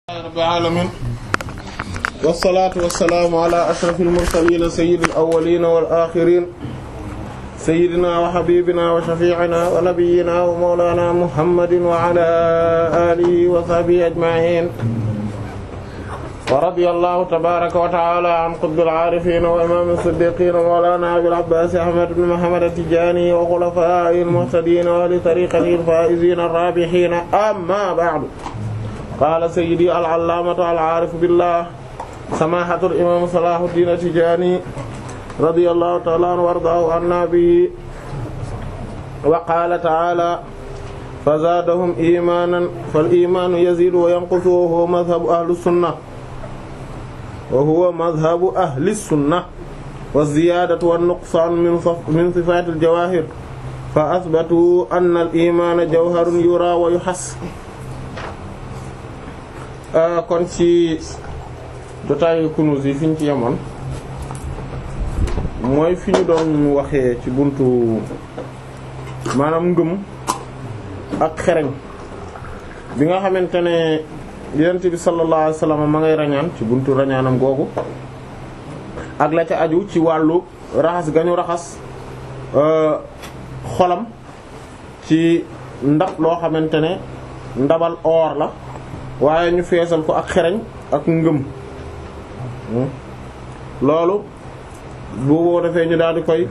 rabbil alamin wassalaatu wassalaamu ala ashrafil mursaliin sayyidil awwaliin wal aaxiriin sayyidinaa wa habiibinaa wa shafii'inaa wa nabiyyinaa wa mawlaanaa muhammadin wa ala aalihi wa sahbihi ajma'iin wa radiyallahu tabaaraka wa ta'aalaa an qutbil aarifiin wa imaamil siddiiqiin mawlaanaa abil abbaas ahmad ibn muhammad at-tijaani wa xulafaa'ihil muhtadiin wa ahli tariiqatihil faa'iziina ar-raabihiin ammaa ba'du qaala sayyidi al-allaamatu al-aarifu billah samaahatul imaam Salaahudiin at-Tijaani radiyallahu ta'ala anhu wa ardaahu annaa bihi wa qaala ta'aalaa fazaadahum iimaanan fal-iimaanu yaziidu wa yanqusu wa huwa madhabu ahli sunna wa huwa madhabu ahli sunna wa ziyaadatu wan-nuqsaanu min sifaatil jawaahir fa athbatuu anna al-iimaana jawharun yuraa wa yuhass. Kon ci jotaayu Kunûz yi fi ñu ci yemoon mooy fi ñu doon waxee ci buntu maanaam ngëm ak xereñ bi nga xamante ne Yonent bi sallallahu alayhi wasallam ma ngay rañaan ci buntu rañaanam googu ak la ca aju ci wàllu raxas gañu raxas xolam ci ndab loo xamante ne ndabal or la waaye ñu feesal ko ak xereñ ak ngëm loolu boo defee ñu daal di koy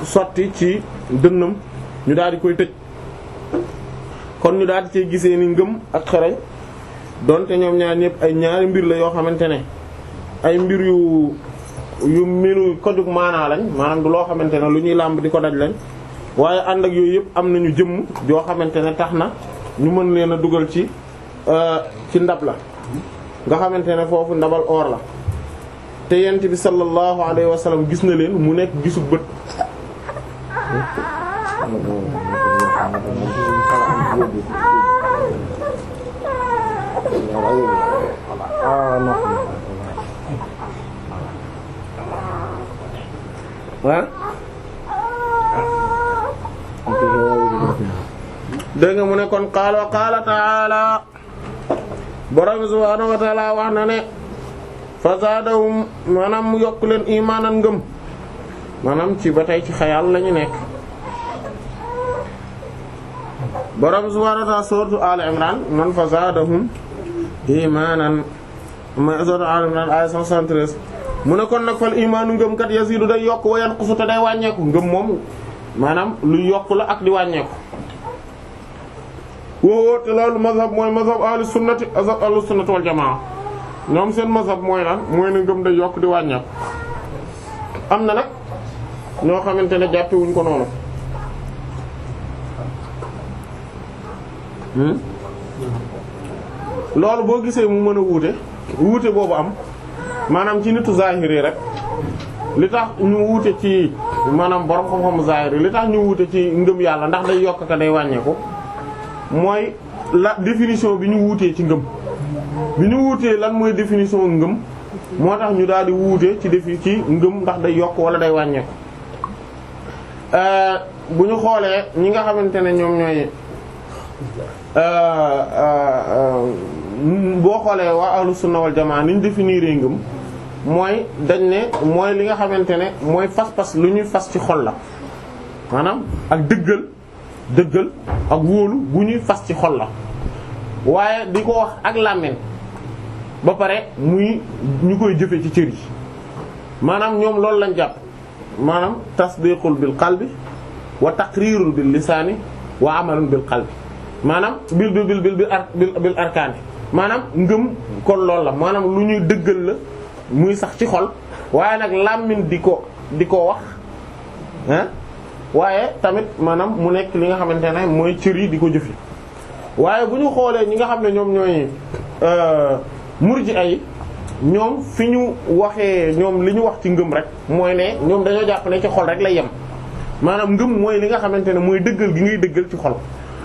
sotti ci dënnam ñu daal di koy tëj kon ñu daal di cee gisee ni ngëm ak xereñ donte ñoom ñaar ñëpp ay ñaari mbir la yoo xamante ne ay mbir yu melu ko jug maanaa lañ maanaam du loo xamante ne lu ñuy làmb di ko daj lañ waaye ànd ak yooyu yëpp am nañu jëmm joo xamante ne tax na ñu mën leen a dugal ci ndab la nga xamante ne foofu ndabal or la te yent bi sallallahu alayhi wa sallam gis na leen mu nekk gisu bët dégg nga mu ne kon qaala ta'ala borom subhaanahu wa ta'ala wax na ne fa zaadahum maanaam mu yokk leen imaanan ngëm maanaam ci ba tey ci xayal lañu nekk borom subhaanahu wa ta'ala sourate Al Imran man fa zaadahum imaanan ma sourate Al Imran aya 173 mu ne kon nag fal imaanu ngëm kat yaziidu day yokk wa yanqusu te day wàññeeku ngëm moom maanaam lu yokk la ak di wàññeeku woo te loolu mazhab mooy mazhab ahlu sunnati wal jamaa ñoom seen mazhab mooy lan mooy na ngëm day yokk di wàññeeku am na nag ñoo xamante ne jàppewuñ ko noonu loolu boo gisee mu mën a wuute boobu am maanaam ci nitu zahiri rek li tax ñu wuute ci maanaam borom xam-xam zahiri li tax ñu wuute ci ngëm yàlla ndax day yokk ka day wàññeeku mooy la définition bi ñu wuutee ci ngëm bi ñu wuutee lan mooy définition ngëm moo tax ñu daal di wuute ci ci ngëm ndax day yokk wala day wàññeeku bu ñu xoolee ñi nga xamante ne ñoom ñooy boo xoolee waa ahlu sunna wal jamaa ni ñu définir ngëm mooy dañ ne mooy li nga xamante ne mooy fas-fas lu ñuy fas ci xol la maanaam ak dëggal ak wóolu bu ñuy fas ci xol la waaye di ko wax ak làmmiñ ba pare ñu koy jëfe ci cër yi maanaam ñoom loolu lañ jàpp maanaam tasdiqul bil qalbi wa taqrirul bil lisaani wa amalun bil qalbi maanaam bil arkaani maanaam ngëm kon loolu la maanaam lu ñuy dëggal la muy sax ci xol waaye nag làmmiñ di ko wax waaye tamit maanaam mu nekk li nga xamante ne mooy cër yi di ko jëfi waaye bu ñu xoolee ñi nga xam ne ñoom ñooy murji ay ñoom fi ñu waxee ñoom li ñu wax ci ngëm rek mooy ne ñoom dañoo jàpp ne ci xol rek lay yem maanaam ngëm mooy li nga xamante ne mooy dëggal gi ngay dëggal ci xol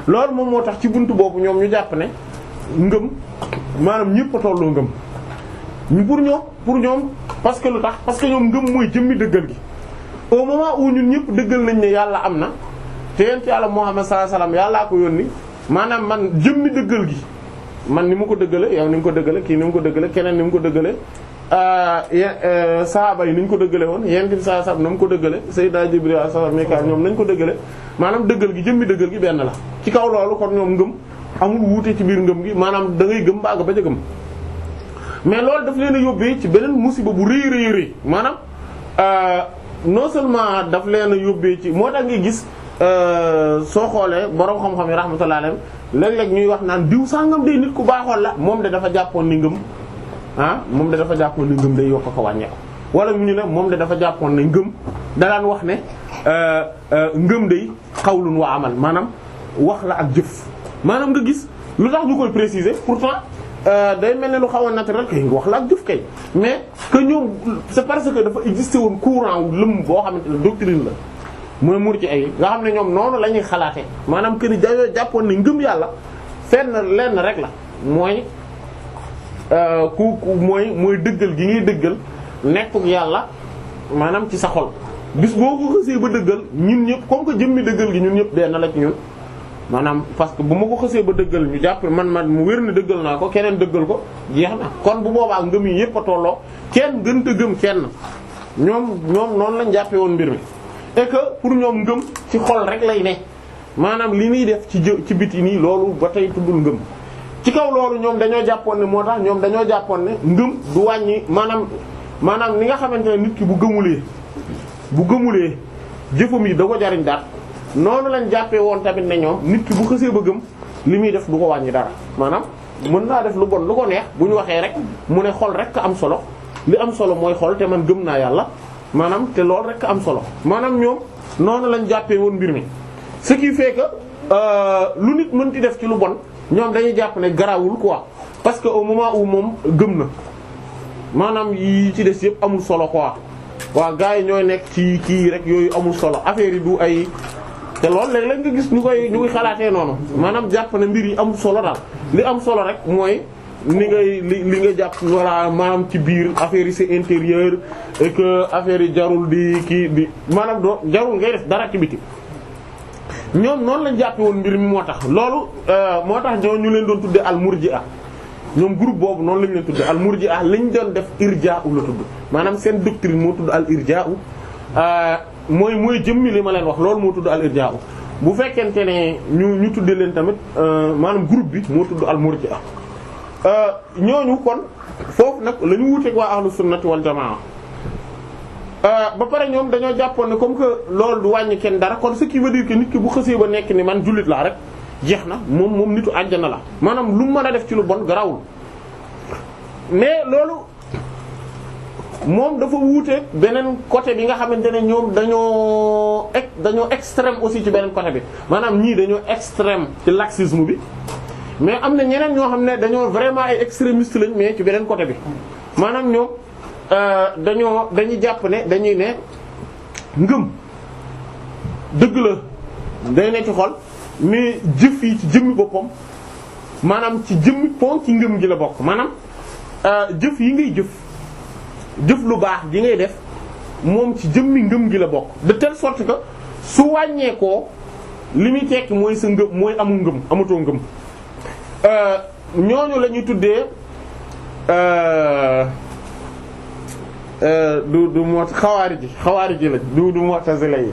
loolu moom moo tax ci buntu boobu ñoom ñu jàpp ne ngëm maanaam ñëpp a tolloo ngëm pour ñoom parce que lu tax parce que ñoom ngëm mooy jëmmi dëggal gi au moment où ñun ñëpp dëggal nañ ne yàlla am na te yent yàlla Muhammad sallallahu alayhi wasallam yàllaa ko yónni maanaam man jëmmi dëggal gi man ni mu ko dëggale yow ni mu ko dëggale kii ni mu ko dëggale keneen ni mu ko dëggale sahaaba yi ni ñu ko dëggale woon yent bi saa sab na mu ko dëggale Sayyida Jibril sa Mikael ñoom nañ ko dëggale maanaam dëggal gi jëmmi dëggal gi benn la ci kaw loolu kon ñoom ngëm amul wuute ci biir ngëm gi maanaam da ngay gëm baaga ba ca gëm mais loolu daf leen a yóbbee ci beneen musiba bu rëy rëy rëy maanaam non seulement daf leen a yóbbee ci moo tax ngay gis soo xoolee borom xam-xam yi rahmatullahi alayhim léeg-léeg ñuy wax naan diw sangam day nit ku baaxoon la moom de dafa jàppoon ni ngëm moom de dafa jàppoon ne ngëm day yokk ko wàññeeku wala ñu ne moom de dafa jàppoon ne ngëm da daan wax ne ngëm day xawlun wa amal maanaam wax la ak jëf maanaam nga gis lu tax ñu koy préciser pourtant day mel ne lu xaw a naturel kay wax la ak jëf kay mais que ñoom c'est parce que dafa exister woon courant wu lëm boo xamante ne doctrine la mooy mur ci ay nga xam ne ñoom noonu la ñuy xalaatee maanaam que ni dañoo jàppoon ne ngëm yàlla fenn lenn rek la mooy mooy dëggal gi ngay dëggal nekkuk yàlla maanaam ci sa xol bis boo ko xësee ba dëggal ñun ñëpp comme que jëmmi dëggal gi ñun ñëpp benn la ci ñun maanaam parce que bu ma ko xësee ba dëggal ñu jàpp man mu wér ne dëggal naa ko keneen dëggal ko jeex na kon bu boobaa ngëm yi yëpp a tolloo kenn gënta gëm kenn ñoom noonu lañ jàppee woon mbir mi et que pour ñoom ngëm ci xol rek lay ne maanaam li muy def ci biti nii loolu ba tey tuddul ngëm ci kaw loolu ñoom dañoo jàppoon ne moo tax ñoom dañoo jàppoon ne ngëm du wàññi maanaam ni nga xamante ne nit ki bu gëmulee jëfam yi da ko jariñ daal noonu lañ jàppee woon tamit ne ñoom nit ki bu xësee ba gëm li muy def du ko wàññi dara maanaam mën naa def lu bon lu ko neex bu ñu waxee rek mu ne xol rek am solo li am solo mooy xol te man gëm naa yàlla maanaam te loolu rek am solo maanaam ñoom noonu lañ jàppee woon mbir mi ce qui fait que lu nit mën ti def ci lu bon ñoom dañuy jàpp ne garawul quoi parce que au moment où moom gëm na maanaam yi ci des yëpp amul solo quoi waaw gars yi ñooy nekk ci kii rek yooyu amul solo affaire yi du ay te loolu léeg-léeg nga gis ñu koy xalaatee noonu maanaam jàpp ne mbir yi amul solo daal li am solo rek mooy li nga jàpp voilà maanaam ci biir affaire yi c'est intérieur et que affaire yi jarul di maanaam jarul ngay def dara ci biti ñoom noonu lañ jàppe woon mbir mi moo tax loolu moo tax ñu leen doon tudde al murji'a ñoom groupe boobu noonu lañ leen tudde al murji'a lañ doon def irja'u la tudd maanaam seen doctrine moo tudd al irja'u mooy jëmmi li ma leen wax loolu moo tudd al irja'u bu fekkente ne ñu tudde leen tamit maanaam groupe bi moo tudd al murji'a ñooñu kon foofu nag la ñu wuuteeg waa ahlu sunnati wal jamaa ba pare ñoom dañoo jàppoon ne comme que loolu du wàññi kenn dara kon ce qui veut dire que nit ki bu xësee ba nekk ni man jullit laa rek jeex na moom nitu àjjana la maanaam lu mu mën a def ci lu bon garawul mais loolu moom dafa wuuteeg beneen côté bi nga xamante ne ñoom dañoo extrême aussi ci beneen côté bi maanaam ñii dañoo extrême ci laxisme bi mais am na ñeneen ñoo xam ne dañoo vraiment ay extrémistes lañ mais ci beneen côté bi maanaam ñoom dañuy jàpp ne dañuy ne ngëm dëgg la day ne ci xol mais jëf yi ci jëmmi boppam maanaam ci jëmmi pon ci ngëm gi la bokk maanaam jëf yi ngay jëf lu baax gi ngay def moom ci jëmmi ngëm gi la bokk de telle sorte que su wàññeekoo li muy tekki mooy sa ngëm mooy amul ngëm amatoo ngëm ñooñu la ñuy tuddee du moo xawaariji lañ du mu'tazila yi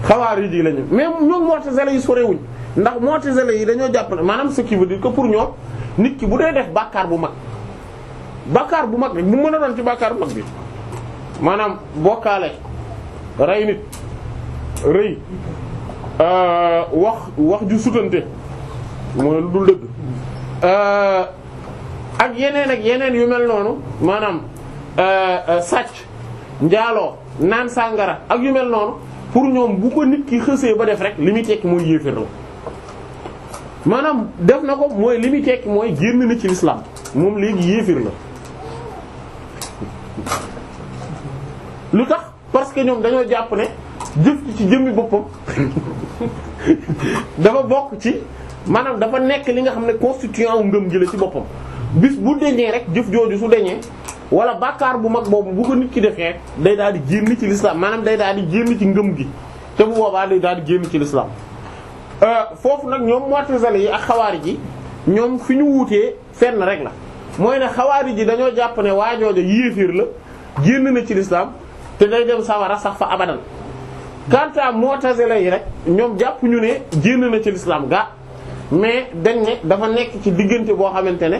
xawaariji lañu mais ñoom mu'tazila yi sorewuñ ndax mu'tazila yi dañoo jàpp ne maanaam ce qui veut dire que pour ñoom nit ki bu dee def bàkkaar bu mag rek bu mën a doon ci bàkkaar bu mag bi maanaam bokkaale rey nit rëy wax ju sutante mooy lu dul dëgg ak yeneen yu mel noonu maanaam sàcc njaaloo naan sàngara ak yu mel noonu pour ñoom bu ko nit ki xësee ba def rek li muy tekki mooy yéeféer la maanaam def na ko mooy li muy tekki mooy génn na ci l'islam moom léegi yéeféer la lu tax parce que ñoom dañoo jàpp ne jëf ci jëmmi boppam dafa bokk ci maanaam dafa nekk li nga xam ne constituant wu ngëm gi la ci boppam bis bu deñee rek jëf jooju su deñee wala bàkkaar bu mag boobu bu ko nit ki defee day daal di génn ci l'islam maanaam day daal di génn ci ngëm gi te bu boobaa day daal di génn ci l'islam foofu nag ñoom mu'tazila yi ak xawaarij yi ñoom fi ñu wuutee fenn rek la mooy ne xawaari ji dañoo jàpp ne waajoojo yéeféer la génn na ci l'islam te day dem sawara sax fa abadan. quant à mu'tazila yi rek ñoom jàpp ñu ne génn na ci l'islam ga mais dañ ne dafa nekk ci diggante boo xamante ne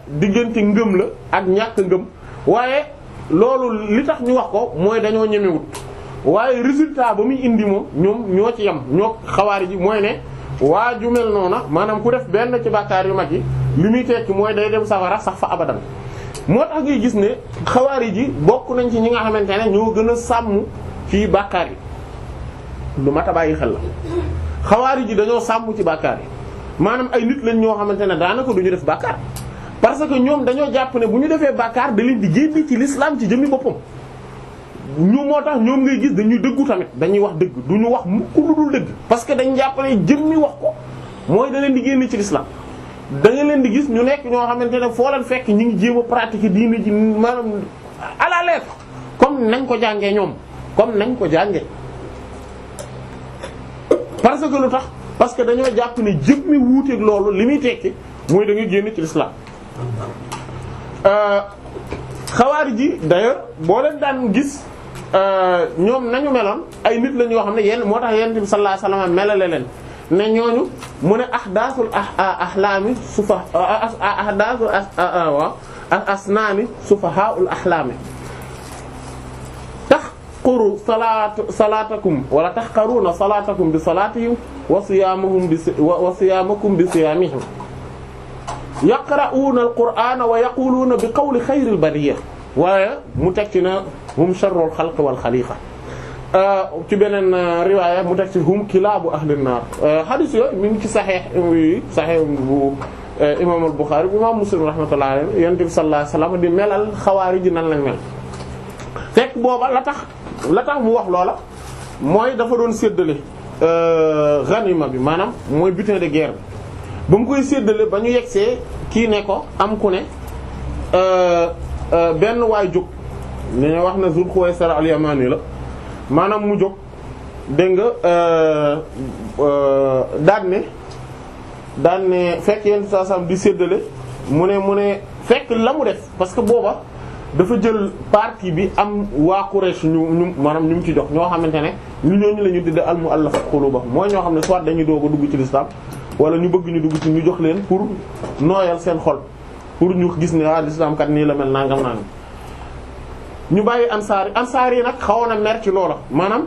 diggante ngëm la ak ñàkk ngëm waaye loolu li tax ñu wax ko mooy dañoo ñemewut waaye résultat ba muy indi moom ñoom ñoo ci yem ñoo xawaari ji mooy ne waa ju mel noona maanaam ku def benn ci bàkkaar yu mag yi li muy tekki mooy day dem safara sax fa abadan. moo tax ngay gis ne xawaari ji bokk nañ ci ñi nga xamante ne ñoo gën a sàmm ci bàkkaar yi lu mat a bàyyi xel la xawaari ji dañoo sàmm ci bàkkaar yi maanaam ay nit lañ ñoo xamante ne daanaka du ñu def bàkkaar parce que ñoom dañoo jàpp ne bu ñu defee bàkkaar da leen di génne ci l'islam ci jëmmi boppam ñu moo tax ñoom ngay gis dañuy dëggu tamit dañuy wax dëgg du ñu wax mukk lu dul dëgg parce que dañ jàpp ne jëmmi wax ko mooy da leen di génne ci l'islam da nga leen di gis ñu nekk ñoo xamante ne foo leen fekk ñu ngi jéem a pratiquer diine ji maanaam à la lettre comme nañ ko jàngee ñoom comme nañ ko jàngee parce que lu tax parce que dañoo jàpp ne jëmmi wuuteeg loolu li muy tekki mooy da nga génn ci l'islam xawaari ji d'ailleurs boo leen daan gis ñoom nañu meloon ay nit la ñoo xam ne yenn moo tax Yonent bi sallallahu alayhi wasallam melale leen ne ñooñu mu ne ahdaasul ahlaami sufa ahdaasul asnaani sufahaa'ul ahlaami tahquru salaatakum wala tahqaruuna salaatakum bi salaatihim wa siyaamakum bi siyaamihim yaqra'uuna al-qur'aana wa yaquluuna bi qawli xayril bariyya waaye mu teg ci na hum sharrul xalqi wal xaliqa ci beneen riwaaya mu teg ci hum kilaabu ahlin naar hadith yooyu mi ngi ci saxiix bu imaam al-Buxaari bu imaam Muslim rahmatullahi alayhi Yonent bi sallallahu alayhi wasallam di melal xawaari ji nan lañ mel. fekk booba la tax mu wax loola mooy dafa doon séddale ganima bi maanaam mooy butin de guerre bi ba mu koy séddale ba ñu yegsee kii ne ko am ku ne benn waay jóg li ñuy wax na Zul Xuwaysira al-Yamani la maanaam mu jóg dégg nga daan ne fekk yenn saa sam di séddale mu ne fekk la mu def parce que booba dafa jël partie bi am waa Quraysh ñu maanaam ñu mu ci jox ñoo xamante ne ñooñu la ñu tudde al-mu'allafat qulubuhum mooy ñoo xam ne soit dañuy doog a dugg ci l'islam wala ñu bëgg ñu dugg ci ñu jox leen pour nooyal seen xol pour ñu gis ne l'islam kat nii la mel nangam. ñu bàyyi ansaar yi nag xawoon a mer ci loola maanaam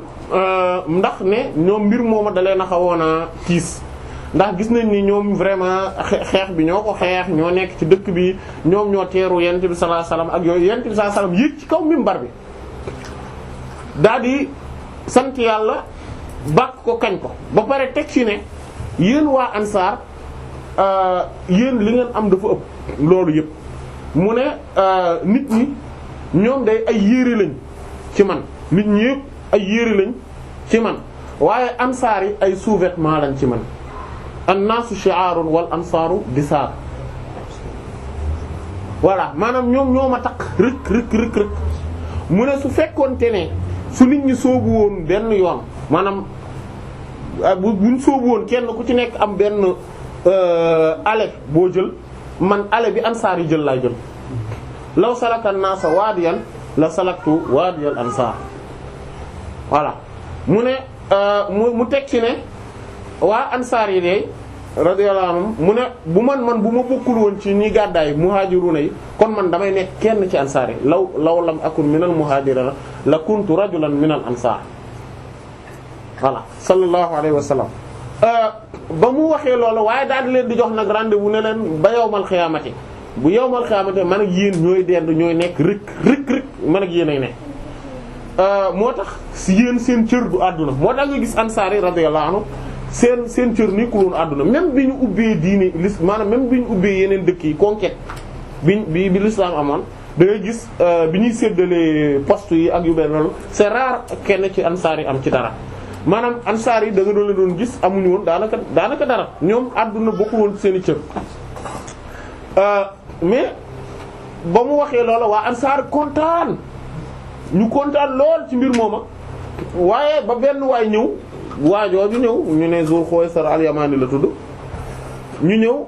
ndax ne ñoom mbir mooma dalee na xawoon a tiis ndax gis nañ ni ñoom vraiment xeex bi ñoo ko xeex ñoo nekk ci dëkk bi ñoom ñoo teeru Yonent bi sallallahu alayhi wasallam ak yooyu Yonent bi sallallahu alayhi wasallam yéeg ci kaw minbar bi daal di sant yàlla bàkk ko kañ ko ba pare teg ci ne yéen waa ansaar yéen li ngeen am dafa ëpp loolu yëpp mu ne nit ñi ñoom day ay yére lañ ci man nit ñi yëpp ay yére lañ ci man waaye ansaar yi ay sous-vêtements lañ ci man an-naasu shi'aarun wal ansaaru disaar voilà maanaam ñoom ñoo ma takk rëkk mu ne su fekkoonte ne su nit ñi soobu woon benn yoon maanaam buñ soobu woon kenn ku ci nekk am benn ale boo jël man ale bi ansaar yi jël laay jël law salaka an-naasa waadiyan la salaktu waadiyal ansaar voilà mu ne mu teg ci ne waa ansaar yi de radiyallahu anhum mu ne bu ma bokkul woon ci ñi gàddaay muhajiruna yi kon man damay nekk kenn ci ansaar yi law lam akun minal muhajirina la kuntu rajulan minal ansaar voilà sallallahu alayhi wa sallam ba mu waxee loolu waaye daal di leen di jox nag rendez-vous ne leen ba yawmal xiyaamati bu yawmal xiyaamati man ak yéen ñooy dend ñooy nekk rëkk man ak yéen ay nekk moo tax si yéen seen cër du àdduna moo tax nga gis ansaar yi radiyallahu anhu seen cër nekkul woon àdduna même bi ñu ubbee diine maanaam même bi ñu ubbee yeneen dëkk yi conquête bi l'islam amoon da ngay gis bi ñuy séddalee poste yi ak yu benn loolu c'est rare kenn ci ansaar yi am ci dara maanaam ansaar yi da nga doon leen doon gis amuñu woon daanaka dara ñoom àdduna bokkul woon seen i cër mais ba mu waxee loola waa ansaar kontaan ñu kontaan lool ci mbir mooma waaye ba benn waay ñëw waajooju ñëw ñu ne Zul Xuwaysira al-Yamani la tudd ñu ñëw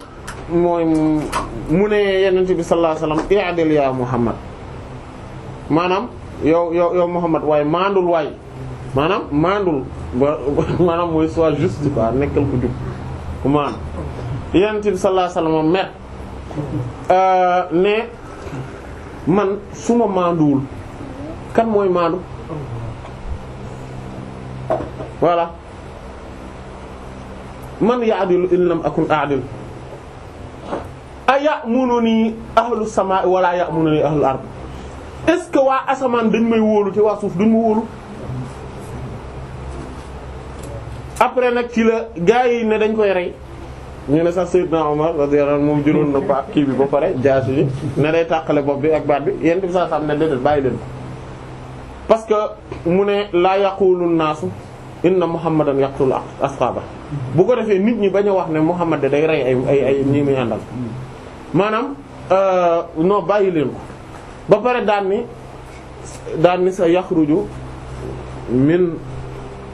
mooy mu ne Yonent bi sallallahu alayhi wasallam i'dil ya Muhammad maanaam yow Muhammad waaye maandul waay maanaam maandul ba maanaam mooy soit juste quoi nekkal ko jub ku maandu Yonent bi sallallahu alayhi wasallam mer ne man su ma maanduwul kan mooy maandu voilà man ya'dilu in lam akun a'dil aya'mununi ahlu samaa wala ya'mununi ahlu ard est-ce que waa asamaan dañ may wóolu te waa suuf duñ ma wóolu après nag ci la gaa yi ne dañ koy rey ñu ne sax Seydina Omar radiyallahu anhu moom jëloon na ba kii bi ba pare jaasi yi ne day tàqale bopp bi ak baat bi yéen bi sax xam ne déedéet bàyyi leen ko parce que mu ne laa yaqulu naasu inna Muhammadan yaqtulu ashaaba bu ko defee nit ñi bañ a wax ne Muhammad day rey ay ñi muy àndal maanaam non bàyyi leen ko ba pare daan ni sa yaxruju min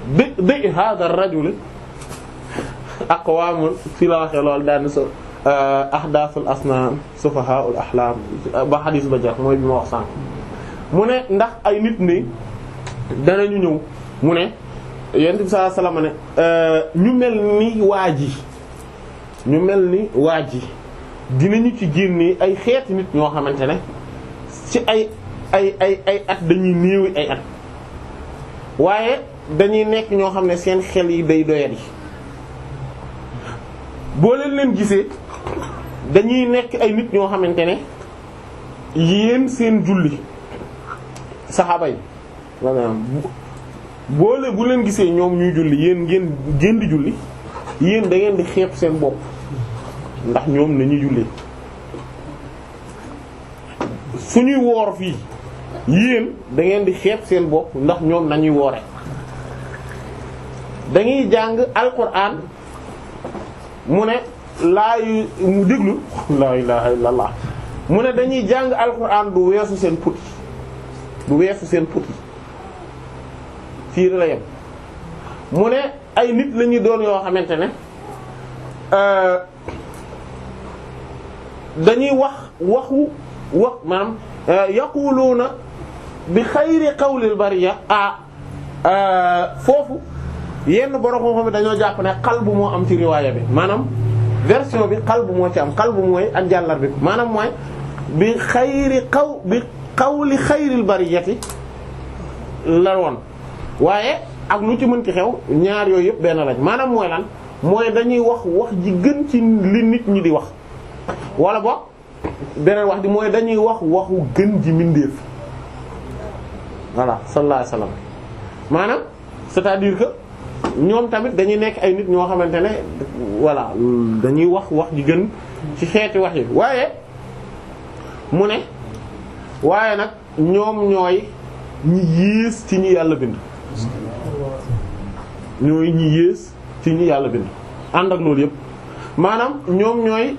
di hada ar-rajul aqwamun fi la waxee loolu daan ni sa ahdathul asnaan sufahaul ahlam ba xadiis ba jeex mooy bi ma wax sànq mu ne ndax ay nit ni danañu ñëw mu ne yonent bi sallallahu alayhi wasallam ne ñu mel ni waa ji dinañu ci génne ay xeeti nit ñoo xamante ne ci ay at dañuy néewi ay at waaye dañuy nekk ñoo xam ne seen xel yi day doyadi boo leen gisee dañuy nekk ay nit ñoo xamante ne yéen seen julli saxaaba yi bu leen gisee ñoom ñuy julli yéen ngeen di julli yéen da ngeen di xeeb seen bopp ndax ñoom nañuy jullee suñuy woor fii yéen da ngeen di xeeb seen bopp ndax ñoom nañuy woore dañuy jàng alquran mu ne mu déglu laa ilaha illallah mu ne dañuy jàng alquran du weesu seen put yi fii la yem mu ne ay nit lañuy doon yoo xamante ne dañuy wax maanaam yaquluuna bi xayri qawlil bariya foofu yenn borom xam-xam dañoo jàpp ne qalbu moo am ci riwaaya bi maanaam version bi qalbu moo ci am qalbu mooy ak jàllar bi maanaam mooy bi qawli xayril bariyati la woon waaye ak lu ci mën ci xew ñaar yooyu yëpp benn lañ maanaam mooy lan mooy dañuy wax ji gën ci li nit ñi di wax wala boog beneen wax di mooy dañuy waxu gën ji mindeef voilà sallallahu alayhi wasallam maanaam c'est-à-dire que ñoom tamit dañuy nekk ay nit ñoo xamante ne voilà dañuy wax ji gën ci xeeti wax yi waaye mu ne waaye nag ñoom ñooy ñi yées ci ñi yàlla bind ñooy ñi yées ci ñi yàlla bind ànd ak loolu yëpp maanaam ñoom ñooy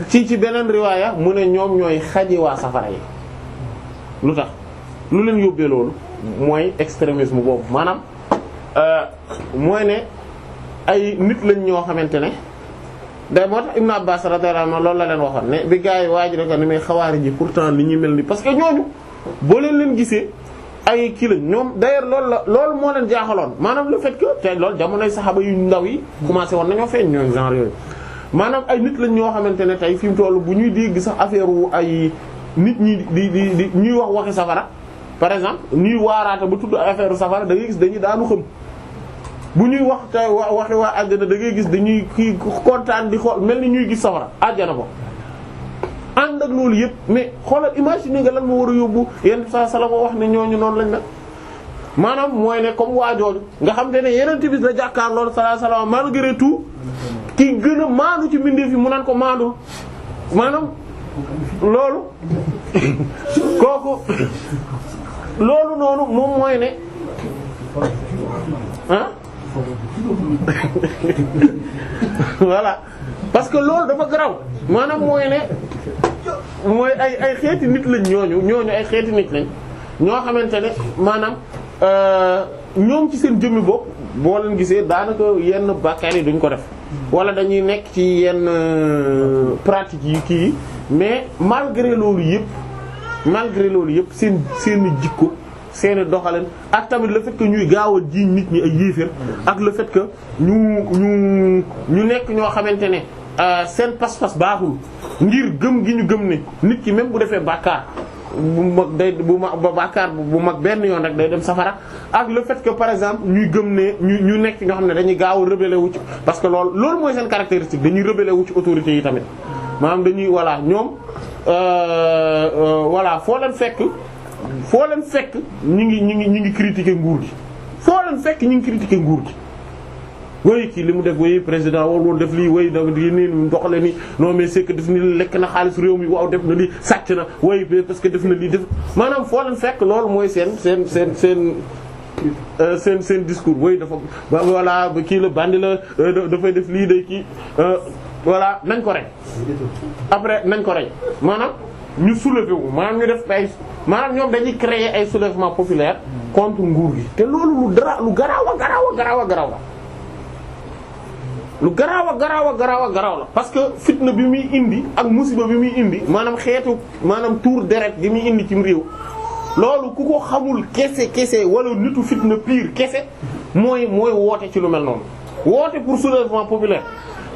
ci beneen riwaaya mu ne ñoom ñooy xaji waa safara yi lu tax lu leen yóbbee loolu mooy extrémisme boobu maanaam mooy ne ay nit lañ ñoo xamante ne day moo tax Ibn Abbas radiyallahu anhu loolu la leen waxoon ne bi gars yi waaj rek ni may xawaari ji pourtant li ñuy mel ni parce que ñooñu boo leen gisee ay kii lañ ñoom d'ailleurs loolu moo leen jaaxaloon maanaam le fait que te loolu jamonoy saxaaba yu ndaw yi commencé woon nañoo feeñ ñoom genre yooyu maanaam ay nit lañ ñoo xamante ne tey fi mu toll bu ñuy dégg sax affaire wu ay nit ñi di ñuy wax waxi safara par exemple ñuy waaraate ba tudd affaire safara da ngay gis dañuy daanu xam bu ñuy wax te waxi waa àjjana da ngay gis dañuy kii kontaan di xool mel ni ñuy gis safara àjjana ko ànd ak loolu yëpp mais xoolal imagine nga lan moo war a yóbbu yenn saa sala wax ne ñooñu noonu lañ nag maanaam mooy ne comme waa jooju nga xam te ne yeneen bis la jàkkaar loolu sallallahu alayhi wasallam malgré tout ki gën a maandu ci mbindeef yi mu naan ko maandul maanaam loolu kooku loolu noonu moom mooy ne ah voilà parce que loolu dafa garaw maanaam mooy ne mooy ay xeeti nit lañ ñooñu ay xeeti nit lañ ñoo xamante ne maanaam ñoom ci seen jëmmi bopp boo leen gisee daanaka yenn bàkkaar yi duñ ko def wala dañuy nekk ci yenn pratique yi kii mais malgré loolu yëpp seen jikko seeni doxalin ak tamit le fait que ñuy gaaw a jiiñ nit ñi ay yéeféer ak le fait que ñu nekk ñoo xamante ne seen pas-pas baaxul ngir gëm gi ñu gëm ne nit ki même bu defee bàkkaar bàkkaar bu mag benn yoon rek day dem safara ak le fait que par exemple ñuy gëm ne ñu nekk ñoo xam ne dañuy gaaw a rebelle wu ci parce que loolu mooy seen caractéristique dañuy rebelle wu ci autorités yi tamit maanaam dañuy voilà ñoom voilà foo leen fekk ñu ngi critiquer nguur gi foo leen fekk ñu ngi critiquer nguur gi way kii li mu def way président war woon def lii way da nii doxale ni non mais c'est que def ni lekk na xaalis réew mi waaw def na lii sàcc na way parce que def na lii def maanaam foo leen fekk loolu mooy seen discours way dafa voilà ba kii la bandi la dafay def lii day kii voilà nañ ko rey après nañ ko rey maanaam ñu soulever wu maanaam ñu def ay maanaam ñoom dañuy créer ay soulèvement populaire contre nguur gi te loolu lu garaaw a garaaw la lu garaaw a garaaw la parce que fitna bi muy indi ak musiba bi muy indi maanaam tuur deret gi muy indi ci réew loolu ku ko xamul kese wala nitu fitna pire kese mooy woote ci lu mel noonu woote pour soulèvement populaire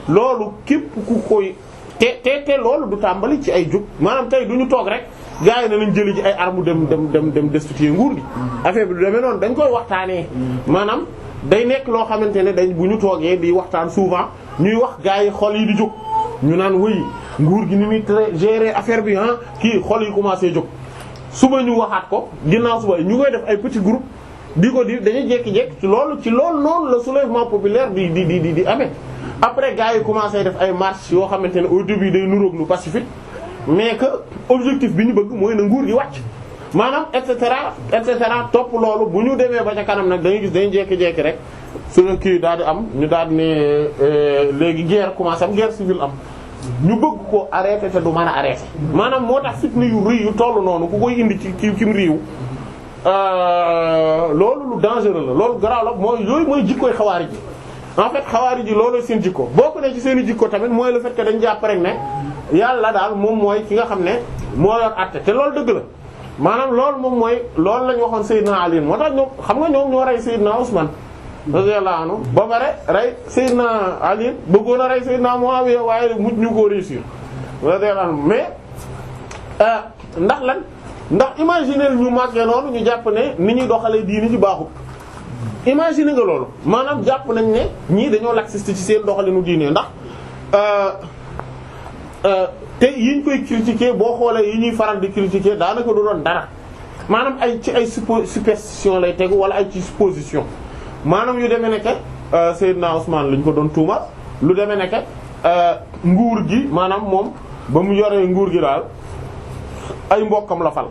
loolu képp ku koy te loolu du tàmbali ci ay jóg maanaam tey du ñu toog rek gars yi na lañ jëli ji ay armes dem destituer nguur gi affaire bi du demee noonu dañ koy waxtaanee maanaam day nekk loo xamante ne bu ñu toogee di waxtaan souvent ñuy wax gars yi xol yi di jóg ñu naan wëy nguur gi ni muy gérer affaire bi kii xol yi commencé jóg suba ñu waxaat ko ginnaaw suba ñu koy def ay petit groupe dañuy jékki-jékki ci loolu noonu la soulèvement populaire di amee après gars yi commencé def ay marches yoo xamante ne au début day nuroog lu pacifique mais que objectif bi ñu bëgg mooy na nguur gi wàcc maanaam et cetera topp loolu bu ñu demee ba ca kanam nag dañuy gis dañuy jékki-jékki rek suñu kii daal di am ñu daal di ne léegi guerre commencé am guerre civile am ñu bëgg ko arrêté te du mën a arrêté maanaam moo tax fitna yu rëy yu toll noonu ku koy indi ci réew loolu lu dangereux la loolu garaaw la mooy jikkooy xawaari ji en fait xawaari ji loolu seen jikko bokk ne ci seen i jikko tamit mooy le fait que dañ jàpp rek ne yàlla daal moom mooy ki nga xam ne moo yor àtte te loolu dëgg la maanaam loolu moom mooy loolu lañ waxoon Seydina Ali moo tax ñoom xam nga ñoom ñoo rey Seydina Ousmane radiyallahu anhu ba pare rey Seydina Ali bëggoon a rey Seydina Muawiya waaye mujj ñu ko réussir radiyallahu anhu mais ndax imaginer ñu màggee noonu ñu jàpp ne ni ñuy doxalee diini ci baaxul imaginer nga loolu maanaam jàpp nañ ne ñii dañoo laxiste ci seen doxalinu diine ndax te yiñ koy critiquer boo xoolee yi ñuy faral di critiquer daanaka du doon dara maanaam ay superstition lay tegu wala ay ci supposition maanaam yu demee nekk Seydina Ousmane lañ ko doon tuuma lu demee nekk nguur gi maanaam moom ba mu yoree nguur gi daal ay mbokkam la fal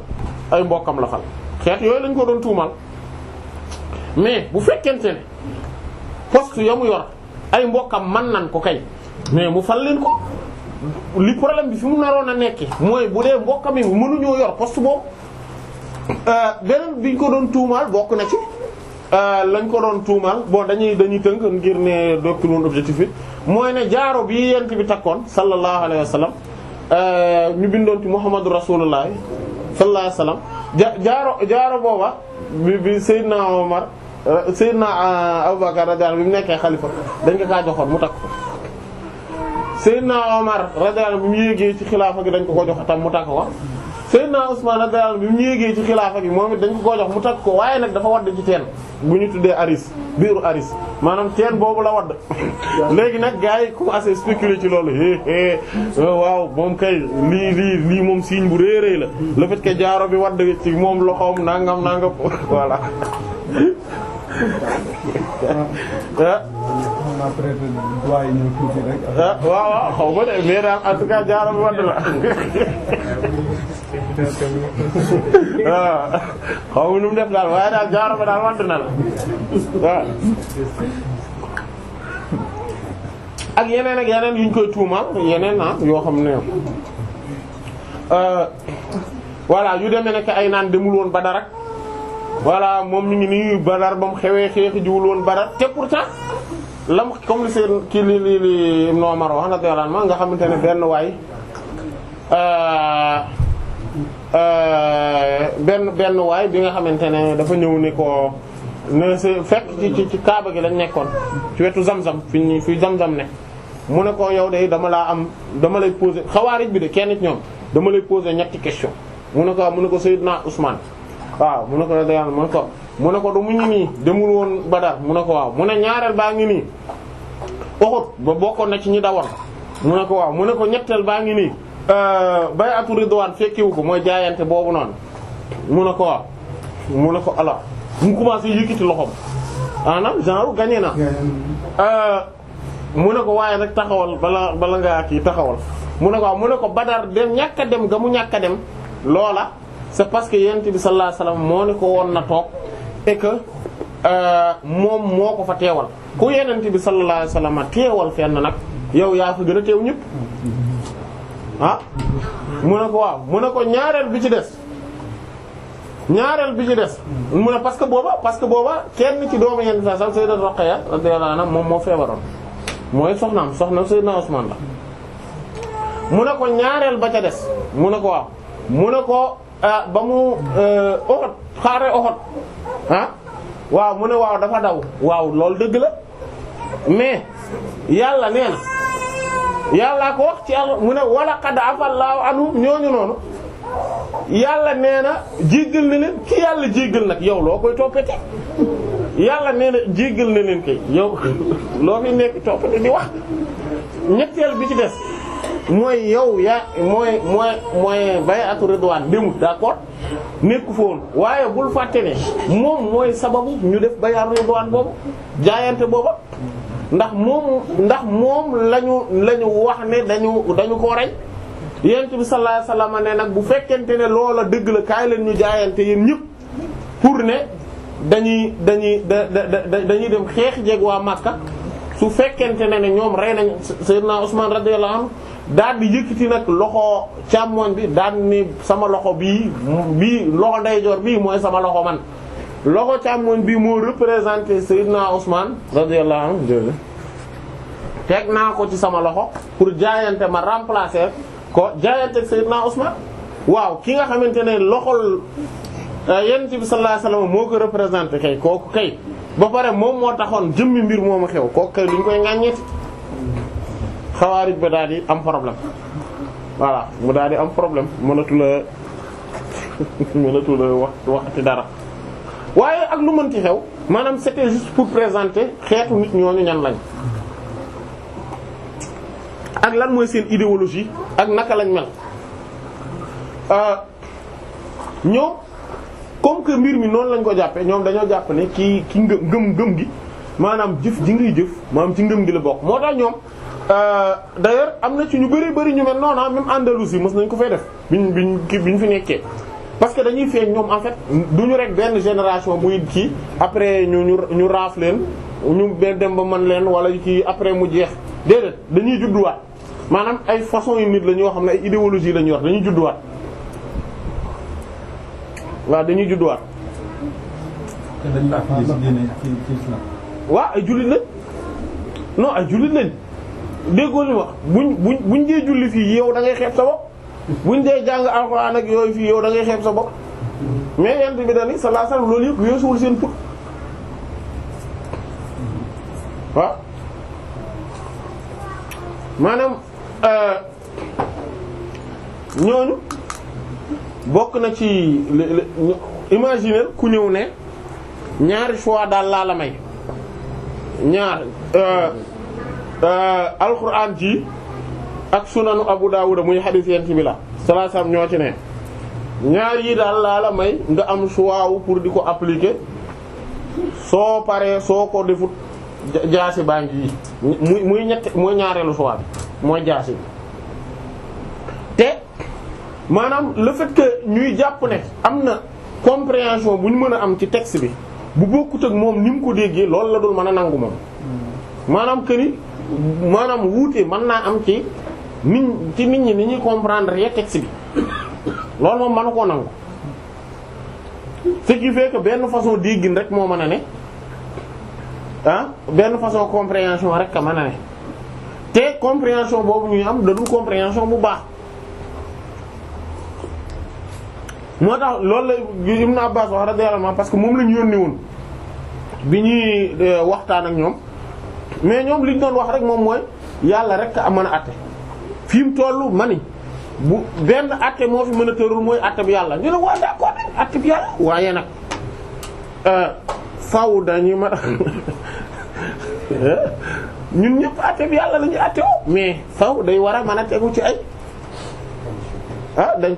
xeet yooyu lañ ko doon tuumal mais bu fekkente ne poste ya mu yor ay mbokkam man nan ko kay mais mu fal leen ko li problème bi fi mu naroon a nekke mooy bu dee mbokkam yi mënuñoo yor poste boobu beneen biñ ko doon tuumal bokk na ci lañ ko doon tuumal bon dañuy tënk ngir ne dokki woon objectif bi mooy ne jaaro bi yent bi takkoon sallallahu alayhi wa sallam ñu bindoon ci Muhammadu Rasulullah sallallahu alayhi wa sallam jaaro booba bi Seydina Omar Seydina Abubakar radiyallahu anhu bi mu nekkee xalifa dañ ko kaa joxoon mu takk ko Seydina Omar radiyallahu anhu bi mu yéegee ci xilaafa gi dañ ko jox tam mu takk ko Seydina Usman radiyallahu anhu bi mu yéegee ci xilaafa gi moom it dañ ko jox mu takk ko waaye nag dafa wadd ci teen bu ñu tuddee Aris biiru Aris maanaam teen boobu la wadd léegi nag gars yi commencé spéculer ci loolu waaw moom kay lii moom signe bu rëy la le fait que jaaro bi wadd ci moom loxoom nangam voilà waaw xaw ma de mais daal en tout cas jaaro bi wadd la waaw xaw ma nu mu def daal waaye daal jaaro bi daal wadd na la waaw ak yeneen yuñ koy tuumal yeneen yoo xam ne voilà yu demee nekk ay naan demul woon Badar ak voilà moom mi ngi nii Badar ba mu xewee xeexi jiwul woon Badar te pourtant lam comme li seen kii li Ibn Umar wax radiyallahu anhu nga xamante ne benn waay benn waay bi nga xamante ne dafa ñëw ni ko ne fekk ci kaaba gi lañ nekkoon ci wetu Zamzam fi Zamzam ne mu ne ko yow de dama lay poser xawaarij bi de kenn ci ñoom dama lay poser ñetti question mu ne ko Sayyidna Usman waaw mu ne ko da mu ne ko du mu ngi nii demul woon Badar mu ne ko waaw mu ne ñaareel baa ngi nii Uhud ba bokkoon na ci ñi dawoon mu ne ko waaw mu ne ko ñetteel baa ngi nii bay'atu Ridwaan fekkiwu ko mooy jaayante boobu noonu mu ne ko waaw mu ne ko ala mu commencé yëkkati loxoom maanaam genre gagné na mu ne ko waaye nag taxawal bala ngaa kii taxawal mu ne ko waaw mu ne ko Badar dem ñàkk a dem ga mu ñàkk a dem loola c'est parce que yonent bi sallallahu alayhi wasallam moo ne ko woon na toog et que moom moo ko fa teewal ku yonent bi sallallahu alayhi wasallam teewal fenn nag yow yaa fa gën a teew ñëpp ah mu ne ko waaw mu ne ko ñaareel bi ci des mu ne parce que booba kenn ci doomu yonent bi sallallahu alayhi wasallam Sayyidatu Ruqayya radiyallahu anha moom moo feebaroon mooy soxna Sayyidna Usman la mu ne ko ñaareel ba ca des mu ne ko waaw mu ne ko ba mu Uhud xaare Uhud waaw mu ne waaw dafa daw waaw loolu dëgg la mais yàlla nee na yàllaa ko wax ci yàlla mu ne wala qad afallahu anhum ñooñu noonu yàlla nee na jéggal na leen ki yàlla jéggal nag yow loo koy toppate yàlla nee na jéggal na leen kay yow loo fi nekk toppate di wax ñetteel bi ci des mooy yow mooy bay'atu Ridwaan demut d'accord nekku fa woon waaye bul fàtte ne moom mooy sababu ñu def bay'atu Ridwaan boobu jaayante booba ndax moom lañu wax ne dañu ko rey yonent bi sallallahu alayhi wasallam ne nag bu fekkente ne loola dëgg la kaay leen ñu jaayante yéen ñëpp pour ne dañuy dem xeex jeeg waa Makka su fekkente ne ñoom rey nañ Sayyidna Usman radiyallahu anhu daal di yëkkati nag loxo càmmoñ bi daal ni sama loxo bii loxo ndeyjoor bii mooy sama loxo man loxo càmmoñ bii moo représenté Sayyidna Usman radiyallahu anhu teg naa ko ci sama loxo pour jaayante ma remplacer ko jaayante Sayyidna Usman waaw ki nga xamante ne loxol Yonent bi sallallahu alayhi wasallam moo ko représenté kay kooku kay ba pare moom moo taxoon jëmmi mbir moomu xew kooku kay duñ koy ŋàññeeti xawaarij ba daal di am problème voilà mu daal di am problème mënatu la waxati dara waaye ak lu mënti xew maanaam c'était juste pour présenter xeetu nit ñooñu ñan lañ ak lan mooy seen idéologie ak naka lañ mel ñoom comme que mbir mi noonu lañ ko jàppee ñoom dañoo jàpp ne ki ngëm gi maanaam jëf ji ngay jëf maanaam ci ngëm gi la bokk moo tax ñoom d'ailleurs am na ci ñu bari ñu mel noonu même Andalousie mës nañ ko fay def biñ fi nekkee parce que dañuy feeñ ñoom en fait duñu rek benn génération muy kii après ñu raaf leen ñu dem ba mën leen wala kii après mu jeex déedéet dañuy judduwaat maanaam ay façon yu nit la ñoo xam ne ay idéologie la ñu wax dañuy judduwaat waaw dañuy judduwaat. waaw ay jullit lañ non ay jullit lañ déggoo li wax buñ dee julli fii yow da ngay xeeb sa bopp buñ dee jàng alxuraan ak yooyu fii yow da ngay xeeb sa bopp mais yent bi dani sallallahu alayhi wasallam loolu yëpp weesuwul seen put waaw maanaam ñooñu bokk na ci imaginer ku ñëw ne ñaari choix daal laa la may ñaar alxuraan ji ak sunanu Abu Dawud muy hadith yent bi la sallallahu alayhi wasallam ñoo ci ne ñaar yi daal laa la may nga am choix wu pour di ko appliquer soo paree soo ko defut jaasi baa ngi yi muy ñett mooy ñaareelu choix bi mooy jaasi bi te maanaam le fait que ñuy jàpp ne am na compréhension bu ñu mën a am ci texte bi bu bokkut ak moom ni mu ko déggee loolu la dul mën a nangu moom maanaam que ni maanaam wuute mën naa am ci nit ñi ni ñuy comprendre ya texte bi loolu moom mënu koo nangu ce qui fait que benn façon déggin rek moo mën a ne benn façon compréhension rek ka mën a ne te compréhension boobu ñuy am da dul compréhension bu baax. moo tax loolu la Ibn Abbas wax radiyallahu anhu parce que moom lañu yónni woon bi ñuy waxtaan ak ñoom mais ñoom liñ doon wax rek moom mooy yàlla rek a mën a àtte fi mu tollu mani bu benn àtte moo fi mën a tërul mooy àtte bi yàlla ñu ne waa d'accord àtte bi yàlla waaye nag faaw dañuy mën ñun ñëpp àtte bi yàlla la ñuy àtte woo mais faaw day war a mën a tegu ci ay dañ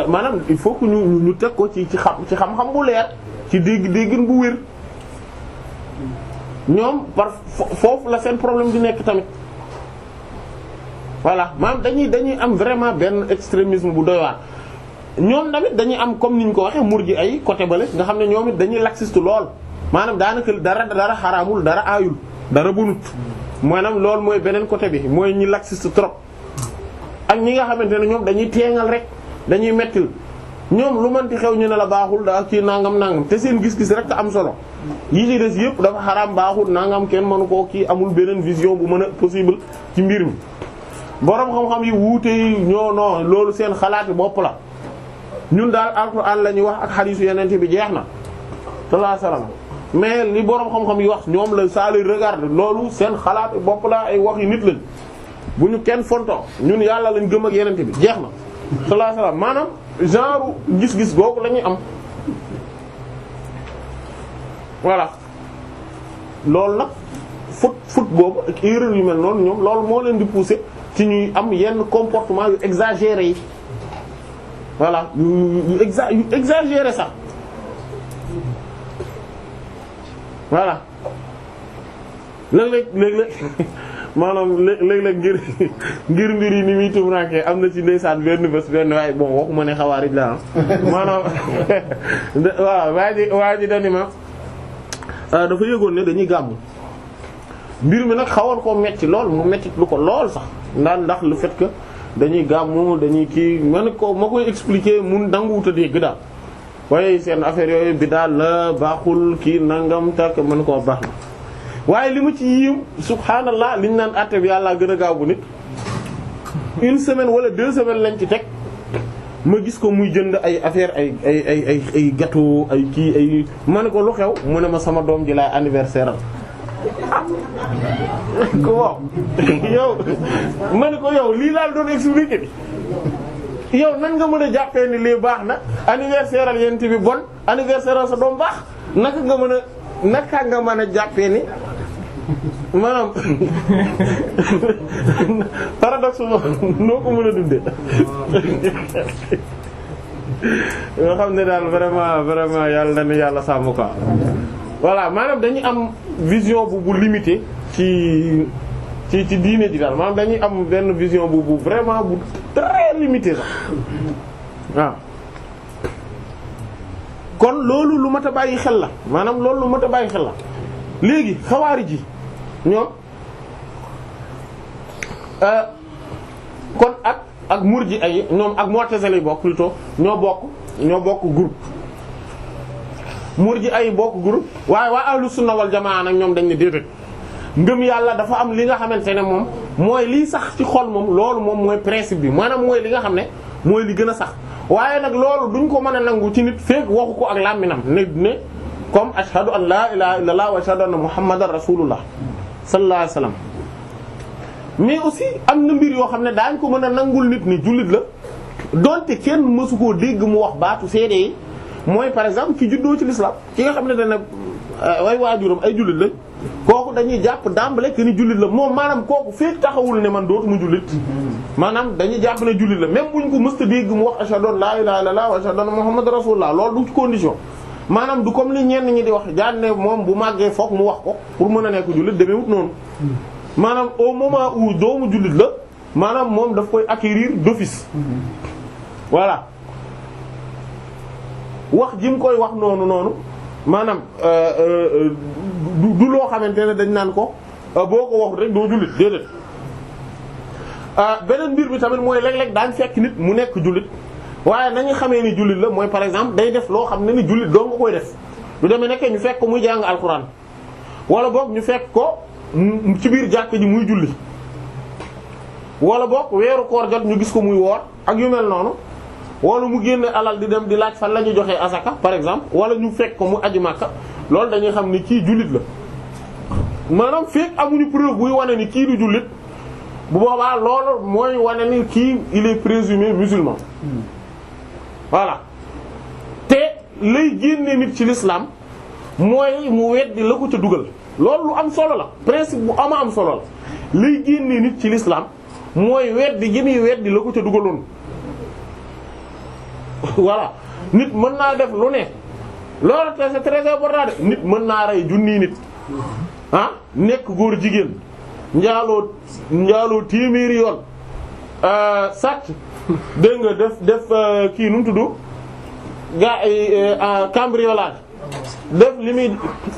maanaam il faut que ñu teg ko ci xam-xam bu leer ci déggin bu wér ñoom foofu la seen problème di nekk tamit voilà maanaam dañuy am vraiment benn extrémisme bu doy waar ñoom tamit dañuy am comme ni ñu ko waxee murji ay côté bale nga xam ne ñoom it dañuy laxiste lool maanaam daanaka dara xaraamul dara aayul dara bunut maanaam loolu mooy beneen côté bi mooy ñi laxiste trop ak ñi nga xamante ne ñoom dañuy teengal rek dañuy mettil ñoom lu manti xew ñu ne la baaxul daa kii nangam te seen gis-gis rek am solo yi ci des yëpp dafa xaraam baaxul nangam kenn mënu koo kii amul beneen vision bu mën a possible ci mbir mi boroom xam-xam yi wuute yi non loolu seen xalaati bopp la ñun daal alxuraan la ñuy wax ak xadiisu yenente bi jeex na sallallahu alayhi wasallam mais li boroom xam-xam yi wax ñoom la ça les regarde loolu seen xalaati bopp la ay wax yu nit lañ bu ñu kenn fonto ñun yàlla lañ gëm ak yenente bi jeex na sallallahu alayhi wasallam maanaam genre gis-gis googu la ñuy am voilà loolu nag foot boobu ak erreur yu mel noonu ñoom loolu moo leen di pousser ci ñuy am yenn comportement yu exagéré yi voilà yu exagéré sax voilà léeg-léeg maanaam léeg-léeg ngir mbir yi ni muy tumuraanke am na ci ndeysaan benn bés benn waaye bon waxuma ne xawaarij la maanaam waaw waa ji dani ma dafa yëgoon ne dañuy gàmmu mbir mi nag xawoon koo metti lool mu metti lu ko lool sax ndax le fait que dañuy gàmmu dañuy kii ma koy expliquer mun danguwut a dégg daal waaye seen affaire yooyu bi daal la baaxul kii nangam tak mën koo baax na waaye li ma ci yiim subhaanallah liñ naan àtte bi yàlla gën a gaaw bu nit une semaine wala 2 semaines lañ ci teg ma gis ko muy jënd ay affaire ay gâteau ay kii ay ma ne ko lu xew mu ne ma sama doom ji laay anniversaire al ko waaw yow ma ne ko yow lii laal doon expliquer bi yow nan nga mën a jàppee ni lii baax na anniversaire al yent bi bon anniversaire al sa doom baax naka nga mën a jàppee ni maanaam paradoxe noo ko mën a dundee yoo xam ne daal vraiment yàlla na yàlla sàmm quoi voilà maanaam dañuy am vision bu limité ci diine ji daal maanaam dañuy am benn vision bu vraiment bu très limité sax waaw kon loolu lu mat a bàyyi xel la maanaam loolu lu mat a bàyyi xel la léegi xawaari ji ñoom kon ak murji ay ñoom ak mu'tazila bokk plutôt ñoo bokk groupe murji ay bokk groupe waaye waa ahlu sunna wal jamaa nag ñoom dañ ne déedéet ngëm yàlla dafa am li nga xamante ne moom mooy liy sax ci xol moom loolu moom mooy principe bi maanaam mooy li nga xam ne mooy li gën a sax waaye nag loolu duñ ko mën a nangu ci nit fekk waxu ko ak làmminam ne comme ashhadu an la ilaha illallah wa ashhadu anna muhammadan rasulullah sallallahu alayhi wasallam mais aussi am na mbir yoo xam ne daañ ko mën a nangul nit ni jullit la donte kenn mësu koo dégg mu wax baatu seede yi mooy par exemple ki juddoo ci l'islam ki nga xam ne dana way waajuram ay jullit lañ kooku dañuy jàpp d'emblée que ni jullit la moom maanaam kooku fekk taxawul ne man dootuma jullit maanaam dañuy jàpp ne jullit la même buñ ko mësta dégg mu wax ashhadu an la ilaha illallah wa ashhadu anna muhammadan rasulullah loolu du ci condition maanaam du comme li ñenn ñi di wax daan ne moom bu màggee fokk mu wax ko pour mën a nekk jullit demeewut noonu maanaam au moment où doomu jullit la maanaam moom daf koy acquérir d'office voilà wax ji mu koy wax noonu maanaam du loo xamante ne dañ naan ko boo ko waxut rek doo jullit déedéet beneen mbir bi tamit mooy léeg-léeg daañ fekk nit mu nekk jullit waaye nañu xamee ni jullit la mooy par exemple day def loo xam ne ni jullit doo nga koy def lu demee nekkee ñu fekk ko muy jàng alxuraan wala boog ñu fekk ko ci biir jàkk ji muy julli wala boog weeru koor jot ñu gis ko muy woor ak yu mel noonu wala mu génne alal di dem di laaj fan la ñu joxee asaka par exemple wala ñu fekk ko mu aji Makka loolu dañuy xam ni kii jullit la maanaam fekk amuñu preuve buy wane ni kii du jullit bu boobaa loolu mooy wane ni kii il est présumé musulman voilà te lay génne nit ci l'islam mooy mu weddi la ko ca dugal loolu lu am solo la principe bu am solo la lay génne nit ci l'islam mooy weddi gi muy weddi la ko ca dugaloon voilà nit mën naa def lu ne loolu c'est très important de nit mën naa rey junni nit ah nekk góor jigéen njaaloo téeméeri yoon sàcc dégg nga def kii nu mu tudd gaa ay cambriolage def li muy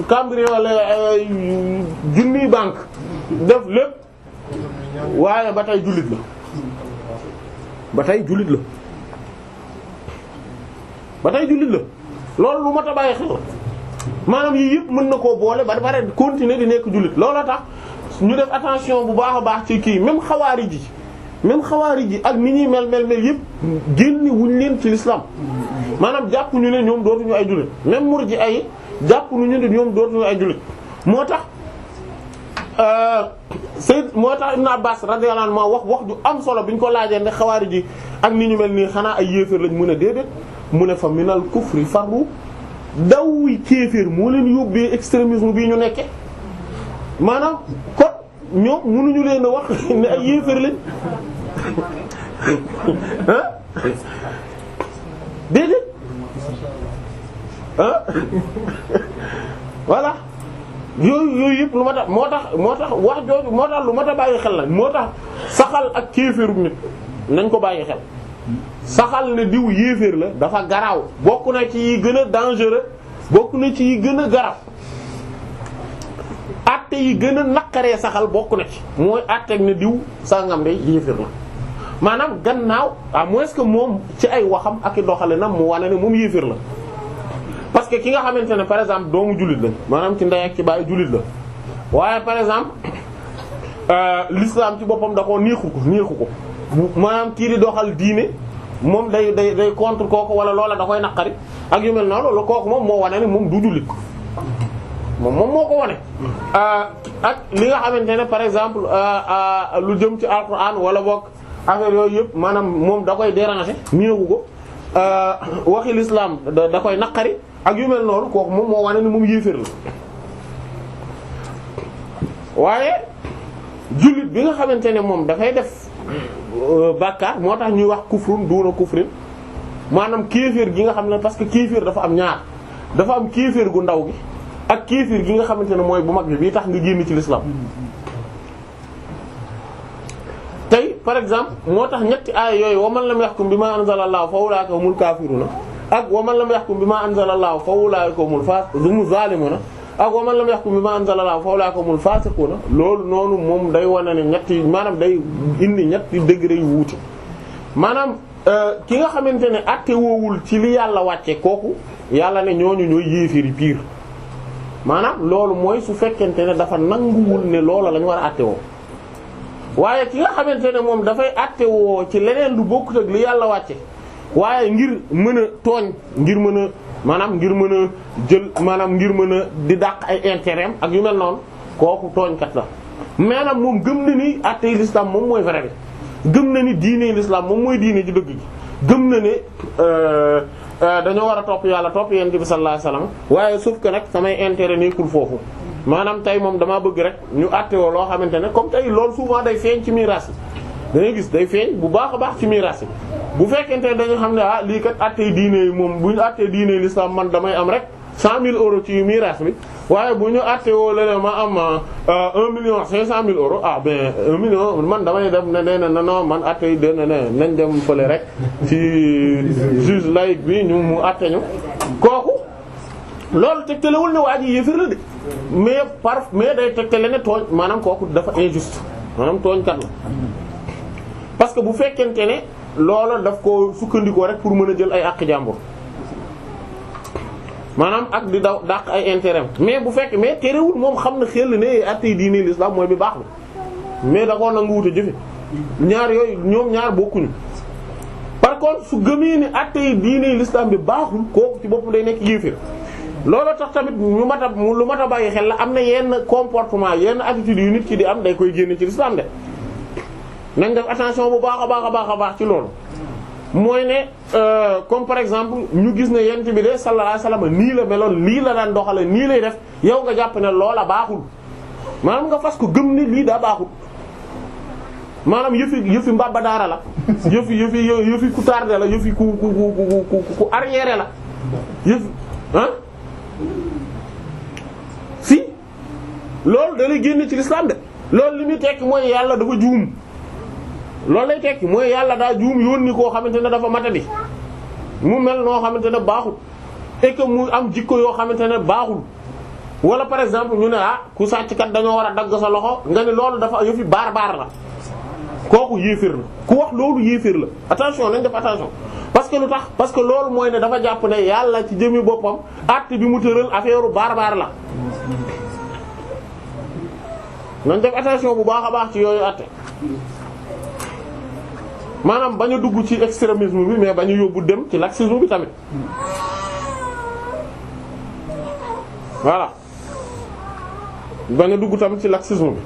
cambriolé junni banque def lépp waaye ba tey jullit la ba tey jullit la ba tey jullit la loolu lu mat a bàyyi xel maanaam yii yëpp mën na koo boole ba pare continuer di nekk jullit looloo tax ñu def attention bu baax a baax ci kii même xawaari ji ak ni ñuy mel yëpp génne wuñ leen ci l'islam maanaam jàpp ñu ne ñoom dootuñu ay jullit même murji ay jàpp ñu ne ñoom dootuñu ay jullit moo tax Ibn Abbas radiyallahu anhu wax ju am solo bi ñu ko laajee ne xawaari ji ak ni ñu mel nii xanaa ay yéeféer lañ mu ne déedéet mu ne fa minal kufri farru dawwi kéeféer moo leen yóbbee extrémisme bii ñu nekke maanaam kon ñoom mënuñu leen a wax ne ay yéeféer lañ ah déedéet ah voilà yooyu yëpp lu ma tax moo tax wax jooju moo tax lu ma tax bàyyi xel la moo tax saxal ak kéeféeru nit nañ ko bàyyi xel saxal ne diw yéeféer la dafa garaaw bokk na ci yi gën a dangereux bokk na ci yi gën a garaaw àtte yi gën a naqaree saxal bokk na ci mooy àtteeg ne diw sangam de yéeféer la maanaam gannaaw à moins que moom ci ay waxam ak i doxalinam mu wane ne moom yéeféer la parce que ki nga xamante ne par exemple doomu jullit la maanaam ci ndey ak ci baay jullit la waaye par exemple l'islam ci boppam da koo neexu ko maanaam kii di doxal diine moom day contre kooku wala loola da koy naqari ak yu mel noonu loolu kooku moom moo wane ne moom du jullit moom moo ko wane. ak li nga xamante ne par exemple lu jëm ci alquran wala boog affaire yooyu yëpp maanaam moom da koy déranger neexu ko waxi l'islam da koy naqari ak yu mel noonu kooku moom moo wane ne moom yéeféer la waaye jullit bi nga xamante ne moom dafay def bàkkaar moo tax ñuy wax kufrun duuna kufrin maanaam kéeféer gi nga xam ne parce que kéeféer dafa am ñaar dafa am kéeféer gu ndaw gi ak kéeféer gi nga xamante ne mooy bu mag bi bii tax nga génn ci l'islam tey par exemple moo tax ñetti aaya yooyu wa man lam yahkum bima anzalallahu fa ulaa'ika humul kaafiruuna ak wa man lam yahkum bima anzalallahu fa ulaa'ika humul zaalimuuna ak wa man lam yahkum bima anzalallahu fa ulaa'ika humul faasiquuna loolu noonu moom day wane ne ñetti maanaam day indi ñetti degré yu wuute maanaam ki nga xamante ne àtte woowul ci li yàlla wàcce kooku yàlla ne ñooñu ñooy yéefiri piir maanaam loolu mooy su fekkente ne dafa nanguwul ne loola lañu war a àtte woo waaye ki nga xamante ne moom dafay àtte woo ci leneen lu bokkut ak li yàlla wàcce waaye ngir mën a tooñ ngir mën a maanaam ngir mën a jël maanaam ngir mën a di dàq ay intérêt ak yu mel noonu kooku tooñkat la maanaam moom gëm na ni àttey l'islam moom mooy vrai bi gëm na ni diine l'islam moom mooy diine ji dëgg gi gëm na ne dañoo war a topp yàlla topp yonent bi sallallahu alayhi wasallam waaye sauf que nag samay intérêt nekkul foofu maanaam tey moom damaa bëgg rek ñu àttewoo loo xamante ne comme tey loolu souvent day feeñ ci miraas yi da ngay gis day feeñ bu baax a baax ci miraas yi bu fekkente ne dañu xam ne lii kat àttee diine yi moom bu ñu àttee diine yi l'islam man damay am rek 100 000 euros ci miraas bi waaye bu ñu àttewoo leneen ma am 1 500 000 euros ben 1 million man damay dem ne non man àtte yi nañ dem fële rek ci juge laïque bi ñu mu àtte ñu kooku loolu tegtalewul ne waa ji yéefar la de mais day tegtale ne tooñ maanaam kooku dafa injuste maanaam tooñkat la parce que bu fekkente ne loola daf ko sukkandikoo rek pour mën a jël ay àq jàmbur maanaam ak di daw dàq ay intérêt mais bu fekk mais terewul moom xam na xel ne attey diine l'islam mooy bi baax bi mais da koo nangu wute jëfe ñaar yooyu ñoom ñaar bokkuñu. par contre su gëmee ni attey diine l'islam bi baaxul kooku ci boppam day nekk yéeféer looloo tax tamit lu mat a bàyyi xel la am na yenn comportement yenn attitude yu nit ki di am day koy génne ci l'islam de nañ def attention bu baax a baax ci loolu. mooy ne comme par exemple ñu gis ne yent bi de sallallahu alayhi wasallam nii la meloon lii la daan doxale nii lay def yow nga jàpp ne loola baaxul maanaam nga fas ko gëm ni lii daa baaxul maanaam yëfi mbabba daara la yëfi ku tardé la yëfi ku arriéré la yëfi si loolu da lay génne ci l'islam de loolu li muy tekki mooy yàlla dafa juum loolu lay tekki mooy yàlla daa juum yónni koo xamante ne dafa matadi mu mel noo xamante ne baaxul et que mu am jikko yoo xamante ne baaxul wala par exemple ñu ne ku sàcc kat dañoo war a dagg sa loxo nga ne loolu dafa yëfi baar la kooku yéeféer la ku wax loolu yéeféer la attention nañ def attention parce que lu tax parce que loolu mooy ne dafa jàpp ne yàlla ci jëmi boppam acte bi mu tëral affaire baar la nañ def attention bu baax a baax ci yooyu acte maanaam bañ a dugg ci extrémisme bi mais bañ a yóbbu dem ci laxisme bi tamit voilà bañ a dugg tamit ci laxisme bi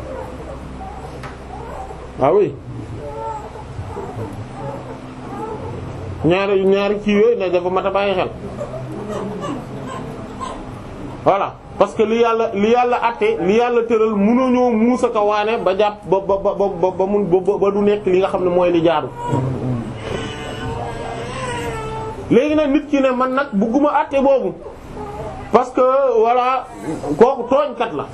ah oui ñaari kii yooyu ne dafa mat a bàyyi xel voilà parce que li yàlla àtte li yàlla tëral mënuñoo muusa ka waane ba jàpp ba du nekk li nga xam ne mooy li jaaru léegi nag nit ki ne man nag bëgguma àtte boobu parce que voilà kooku tooñkat la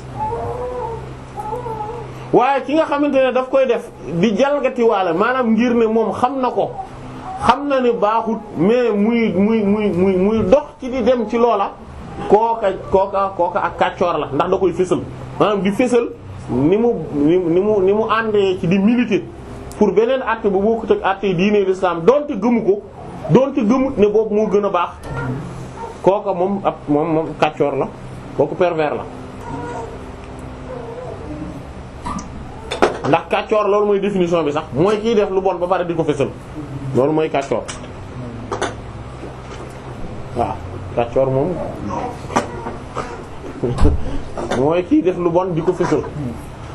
waaye ki nga xamante ne daf koy def di jalgatiwaale maanaam ngir ne moom xam na ko xam na ne baaxut mais muy dox ci di dem ci loola kooka ak kàccoor la ndax da koy fésal maanaam di fésal ni mu àndee ci di militer pour beneen acte bu bokkut ak acte diine l'islam donte gëmu ko donte gëmut ne boobu moo gën a baax kooka moom kàccoor la kooku pervers la ndax kàccoor loolu mooy définition bi sax mooy kiy def lu bon ba pare di ko fésal loolu mooy kàccoor waaw kàccoor moom mooy kiy def lu bon di ko fésal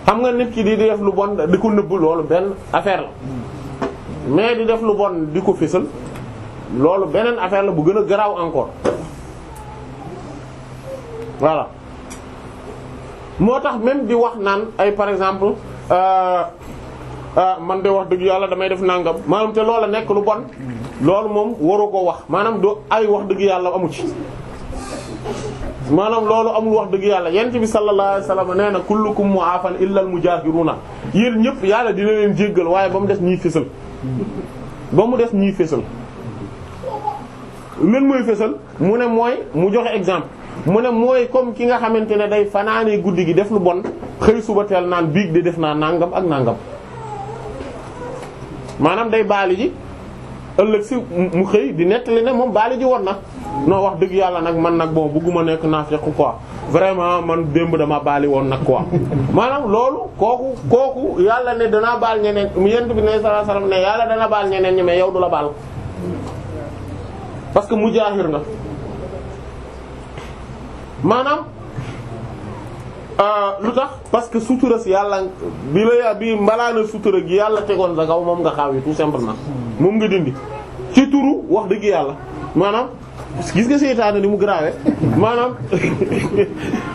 xam nga nit ki di def lu bon di ko nëbb loolu benn affaire la mais di def lu bon di ko fésal loolu beneen affaire la bu gën a garaaw encore voilà moo tax même di wax naan ay par exemple man de wax dëgg yàlla damay def nangam maanaam te loola nekk lu bon loolu moom waroo ko wax maanaam doo ay wax dëgg yàlla amu ci maanaam loolu amul wax dëgg yàlla yent bi sallallahu alayhi wasallam nee na kullukum mu'afan illa al mujahiruna yéen ñëpp yàlla dina leen jéggal waaye ba mu des ñiy fésal ba mu des ñiy fésal len mooy fésal mu ne mooy mu joxe exemple mu ne mooy comme ki nga xamante ne day fanaanee guddi gi def lu bon xëy suba teel naan biig de def naa nangam ak nangam maanaam day baali ji ëllëg si mu xëy di nettali ne moom baali ji woon na non wax dëgg yàlla nag man nag bon bëgguma nekk naafiq quoi vraiment man démb dama baali woon nag quoi maanaam loolu kooku yàlla ne danaa baal ñeneen yent bi ne sallallahu alayhi wasallam ne yàlla dana baal ñeneen ñi mais yow du la baal parce que mujaahir nga maanaam lu tax parce que sutura si yàlla bi mbalaana sutura gi yàlla tegoon sa kaw moom nga xaaw yi tout simplement moom nga dindi ci turu wax dëgg yàlla maanaam gis nga seytaane ni mu grave maanaam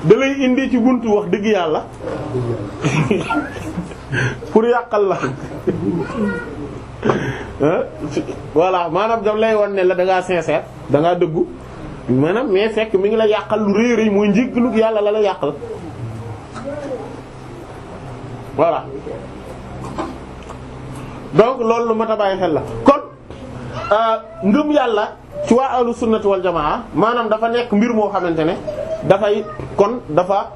da lay indi ci buntu wax dëgg yàlla pour yàqal la voilà maanaam dam lay wan ne la da ngaa sincère da ngaa dëggu maanaam mais fekk mi ngi la yàqal lu rëy rëy mooy njéggalu yàlla la yàqal voilà donc loolu lu mat a bàyyi xel la kon ngëm yàlla ci waa ahlu sunnati wal jamaa maanaam dafa nekk mbir moo xamante ne dafa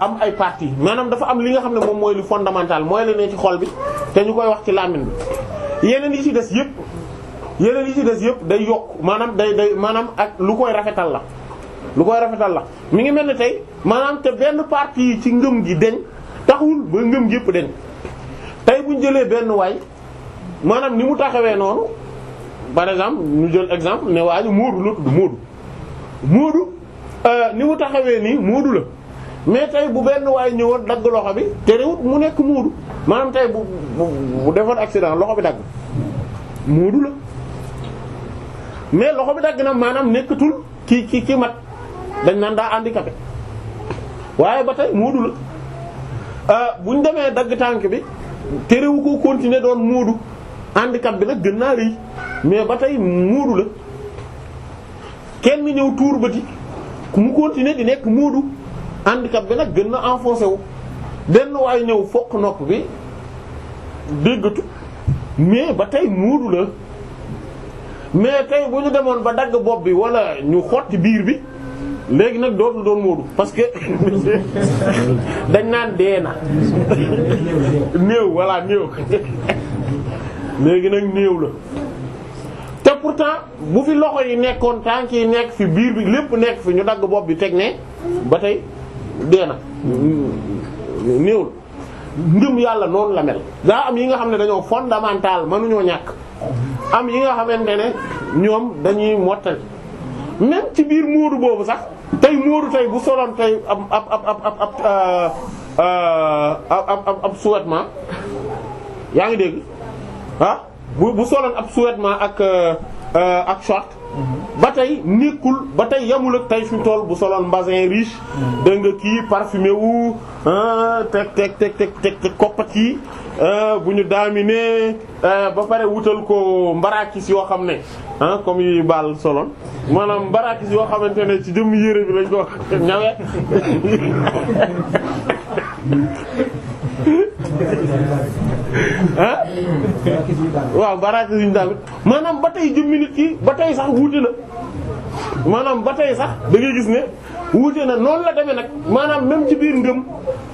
am ay parties maanaam dafa am li nga xam ne moom mooy lu fondamental mooy li ne ci xol bi te ñu koy wax ci làmmiñ bi yeneen yi ci des yépp day yokk maanaam day maanaam ak lu koy rafetal la lu koy rafetal la mi ngi mel ni tey maanaam te benn partie yi ci ngëm gi deñ taxul ba ngëm gi yëpp deñ tey bu ñu jëlee benn waay maanaam ni mu taxawee noonu par exemple ñu jël exemple ne waa ji Moodu la tudd Moodu ni mu taxawee nii Moodu la mais tey bu benn waay ñëwoon dagg loxo bi terewut mu nekk Moodu maanaam tey bu defoon accident loxo bi dagg Moodu la mais loxo bi dagg na maanaam nekkatul ki mat dañ naan daa handicapé waaye ba tey Moodu la bu ñu demee dagg tànk bi terewu ko continuer doon Moodu handicap bi nag gën naa rëy mais ba tey Moodu la kenn ñëw tuur bëti mu continuer di nekk Moodu handicap bi nag gën na enfoncé wu benn waaye ñëw fokk nopp bi déggatu mais ba tey Moodu la mais tey bu ñu demoon ba dagg bopp bi wala ñu xotti biir bi léegi nag dootul doon Moodu parce que dañ naan dee na néew walla néew léegi nag néew la te pourtant bu fi loxo yi nekkoon tànk yi nekk fi biir bi lépp nekk fi ñu dagg bopp bi teg ne ba tey dee na néew la ngëm yàlla noonu la mel daa am yi nga xam ne dañoo fondamental mënuñoo ñàkk am yi nga xamante ne ñoom dañuy mottali même ci biir Moodu boobu sax tey Moodu tey bu soloon tey ab sous-vêtement yaa ngi dégg bu soloon ab sous-vêtement ak short ba tey nekkul ba tey yamul ak tey fi tool bu soloon mbasin riche da nga kii parfumé wu teg koppat yi bu ñu daamine ba pare wutal ko mbarakis yoo xam ne comme yi baal soloon maanaam mbarakis yoo xamante ne ci jëm yére bi lañ ko ñawee waaw mbarakis yi ñu daamit maanaam ba tey jëmmi nit ki ba tey sax wuute na maanaam ba tey sax da ngay gis ne wuute na noonu la demee nag maanaam même ci biir ngëm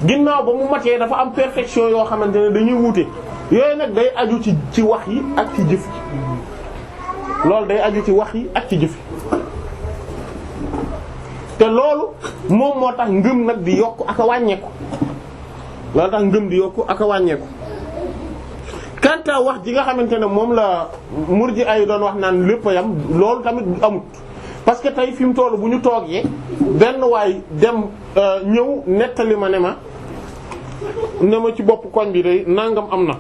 ginnaaw ba mu matee dafa am perfection yoo xamante ne dañuy wuute yooyu nag day aju ci wax yi ak ci jëf yi loolu day aju ci wax yi ak ci jëf yi te loolu moom moo tax ngëm nag di yokk ak a wàññeeku loolu tax ngëm di yokk ak a wàññeeku kanta wax ji nga xamante ne moom la murji ay doon wax naan lépp a yam loolu tamit amut parce que tey fi mu toll bu ñu toogee benn waay dem ñëw nettali ma ne ma ci bopp koñ bi day nangam am na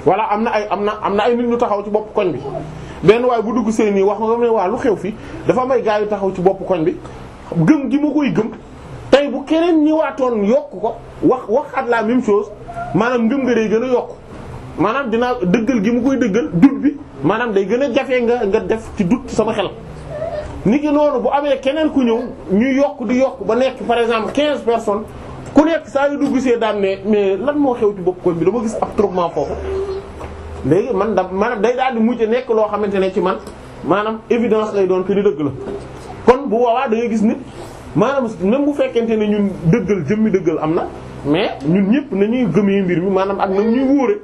walla am na ay nit ñu taxaw ci bopp koñ bi benn waay bu dugg seen nii wax nga ne waa lu xew fi dafa may gaa yu taxaw ci bopp koñ bi gëm gi ma koy gëm tey bu keneen ñëwaatoon yokk ko waxaat la même chose maanaam ngëm nga day gën a yokk maanaam dinaa dëggal gi mu koy dëggal dut bi maanaam day gën a jafe nga def ci dut sama xel nit ki noonu bu amee keneen ku ñëw ñu yokk di yokk ba nekk par exemple 15 personnes ku nekk saa yu dugg see daan ne mais lan moo xew ci bopp koñ bi dama gis attroupement foofu léegi maanaam day daal di mujj nekk loo xamante ne ci man maanaam évidence lay doon que ni dëgg la kon bu boobaa da ngay gis nit maanaam même bu fekkente ne ñun dëggal jëmmi dëggal am na mais ñun ñëpp nañuy gëmee mbir mi maanaam ak na ñuy wóore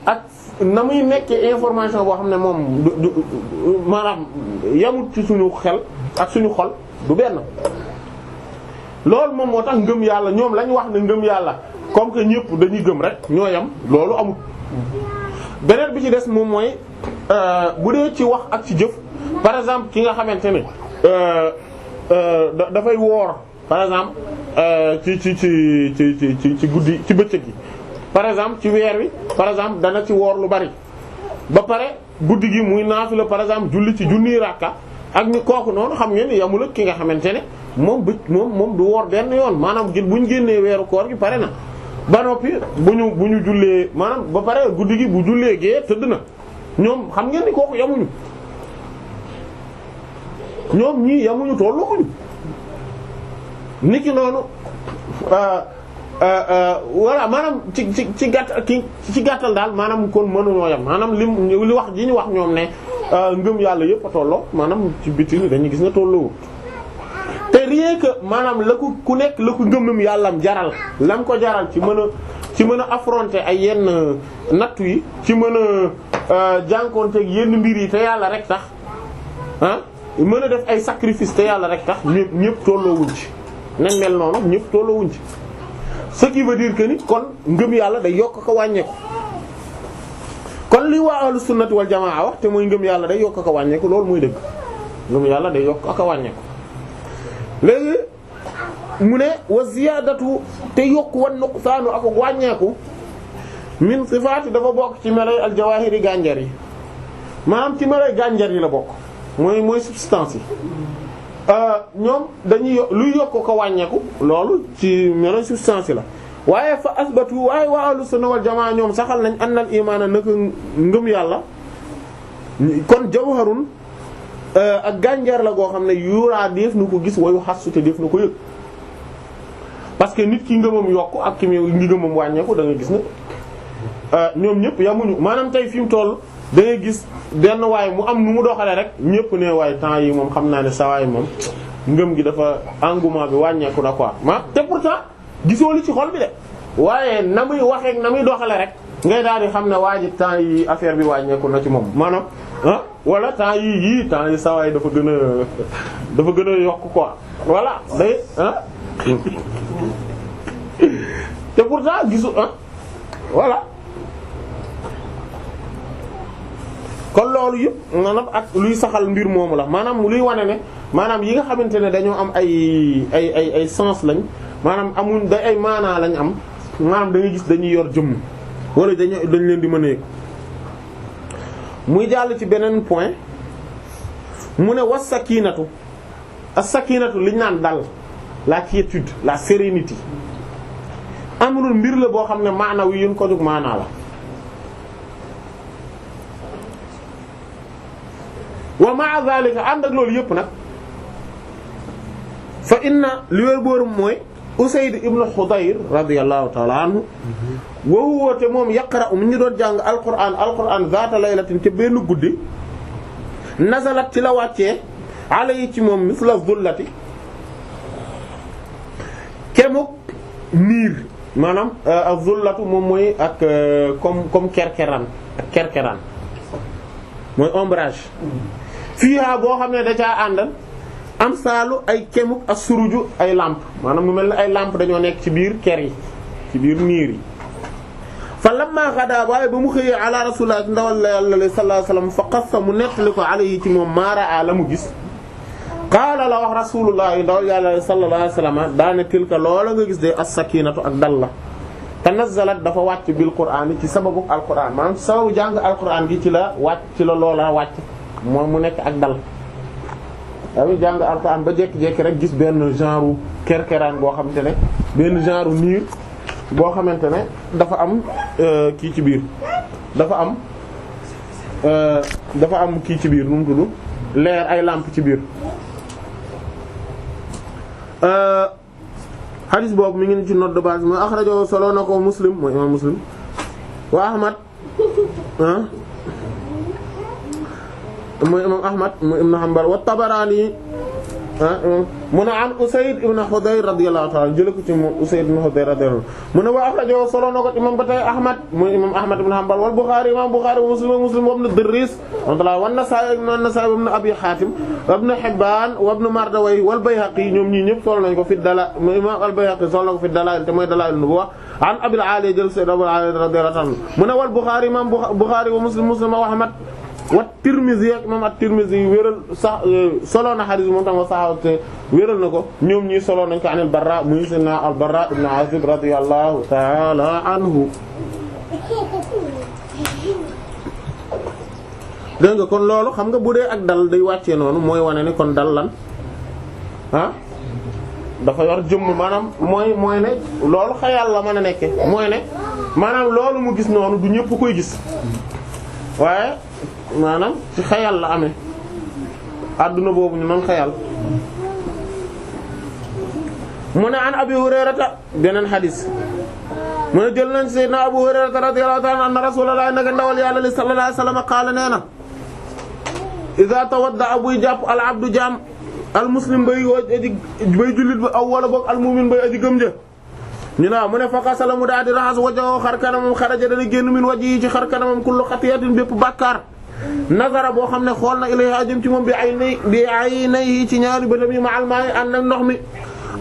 ak na muy nekkee information boo xam ne moom du maanaam yamut ci suñu xel ak suñu xol du benn loolu moom moo tax ngëm yàlla ñoom lañ wax ne ngëm yàlla comme que ñëpp dañuy gëm rek ñoo yam loolu amut beneen bi ci des moom mooy bu dee ci wax ak ci jëf par exemple ki nga xamante ne dafay woor par exemple ci guddi ci bëccëg gi par exemple ci weer wi par exemple dana ci woor lu bari ba pare guddi gi muy naafila par exemple julli ci junniy ràkka ak ni kooku noonu xam ngeen ni yamul ak ki nga xamante ne moom du woor benn yoon maanaam bu ñu génnee weeru koor gi pare na ba noppi bu ñu jullee maanaam ba pare guddi gi bu jullee gee tëdd na ñoom xam ngeen ni kooku yamuñu ñoom ñii yamuñu tolluñu niki noonu voilà maanaam ci gàttal daal maanaam kon mënuñoo yam maanaam li wax ji ñu wax ñoom ne ngëm yàlla yëpp a tolloo maanaam ci biti dañuy gis ne tolloowut te rien que maanaam la ko ku nekk la ko ngëmam yàllam jaral lam ko jaral ci mën a affronter ay yenn nattu yi ci mën a jànkoonteeg yenn mbir yi te yàlla rek tax mën a def ay sacrifice te yàlla rek tax ñëpp tolloowuñ ci nañ mel noonu ñëpp tolloowuñ ci ce qui veut dire que ni kon ngëm yàlla day yokk ko wàññeeku kon li waa ahlu sunnati wal jamaa wax te mooy ngëm yàlla day yokk ko wàññeeku loolu mooy dëgg ngëm yàlla day yokk ak a wàññeeku léegi mu ne wa ziyaadatu te yokk wan nuqsaanu ak wàññeeku min sifaati dafa bokk ci melay al jawaahiri gànjar yi maanaam ci melay gànjar yi la bokk mooy substance yi ñoom dañuy luy yokk ko wàññeeku loolu ci melay substance yi la waaye fa asbatu waaye waa ahlu sunna wal jamaa ñoom saxal nañ annal imaana naka ngëm yàlla kon jawharun ak gànjar la goo xam ne yuraa def na ko gis wayu xassu te def na ko yëg parce que nit ki ngëmam yokk ak ki ngi ngëmam wàññeeku da ngay gis ne ñoom ñëpp yamuñu maanaam tey fi mu toll da ngay gis benn waay mu am nu mu doxale rek ñëpp ne waaye temps yi moom xam naa ne sa waay moom ngëm gi dafa engouement bi wàññeeku na quoi te pourtant gisoo li ci xol bi de waaye na muy waxeek na muy doxale rek ngay daal di xam ne waa ji temps yi affaire bi wàññeeku na ci moom maanaam wala temps yi sa waay dafa gën a yokk quoi voilà day te pourtant gisu voilà kon loolu yëpp maanaam ak luy saxal mbir moomu la maanaam luy wane ne maanaam yi nga xamante ne dañoo am ay sens lañ maanaam amuñ day ay maanaa lañ am maanaam da ngay gis dañuy yor jëmm wala dañ leen di mën a yëg muy jàll ci beneen point mu ne was sakinatu as-sakinatu liñ naan dal la quiétude la sérénité amrul mbir la boo xam ne maana wi yun ko jóg maanaa la wa ma'a zalika ànd ak loolu yëpp nag fa inna li wér boorum mooy Usayd ibn Hudayr radiyallahu ta'ala anhu wa huwa te moom yaqra'u mu ñu doon jàng alquran zaata laylatin te benn guddi nazalat ci la wàccee alayhi ci moom misla zullati kemuk niir maanaam az-zullatu moom mooy ak comme kerkeraan mooy ombrage fiiha boo xam ne da caa àndal am saalu ay kemuk ak suruju ay lampe maanaam mu mel ne ay lampe dañoo nekk ci biir ker yi ci biir niir yi fa lamma xadaa waaye ba mu xëyee ala rasulillah ndawal yàlla sallallahu alayhi wasallam fa qassa mu nettali ko alayhi ci moom maaraa la mu gis qaala la wax rasulullah ndawal yàlla sallallahu alayhi wasallam daane tilka loola nga gis de as-sakinatu ak dal la tanazzalat dafa wàcc bil qur'an ci sababu alquran maanaam sababu jàng alquran gi ci la wàcc ci la loola wàcc moom mu nekk ak dal dami jàng alquran ba jékki-jékki rek gis benn genre kerkeraan boo xamante ne benn genre niir boo xamante ne dafa am kii ci biir dafa am kii ci biir nu mu tudd leer ay lampe ci biir hadis boobu mi ngi ci note de base mooy axrajahu solo na ko Muslim mooy imam Muslim wa Ahmad mooy imam Ahmad mooy ibn Hanbal wa Tabarani mu ne an Usayd ibn Hudayr radiyallahu ta'ala jële ko ci moom Usayd ibn Hudayr radiyallahu mu ne wa axrajahu solo na ko imam ba tey Ahmad mooy imam Ahmad ibn Hanbal wal Bukhari imam Bukhari wa Muslim ibn Idris wa an-Nasa'i ibn Abi Hatim wa ibn Hibban wa ibn Mardawayh wal Bayhaqi ñoom ñii ñëpp solo nañ ko fi Dalaa'il imam al-Bayhaqi solo na ko fi Dalaa'il te mooy Dalaa'il an-Nubuwwa an Abil Aliya jël Sayyid Abul Aliya radiyallahu anhu mu ne wal Bukhari imam Bukhari wa Muslim wa Ahmad wa Tirmidhi ak imam at-Tirmidhi wéral sax solo na xadis moom tam wa saxate wéral na ko ñoom ñii solo nañ ko an al-Barra muy sayyidina al-Barra ibn Azib radiyallahu ta'ala anhu dégg nga kon loolu xam nga bu dee ak dal day wàccee noonu mooy wane ni kon dal lan dafa yor jëmm maanaam mooy ne loolu xayal la mën a nekke mooy ne maanaam loolu mu gis noonu du ñëpp koy gis waaye maanaam ci xayal la amee adduna boobu ñu noon xayal mu ne an Abi Hurayrata beneen xadis mu ne jël nañ sayyidina Abu Hurayrata radiyallahu ta'ala anna rasulullah naka ndawal yàlla li sallallahu alayhi wasallam qaala nee na iza tawadda buy jàpp al abdu jaam al muslim bay jullit ba aw wala boog al mu'min bay aji gëm ja ñu naa mu ne faqasala mu daal di raxas wajoo xar kanamam xaraja dana génn min waji yi ci xar kanamam kullu xatiyatin bépp bàkkaar nazara boo xam ne xool na ilayha jëm ci moom bi aynayhi ci ñaari bëtam yi ma al maa'i ànd ak ndox mi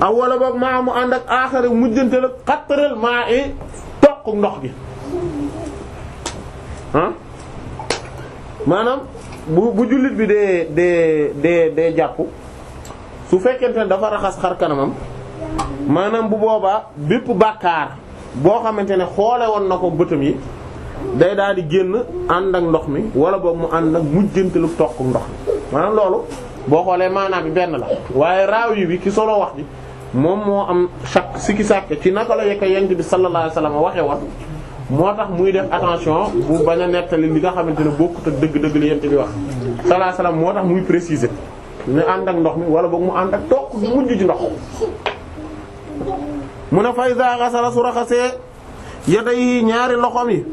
aw wala boog maa mu ànd ak aaxari mujjantal qatral maa'i toq ndox gi ah maanaam bu jullit bi dee jàpp su fekkente ne dafa raxas xar kanamam maanaam bu boobaa bépp bàkkaar boo xamante ne xoole woon na ko bëtam yi day daal di génn ànd ak ndox mi wala boog mu ànd ak mujjantalu toq ndox mi maanaam loolu boo xoolee maanaam bi benn la waaye raawi bi ki solo wax ji moom moo am chaque sikki sàkke ci naka la yekk yent bi sallallahu alayhi wasallam waxe woon moo tax muy def attention bu bañ a nettali li nga xamante ne bokkut ak dëgg-dëgg li yent bi wax sallallahu alayhi wasallam moo tax muy préciser ne ànd ak ndox mi wala boog mu ànd ak toq mujj ci ndox mu ne fa iza ghasala su raxasee yadayhi ñaari loxoom yi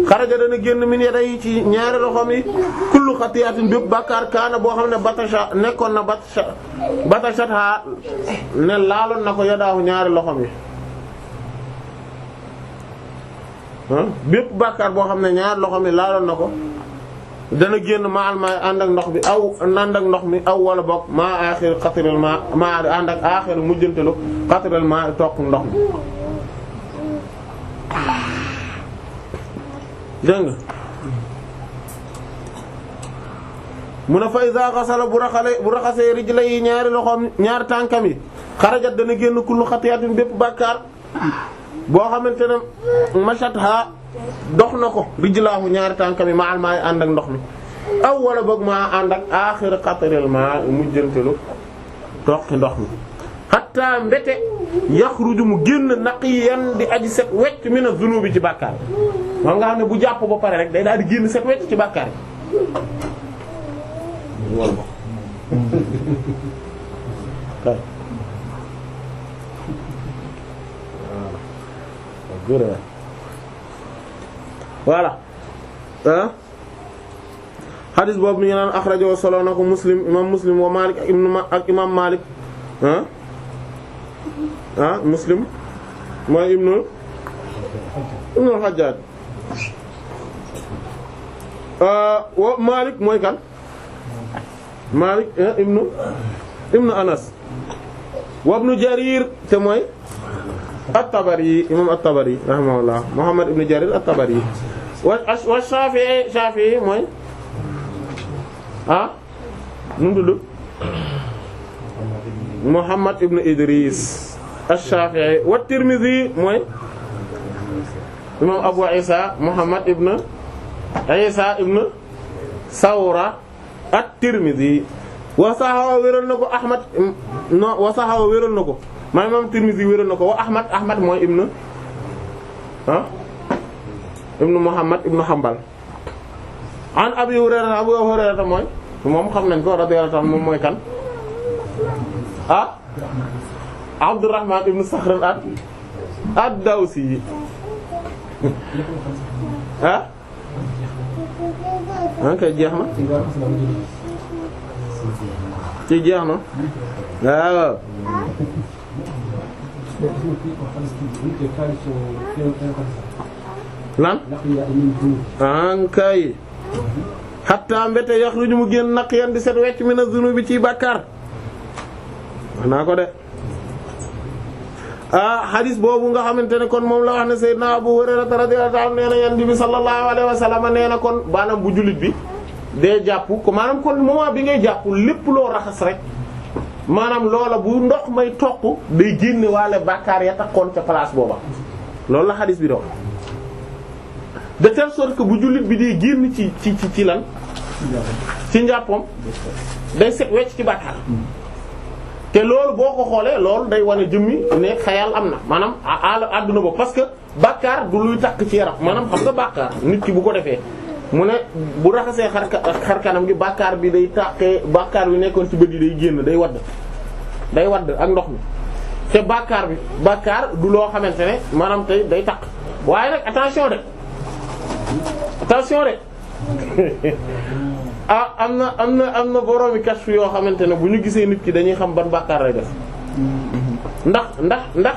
xaraja dana génn min yadayhi ci ñaari loxoom yi kullu xatiyatin bépp bàkkaar kaana boo xam ne batasha nekkoon na batashatha ne laaloon na ko yadaahu ñaari loxoom yi bépp bàkkaar boo xam ne ñaari loxoom yi laaloon na ko dana génn ma almaay ànd ak ndox bi aw ànd ak ndox mi aw wala boog maa aaxir qatril maa ànd ak aaxir mujjantelu qatril maa toq ndox mi dégg nga mu ne fa iza ghasala bu raxasee rijlayhi ñaari loxoom ñaari tànkam yi xarajat dana génn kullu xatiyatin bépp bàkkaar boo xamante ne mashatha dox na ko rijlaahu ñaari tànkam yi ma al maay ànd ak ndox mi aw wala boog maa ànd ak aaxir qatril maa mujjantelu toqi ndox mi hatta mbete yaxruju mu génn naqiyan di aji set wecc min az-zunubi ci bàkkaar moom nga xam ne bu jàpp ba pare rek day daal di génn set wecc ci bàkkaar yi voilà xadis boobu mi ngi naan axrajahu solo na ko Muslim imam Muslim wa Malik ak imam Malik Muslim mooy ibnu Hajjaj wa Malik mooy kan Malik ibnu Anas wa ibnu Jarir te mooy at-Tabari imam at-Tabari rahimahullah Muhammad ibnu Jarir at-Tabari wa Shafi'i mooy nu mu tudd Muhammad ibn Idris ash-Shafi'i wa Tirmidhi mooy imam Abu Isa Muhammad ibn Isa ibn Sawra at-Tirmidhi wa saxawa wéral na ko Ahmad no wa saxawa wéral na ko maa imam Tirmidhi wéral na ko wa Ahmad mooy ibn Muhammad ibn Hanbal an Abi Hurayra mooy moom xam nañ ko radiyallahu anhu moom mooy kan Abdurrahman ibn Sakhr ad-Dawsi okay jeex na ci jeex na waaw lan ankay hatta mbete yaxruju mu génn naqiyan di set wecc min az-zunubi ci bàkkaar wax naa ko de hadis boobu nga xamante ne kon moom la wax ne Seydina Abu Hurayra radiyallahu anhu nee na Yonent bi sallallahu alayhi wa sallam nee na kon maanaam bu jullit bi dee jàpp ko maanaam kon moment bi ngay jàpp lépp loo raxas rek maanaam loola bu ndox may toq day génne waale bàkkaar ya takkoon ca place booba loolu la hadis bi doon de telle sorte que bu jullit bi dee génn ci lan ci njàppam day set wecc ci bàkkaar te loolu boo ko xoolee loolu day wane jëmmi ne xayal am na maanaam àdduna boobu parce que bàkkaar du luy takk ci yaram maanaam xam nga bàkkaar nit ki bu ko defee mu ne bu raxasee xar kanam gi bàkkaar bi day tàqee bàkkaar bi nekkoon ci bët yi day génn day wadd ak ndox mi te bàkkaar du loo xamante ne maanaam tey day takk waaye nag attention de am na boroomi kashf yoo xamante ne bu ñu gisee nit ki dañuy xam ban bàkkaar lay def ndax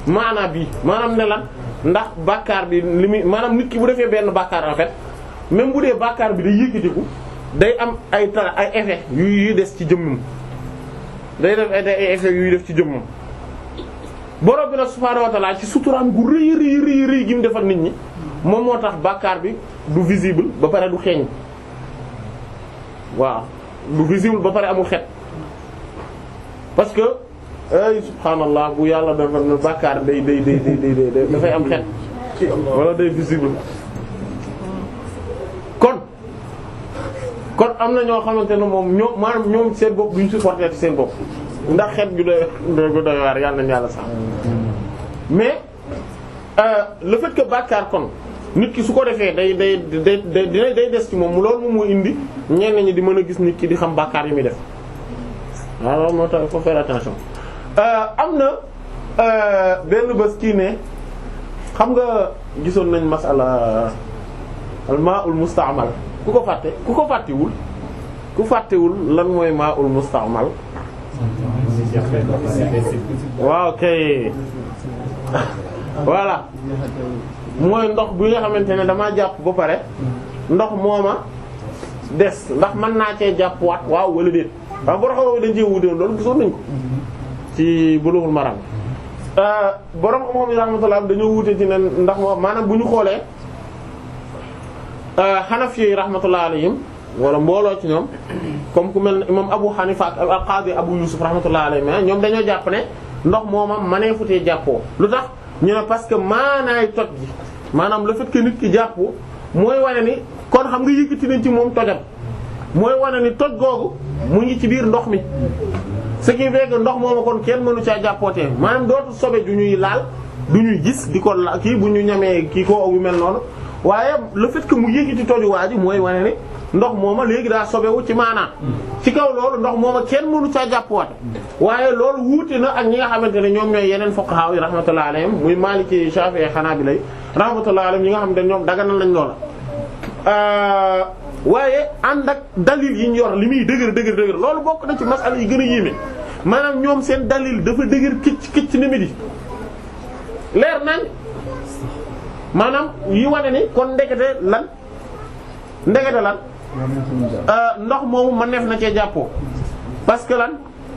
maanaam bii maanaam ne lan ndax bàkkaar bi li muy maanaam nit ki bu defee benn bàkkaar en fait même bu dee bàkkaar bi day yëkkatiku day am ay effet yuy des ci jëmmam day def ay effet yuy def ci jëmmam borom bi nag subhaanahu wa ta'ala ci suturaam gu rëy gi mu def ak nit ñi moom moo tax bàkkaar bi du visible ba pare du xeeñ waaw du visible ba pare amul xet parce que ay subhaanallah bu yàlla dafa na bàkkaar day dafay am xet wala day visible kon am na ñoo xamante ne moom ñoom seen bopp duñ supporter ci seen bopp ndax xet gu doy waar yàlla nañu yàlla sax mais le fait que bàkkaar kon nit ki su ko defee day des ci moom loolu moom moo indi ñenn ñi di mën a gis nit ki di xam bàkkaar yi muy def waaw loolu moo tax il faut faire attention am na benn bés kii ne xam nga gisoon nañ masala al ma'ul musta'mal ku ko fàttewul lan mooy ma'ul musta'mal waaw kay voilà mooy ndox bi nga xamante ne damaa jàpp ba pare ndox mooma des ndax mën naa cee jàpp waat waaw wala déet waaw borom xam-xam dañ cee wuute loolu gisoon nañ ko ci Bulughul Maram borom xam-xam yi rahmatullah dañoo wuute ci ne ndax moom maanaam bu ñu xoolee Hanafi yi rahmatullah alayhim wala mbooloo ci ñoom comme ku mel ne imam Abu Hanifa ak al-Qadi Abu Yusuf rahmatullah alayhim ñoom dañoo jàpp ne ndox mooma mënee futee jàppoo lu tax ñu ne parce que maanaay toj gi maanaam le fait que nit ki jàppoo mooy wane ni kon xam nga yëkkati nañ ci moom tojam mooy wane ni toj googu mu ngi ci biir ndox mi ce qui fait que ndox mooma kon kenn mënu caa jàppootee maanaam dootu sobe du ñuy laal du ñuy gis di ko la kii bu ñu ñamee kii ko yu mel noonu waaye le fait que mu yëkkati toju waa ji mooy wane ni ndox mooma léegi daa sobewu ci maanaam ci kaw loolu ndox mooma kenn mënu caa jàppoote waaye loolu wuute na ak ñi nga xamante ne ñoom ñooy yeneen fuqaha yi rahmatullahi alayhim muy Maliki Shafi'i Hanabila rahmatullahi alayhim ñi nga xamante ne ñoom daganal nañ loola waaye ànd ak dalil yi ñu yor li muy dëgër loolu bokk na ci masala yi gën a yéeme maanaam ñoom seen dalil dafa dëgër kicc ni mi di leer nañ maanaam yi wane ni kon ndekete lan ndox moomu ma neef na cee jàppoo parce que lan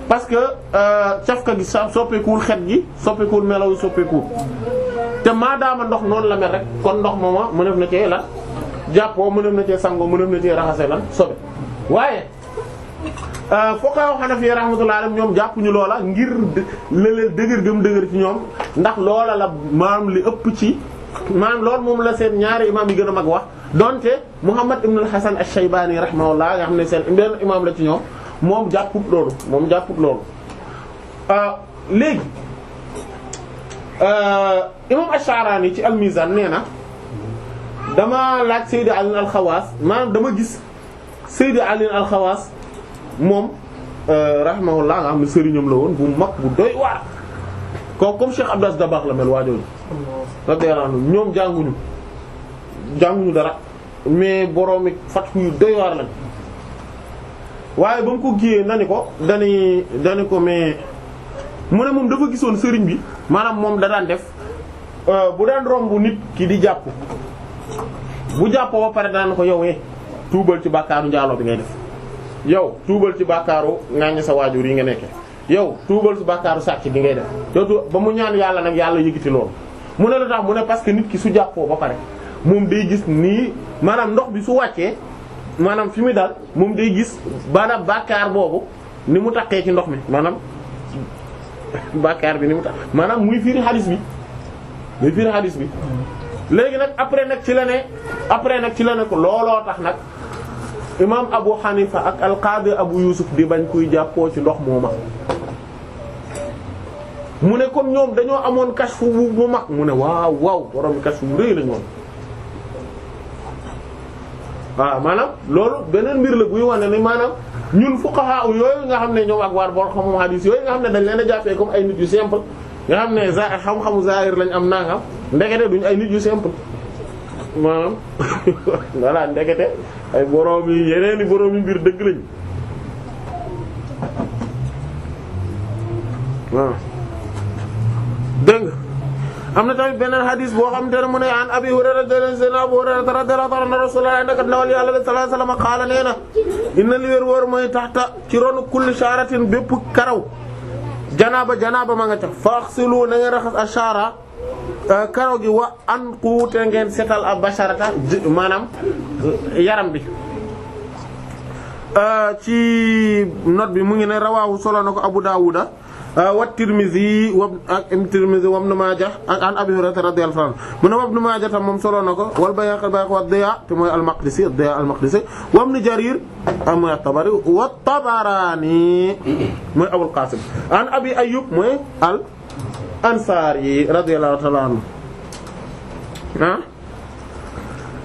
parce que cafka gi soppeekuwul xet gi soppeekuwul melaw soppeekuwul te maadaama ndox noonu la mel rek kon ndox mooma ma neef na cee lan jàppoo mënef na cee sangoo mënef na cee raxase lan sobe waaye fuqaha Hanafi rahmatullahi alayhim ñoom jàppuñu loola ngir lëleel dëgër ci ñoom ndax loola la maanaam li ëpp ci maanaam loolu moom la seen ñaari imaam yi gën a mag wax donte Muhammad ibn al-Hasan ash-Shaybani rahimahullah nga xam ne seen benn imaam la ci ñoom moom jàpput loolu léegi imaam ash-Sha'rani ci al-Mizan nee na dama laaj Sayyid Ali al-Khawas maanaam dama gis Sayyid Ali al-Khawas moom rahimahullah nga xam ne sëriñam la woon bu mag bu doy waar kooku comme Cheikh Abdas Dabakh la mel waajooju radiyallahu anhu ñoom jànguñu dara mais boroomi fatku yu doy waar lañ waaye ba mu ko giyee nani ko mais mu ne moom dafa gisoon sëriñ bi maanaam moom da daan def bu daan romb nit ki di jàpp bu jàppoo ba pare daan ko yow tuubal ci bàkkaaru njaaloo bi ngay def yow tuubal ci bàkkaaru ŋaññi sa waajur yi nga nekke yow tuubal ci bàkkaaru sàcc gi ngay def yow ba mu ñaan yàlla nag yàlla yëkkati loolu mu ne lu tax mu ne parce que nit ki su jàppoo ba pare moom day gis nii maanaam ndox bi su wàccee maanaam fi mu dal moom day gis maanaam bàkkaar boobu ni mu takkee ci ndox mi maanaam bàkkaar bi ni mu tax maanaam muy firi hadis bi léegi nag après nag ci la ne ko looloo tax nag imam Abu Hanifa ak al-Qadi Abu Yusuf di bañ kuy jàppoo ci ndox mooma mu ne comme ñoom dañoo amoon kashfu bu mag mu ne waaw borom kashfu bu rëy lañu woon waaw maanaam loolu beneen mbir la buy wane ni maanaam ñun fuqaha yooyu nga xam ne ñoom ak waar borom xam-xam hadith yooyu nga xam ne dañ leen a jàppee comme ay nit yu simple nga xam ne xam-xamu zahir lañ am nangam ndekete duñ ay nit yu simple maanaam voilà ndekete ay borom yi yeneen i borom yi mbir dëgg lañ waaw dégg am na tamit beneen hadis boo xam te ne mu ne an Abi Hurayra Abu Hurayra radiyallahu anhu Rasulullah ndaka ndawal Yàlla sallallahu alayhi wasallam qaala nee na inna li wér wóor mooy taxta ci ronu kulli sha'ratin bépp karaw janaaba ma nga ca faghsilu na ngeen raxas ashara karaw gi wa anqu te ngeen setal a basharata maanaam yaram bi ci note bi mu ngi ne rawaahu solo na ko Abu Dawuda wa Tirmidhi wa Tirmidhi wa Ibn Majah ak an Abi Hurayra radiyallahu anhu mu ne wa Ibn Majah tam moom solo na ko wal Bayhaqi wa Diya te mooy al-Maqdisi Diya al-Maqdisi wa Ibn Jarir mooy at-Tabari wa Tabarani mooy Abul Qasim an Abi Ayyub mooy al-Ansari radiyallahu ta'ala anhu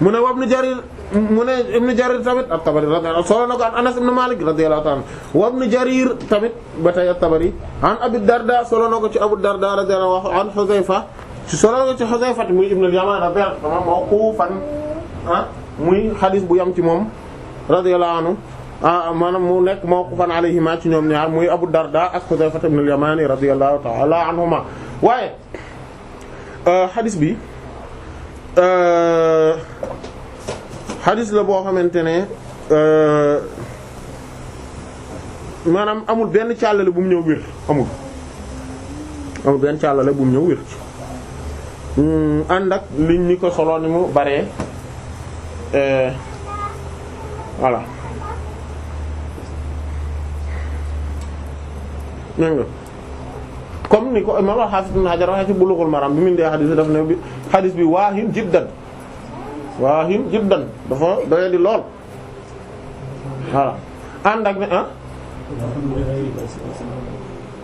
mu ne wa Ibn Jarir mu ne Ibn Jarir tamit at-Tabari radiyallahu solo na ko an Anas ibn Malik radiyallahu ta'ala wa Ibn Jarir tamit ba tey at-Tabari an Abi Darda solo na ko ci Abu Darda radiyallahu an Hudhayfa ci solo na ko ci Hudhayfa muy ibn al-Yaman radiyallahu anhu mawqufan muy hadith bu yam ci moom radiyallahu anhu maanaam mu nekk mawqufan alayhima ci ñoom ñaar muy Abu Darda ak Hudhayfa ibn al-Yaman radiyallahu ta'ala anhuma waaye hadith bi xadis la boo xamante ne maanaam amul benn càllale bu mu ñëw wér amul benn càllale bu mu ñëw wér ci ànd ak liñ ñi ko solo ni mu baree voilà dégg nga comme ni ko imam al-Hafiz Ibn Hajar waxee ci Bulughul Maram bi mu indee xadis bi daf ne bi xadis bi waahin jiddan dafa doye di lool voilà ànd ak ne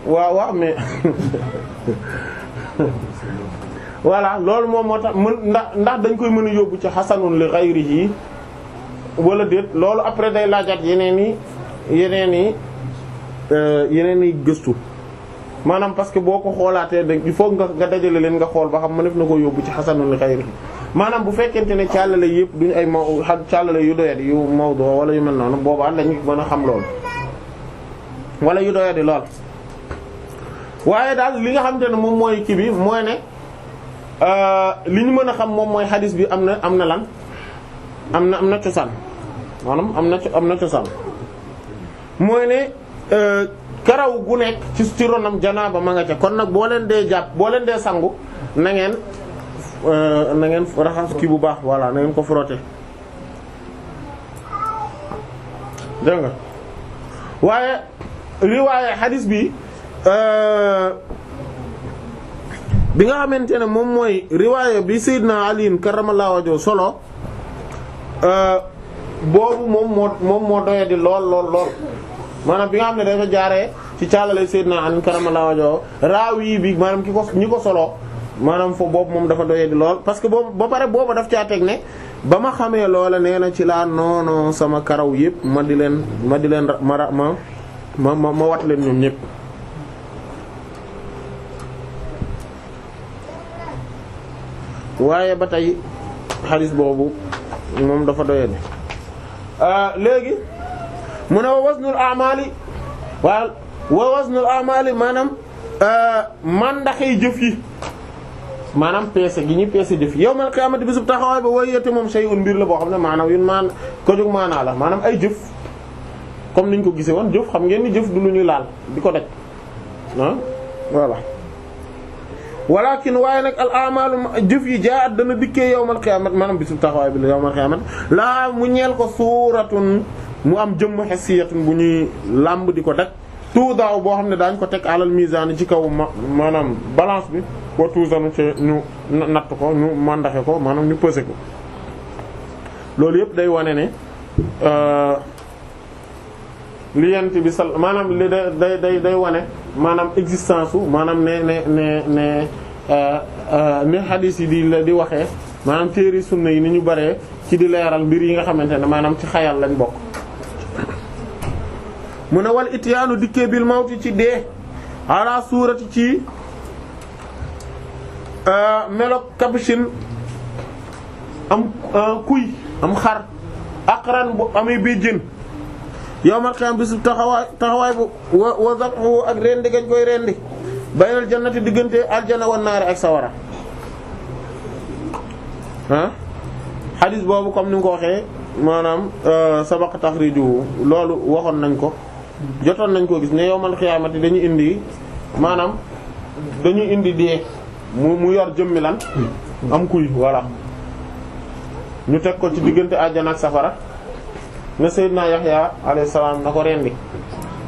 waaw mais voilà loolu moom moo tax ndax dañ koy mën a yóbbu ci xasanun li ghayrihi wala déet loolu après day laajaat yeneen i gëstu maanaam parce que boo ko xoolaatee da il faut nga dajale leen nga xool ba xam ma def na ko yóbbu ci xasanun li ghayrihi maanaam bu fekkente ne càllale yëpp duñu ay càllale yu doyadi yu mawdu wala yu mel noonu boobaa dañu mën a xam loolu wala yu doyadi lool waaye daal li nga xamante ne moom mooy kii bi mooy ne li ñu mën a xam moom mooy xadis bi am na lan am na cosaan maanaam am na cosaan mooy ne karaw gu nekk ci ronam janaaba ma nga ca kon nag boo leen dee sangu na ngeen raxas kii bu baax voilà na ngeen ko frotter dégg nga waaye riwaaye xadis bi bi nga xamante ne moom mooy riwaaye bi Seydina Ali karramallahu wajhu solo boobu moom moo doyadi lool maanaam bi nga xam ne dafa jaaree ci càllale Seydina Ali karramallahu wajhu raawi bi maanaam ñi ko solo maanaam foofu boobu moom dafa doyadi lool parce que boobu ba pare boobu daf caa teg ne ba ma xamee loola nee na ci laa noono sama karaw yëpp ma di leen ma wat leen ñoom ñëpp waaye ba tey xadis boobu moom dafa doyadi léegi mu ne wa waznul a'mali maanaam mandaxey jëf yi maanaam peese gi ñuy peese jëf yi yawmal qiyaamati bisub taxawaay ba wayete moom shay'un mbir la boo xam ne maanaam yun ko jóg maanaa la maanaam ay jëf comme niñ ko gisee woon jëf xam ngeen ni jëf du lu ñuy laal di ko daj voilà walakin waaye nag al a'malu jëf yi jaat dana dikkee yawmal qiyaamati maanaam bisub taxawaay bi la yawmal qiyaamati laa mu ñeel ko suuratun mu am jëmm hissiyatun bu ñuy làmb di ko daj tuudaaw boo xam ne daañ ko teg alal mizaan ci kaw maanaam balance bi wa tuuzanu ci ñu natt ko ñu mandaxe ko maanaam ñu peser ko loolu yëpp day wane ne li yent bi maanaam li day wane maanaam existence u maanaam ne hadith yi di waxee maanaam téeri sunna yi ni ñu baree ci di leeral mbir yi nga xamante ne maanaam ci xayal lañ bokk mu ne wal ityaanu dikkee bil mawti ci dee ala suurati ci melok kabshin am kuy am xar aqran bu amee béjjën yawmal qiyaam bisu taxawaay bu wa zabhu ak rendi gañ koy rendi baynal jannati diggante aljana wan naari ak sawara xadis boobu comme ni nga ko waxee maanaam sabaqa taxrijuhu loolu waxoon nañ ko jotoon nañ ko gis ne yawmal xiyaamati dañuy indi maanaam dañuy indi dee mu yor jëmmi lan am kuy voilà ñu teg ko ci diggante àjjana ak safara ne Seydina Yaxya alayhi salaam na ko rendi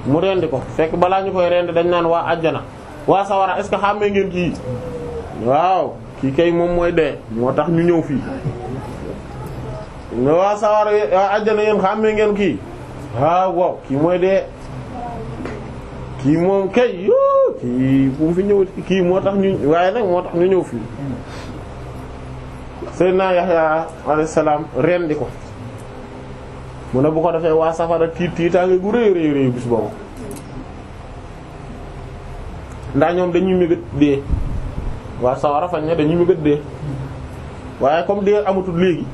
mu rendi ko fekk balaa ñu koy rendi dañ naan waa àjjana waa sawara est-ce que xàmmee ngeen kii waaw kii kay moom mooy dee moo tax ñu ñëw fii ne waa sawara waa àjjana yéen xàmmee ngeen kii waaw kii mooy dee kii moom kay kii bu mu fi ñëw kii moo tax ñu waaye nag moo tax ñu ñëw fii Seydina Yaxya alayhi salaam rendi ko mu ne bu ko defee waa safara tiitaange gu rëy rëy bis boobu ndax ñoom dañuy mébét dee waa sawara fañ ne dañuy mébét dee waaye comme dee amatul léegi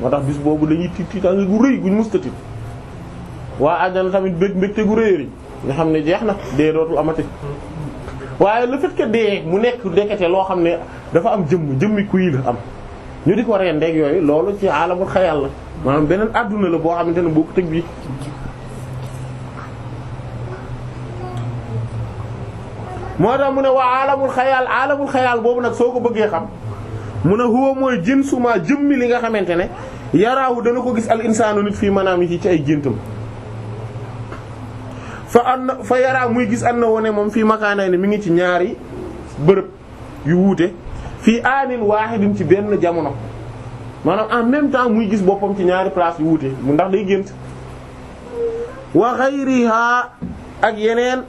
moo tax bis boobu dañuy tiitaange gu rëy guñ musta tiit waa àjjana tamit mbégte gu rëy rëy nga xam ne jeex na dee dootul amati waaye le fait que dee mu nekk dekete loo xam ne dafa am jëmmi kuy la am ñu di ko rendeeg yooyu loolu ci alamul xayal la maanaam beneen adduna la boo xamante ne boo ko tëg bii moo tax mu ne waa alamul xayal boobu nag soo ko bëggee xam mu ne huwa mooy jinsuma jëmmi li nga xamante ne yaraahu dana ko gis al insaanu nit fii maanaam yi ci ay géntam fa yaraa muy gis an na wone moom fii makaanay ne mi ngi ci ñaari bërëb yu wuute fii aanin waahidin ci benn jamono maanaam en même temps muy gis boppam ci ñaari place yu wuute mu ndax day gént wa ghayriha ak yeneen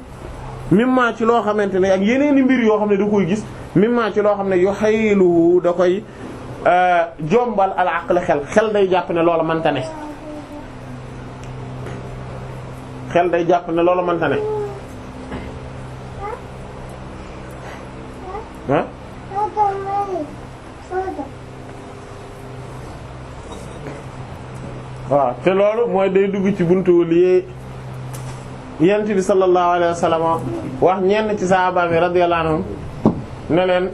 mimma ci loo xamante ne ak yeneen i mbir yoo xam ne da koy gis mimma ci loo xam ne yu xayluhu da koy jombal al aql xel day jàpp ne loola mënta ne xel day jàpp ne loola mënta ne ah waaw te loolu mooy day dugg ci buntu li yent bi sallallahu alayhi wa sallam wax ñenn ci sahaaba mi radiyallahu anhum ne leen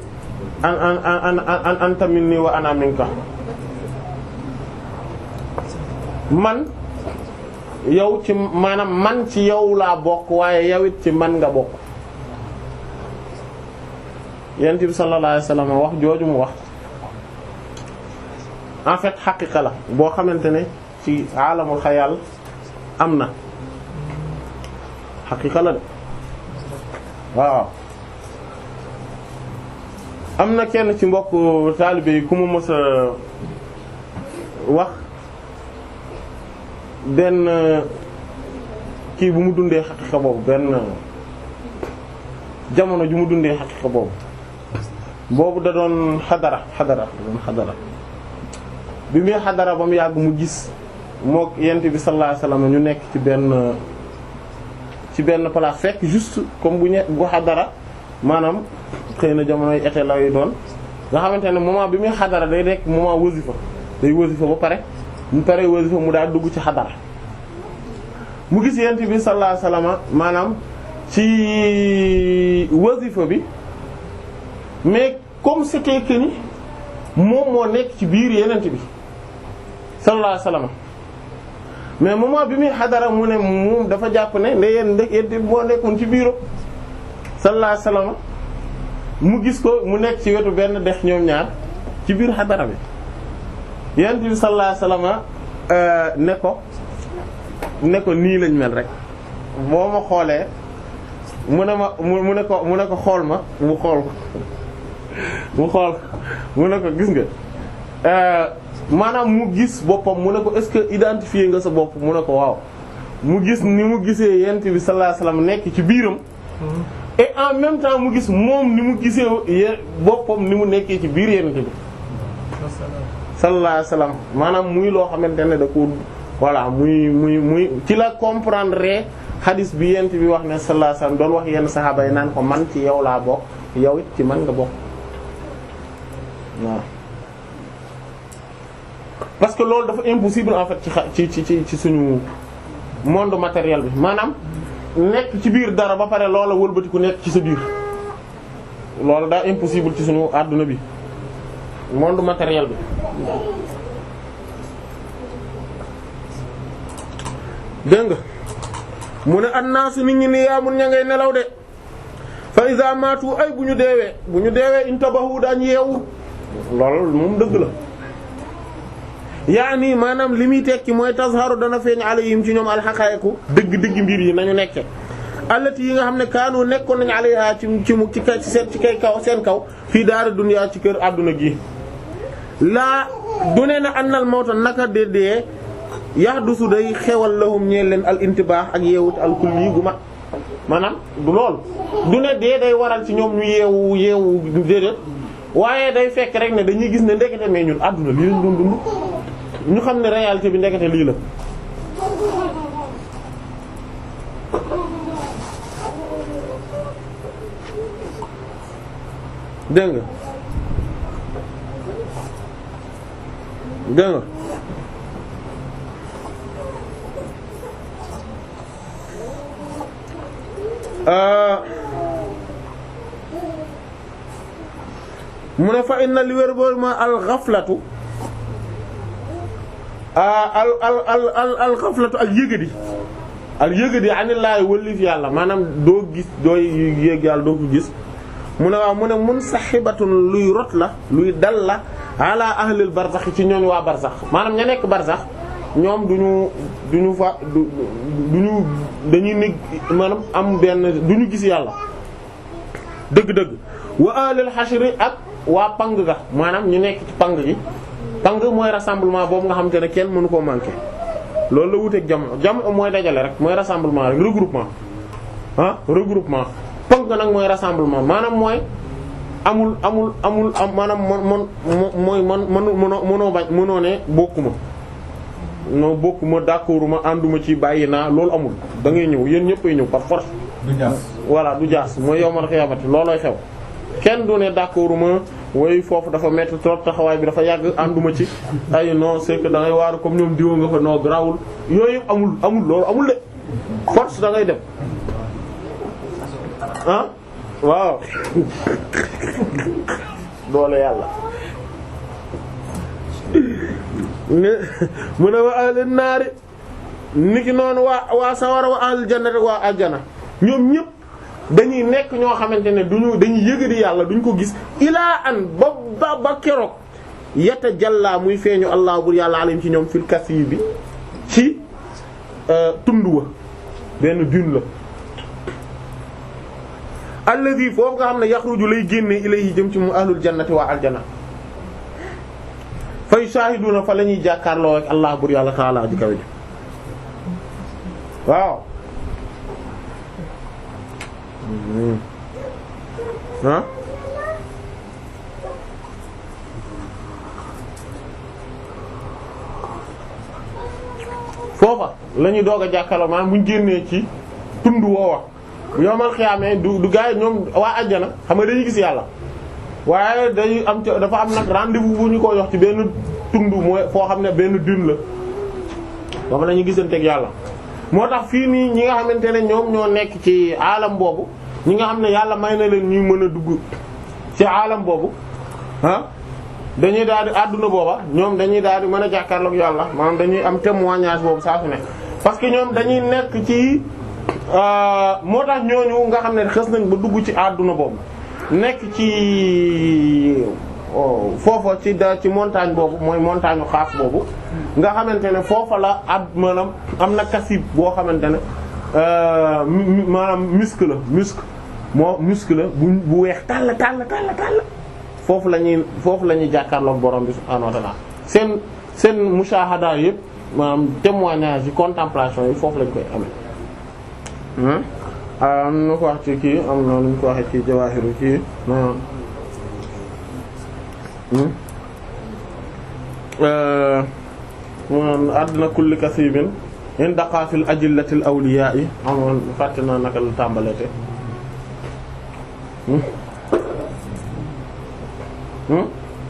an anta minni wa ana minka man yow ci maanaam man ci yow laa bokk waaye yow it ci man nga bokk yent bi sallallahu alayhi wa sallam wax jooju mu wax en fait xaqiqa la boo xamante ne ci alamul xayal am na xaqiqa la de waaw am na kenn ci mbokk taalibe yi ku ma mës a wax benn kii bu mu dundee xaqiqa boobu benn jamono ju mu dundee xaqiqa boobu da doon xadara bi muy xadara ba mu yàgg mu gis mook yent bi sallallahu alayhi wasallam ñu nekk ci benn place fekk juste comme bu xadara maanaam xëy na jamonoy été lay doon nga xamante ne moment bi muy xadara day nekk moment wasifa day wasifa ba pare mu pare wasifa mu daal dugg ci xadara mu gis yent bi sallallahu alayhi wasallam maanaam ci wasifa bi mais comme c'était que ni moom moo nekk ci biir yenent bi sallallahu alayhi wasallam mais moment bi muy xadara mu ne moom dafa jàpp ne yent moo nekkoon ci biiram sallallahu alayhi wasallam mu gis ko mu nekk ci wetu benn dex ñoom ñaar ci biir xadara bi yent bi sallallahu alayhi wasallam ne ko nii lañ mel rek boo ma xoolee mu ne ko xool ma mu xool ko mu ne ko gis nga maanaam mu gis boppam mu ne ko est-ce que identifier nga sa bopp mu ne ko waaw mu gis ni mu gisee yent bi sallallahu alayhi wasallam nekk ci biiram et en même temps mu gis moom ni mu gisee boppam ni mu nekkee ci biir yent bi sallallahu alayhi wasallam maanaam muy loo xamante ne da ko voilà muy ci la comprendre hadith bi yent bi wax ne sallallahu alayhi wasallam doon wax yenn saxaaba yi naan ko man ci yow laa bokk yow it ci man nga bokk waaw parce que loolu dafa impossible en fait ci suñu monde matériel bi maanaam nekk ci biir dara ba pare loola wëlbatiku nekk ci sa biir loolu daa impossible ci suñu àdduna bi monde matériel bi dégg nga mu ne annaasu nit ñi ni yaamun ña ngay nelaw de fa iza maatu ay bu ñu deewee intabahu daañ yeewu loolu moom dëgg la yaani maanaam li muy tekki mooy tazharu dana feeñ alayhim ci ñoom alxaqaa'iqu dëgg mbir yi nañu nekke allati yi nga xam ne kaanu nekkoon nañu alayha ci kay kaw seen kaw fii daara dunya ci kër àdduna gi laa du ne na annal mawta naka dee yahdusu day xewal lahum ñeel leen al intibaax ak yeewut al kulli gu mat maanaam du lool du ne dee day waral ci ñoom ñu yeewu déedéet waaye day fekk rek ne dañuy gis ne ndekete mais ñun àdduna lii lañ doon dund ñu xam ne réalité bi ndekete lii la dégg nga mu ne fa inna li wér boor ma al-ghaflatu al-ghaflatu ak yëgadi anillaahi wëllif yàlla maanaam doo gis dooy yéeg yàlla doo ko gis mu ne waaw mu ne munsahibatun luy rot la luy dal la ala ahlil barzax ci ñooñ waa barzax maanaam ña nekk barzax ñoom duñu dañuy nekk maanaam am benn duñu gis yàlla dëgg-dëgg wa ahlil hashri ak waa pang ga maanaam ñu nekk ci pang gi pang mooy rassemblement boobu nga xamante ne kenn mënu koo manquer loolu la wuteeg jam mooy dajale rek mooy rassemblement rek regroupement pang nag mooy rassemblement maanaam mooy amul maanaam mënoo bañ mënoo ne bokkuma d'accorduma ànduma ci bàyyi naa loolu amul da ngay ñëw yéen ñëpp ay ñëw par force. du jaas voilà du jaas mooy yowmal xiyaamati loolooy xew kenn du ne d'accorduma way foofu dafa metti trop taxawaay bi dafa yàgg ànduma ci ay non c'est que da ngay waaru comme ñoom diwa nga fa non grawul yooyu yëpp amul loolu amul de force da ngay dem ah waaw doole yàlla mu ne wa ahli naari niki noonu waa sawara wa ahli jannati waa aljana ñoom ñëpp dañuy nekk ñoo xamante ne dañuy yëgadi yàlla duñ ko gis ilaa an ba keroog yata jàllaa muy feeñu allah bur yàlla alayhim ci ñoom fil kasi bi ci tund wa benn dune la alladhi foofu nga xam ne yaxruju lay génne ilayhi jëm ci mu ahlul jannati waa aljana fay shahiduna fa la ñuy jàkkaarloo ak allah bur yàlla taala ji kaw ji waaw ah foofa la ñuy doog a jàkkaarloo maanaam bu ñu génnee ci tund woowa yowmal xiyaamee du gaay ñoom waa àjjana xam nga dañuy gis yàlla waaye dañuy am dafa am nag rendez-vous bu ñu ko jox ci benn tund mooy foo xam ne benn dune la boobu la ñuy gisanteeg yàlla moo tax fii nii ñi nga xamante ne ñoom ñoo nekk ci aalam boobu ñi nga xam ne yàlla may na leen ñuy mën a dugg ci aalam boobu ah dañuy daal di àdduna booba ñoom dañuy daal di mën a jàkkaarloog yàlla maanaam dañuy am témoignage boobu saa su ne parce que ñoom dañuy nekk ci moo tax ñooñu nga xam ne xës nañ ba dugg ci àdduna boobu nekk ci foofa ci montagne boobu mooy montagne xaaf boobu nga xamante ne foofa la maanaam am na kasib boo xamante ne maanaam muscle la bu weex tàll foofu la ñuy jàkkaarloog borom bi subhaanahu wa ta'ala seen mushahada yëpp maanaam témoignage yi contemplation yi foofu lañ koy amee. am na ko wax ci kii am na lu ñu ko waxee ci jawaahiru kii àddina kulli kasibin in daqa fil ajillatil awliya'i amoon fàtte naa naka la tàmbaleete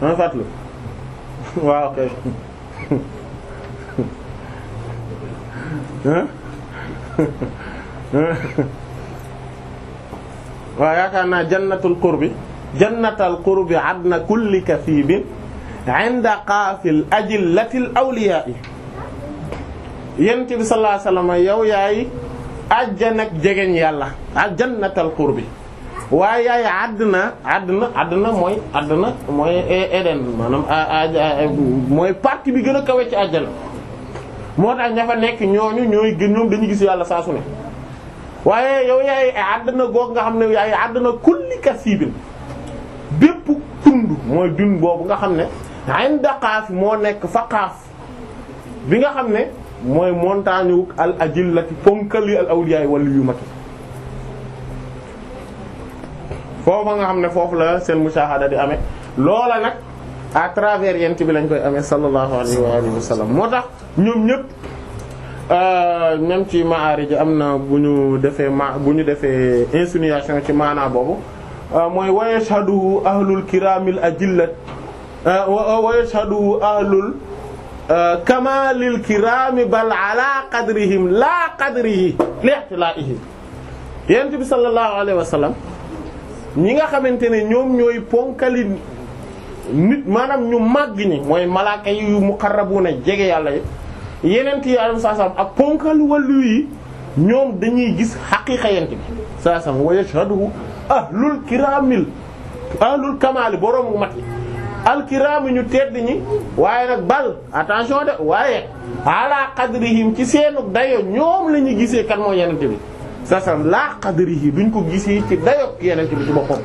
ma fàttali waaw kay waaw yaakaar naa jannatul qurbi adna kulli kasibin 'inda qaafil ajillatil awliyaa'i yonent bi sallallahu alayhi wasallam yow yaay àjjana ak jegeñ yàlla jannatal qurbi waaye yaay àdduna mooy Eden maanaam mooy partie bi gën a kawe ci àjjana moo tax ña fa nekk ñoom dañuy gis yàlla saa su ne waaye yow yaay àdduna goog nga xam ne yaay àdduna kulli kasibin bépp tund mooy dun boobu nga xam ne inda qaaf moo nekk fa qaaf bi nga xam ne mooy montagne wu al ajillati ponkali al awliya wala yu mati foofa nga xam ne foofu la seen mushahada di amee loola nag à travers yent bi lañ koy amee sallallahu alayhi wa alihi wa sallam moo tax ñoom ñëpp même ci maarij am na bu ñu defee insinuation ci maanaa boobu mooy wa yashhadu ahlul kiramil ajillat wa yashhadu ahlul kamalil kirami bal ala qadrihim la qadrihi li ihtilaihi yent bi sallallahu alayhi wa sallam ñi nga xamante ne ñoom ñooy ponkali nit maanaam ñu màgg ñi mooy malaaka yi yu muqarrabuna jege yàlla yi yenent yi alayhi salaam ak ponkali wàllu yi ñoom dañuy gis xaqiiqa yent bi salaam wa yashhadu ahlul kamaali boroomu mat yi alkiraami ñu tedd ñi waaye nag bal attention de waaye ala qadrihim ci seenu dayo ñoom la ñu gisee kan moo yenent bi salaam la qadrihi duñ ko gisee ci dayo yenent bi ci boppam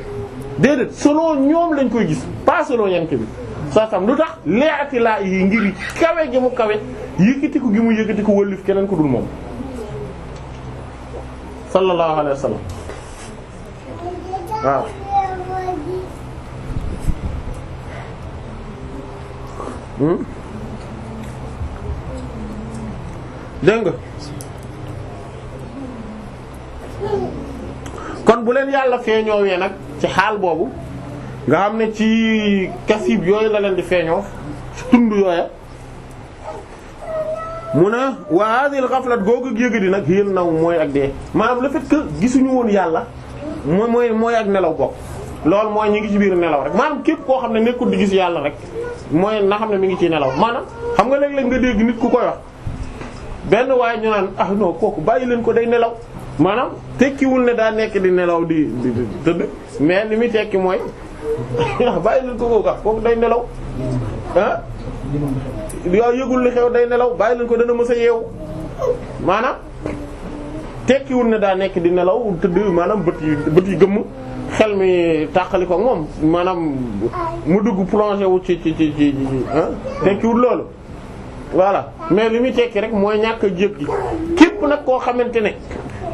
déedéet selon ñoom lañ koy gis pas selon yenent bi salaam lu tax leeti laa yi ngir kawe gi mu kawe yëkkatiku gi mu yëkkatiku wëllif keneen ko dul moom sallallahu alayhi wa sallam waaw dégg nga kon bu leen yàlla feeñoowee nag ci xaal boobu nga xam ne ci kasib yooyu la leen di feeñoo ci tund yooya mu ne wa hadhihi al-ghaflat googu yëga di nag yéen naw mooy ak dee maanaam le fait que gisuñu woon yàlla mooy ak nelaw bokk loolu mooy ñu ngi ci biir nelaw rek maanaam képp koo xam ne nekkul di gis yàlla rek mooy na xam ne mi ngi ci nelaw maanaam xam nga léeg-léeg nga dégg nit ku koy wax benn waaye ñu naan ah non kooku bàyyi leen ko day nelaw maanaam tekkiwul ne daa nekk di nelaw di tëdd mais li muy tekki mooy bàyyi leen ko kooku day nelaw ah yow yëgul li xew day nelaw bàyyi leen ko dana mës a yeewu maanaam tekkiwul ne daa nekk di nelaw tëdd maanaam bët yi gëmm xel mi tàqali ko moom maanaam mu dugg plongé wu ci ah tekkiwul loolu voilà mais li muy tekki rek mooy ñàkk a jëg gi képp nag koo xamante ne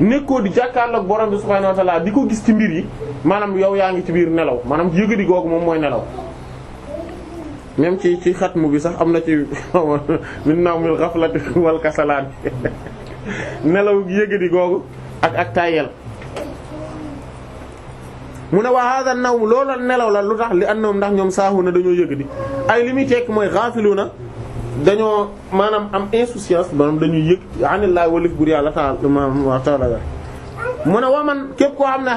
nekkoo di jàkkaarloog borom bi subhaanahu wa ta'ala di ko gis ci mbir yi maanaam yow yaa ngi ci biir nelaw maanaam yëgadi googu moom mooy nelaw même ci xatmu bi sax am na ci min nawmil ghaflati wal kasalaan nelaw yëgadi googu ak tayel mu ne waa hada nawm loola nelaw la lu tax li annahum ndax ñoom saahu na dañoo yëgadi ay li muy tekki mooy ghafiluna dañoo maanaam am insouciance maanaam dañuy yëg anillaahi walif bur yàlla ta'ala mu ne wa man képp koo xam ne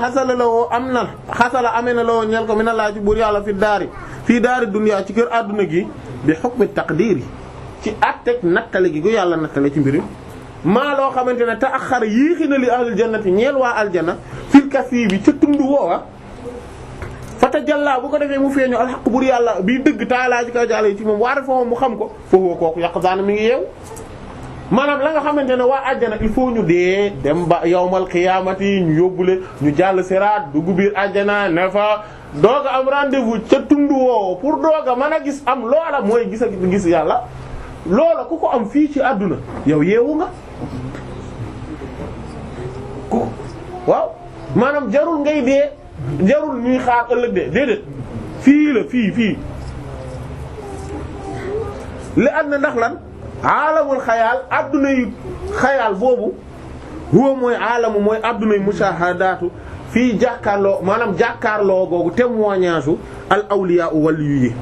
xasala amee na lawoo ñeel ko minallaahi ci bur yàlla fii daari dunya ci kër àdduna gi bi hukmi taqdiir ci atteg nattale gi gu yàlla nattale ci mbiri maa loo xamante ne ta'axxara yéexi na li ahlul jannati ñeel waa aljanna fil kasi bi ca tund woowa fatajalla bu ko defee mu feeñu alxaq bur yàlla bii dëgg taalaa ci kaw jàll yi ci moom waare foofu mu xam ko foofu kooku yàq daana mi ngi yeew maanaam la nga xamante ne waa àjjana il faut ñu dee dem ba yawmal qiyaamati ñu yóbbule ñu jàll siraat dugg biir àjjana ne fa doog a am rendez-vous ca tund woowu pour doog a mën a gis am loola mooy gis yàlla loola ku ko am fii ci àdduna yow yeewu nga waaw maanaam jarul ngay dee jarul ñuy xaar ëllëg de déedéet fii la fii li ànd na ndax lan aalamul xayaal adduna yu xayaal boobu huwa mooy aalamu mooy adduna yu mushahadaatu fii jàkkaarloo maanaam jàkkaarloo googu témoignage u al awliya waliyu yi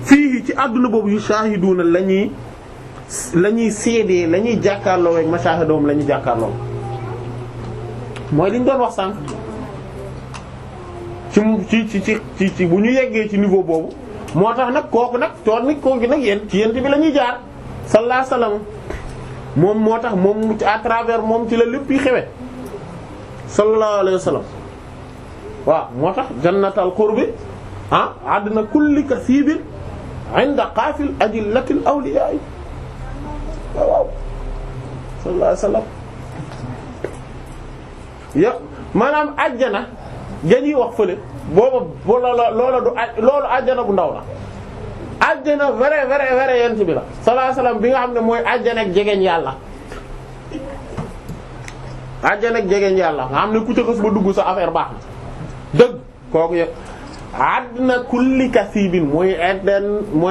fii ci adduna boobu yu shahiduna la ñuy seedee la ñuy jàkkaarloo ak mashahadahum la ñuy jàkkaarloo mooy li ñu doon wax sànq ci bu ñu yeggee ci niveau boobu moo tax nag kooku nag toon nit kooku nag yéen ci yent bi la ñuy jaar sallallahu alayhi wasallam moom moo tax moom à travers moom ci la lépp yi xewe sallallahu alayhi wasallam waaw moo tax jannatal qurbi adna kulli kasibin inda qaafil ajillatil awliya waaw sallallahu alayhi wasallam ya maanaam ajjana gañuy wax fële booba loolu ajjana bu ndaw la ajjana vrai yent bi la sallallahu alayhi wasallam bi nga xam ne mooy ajjana ak jegeñ yàlla ajjana ak jegeñ yàlla nga xam ne ku ca xës ba dugg sa affaire baax na dëgg kooku yëpp àddina kulli kasibin mooy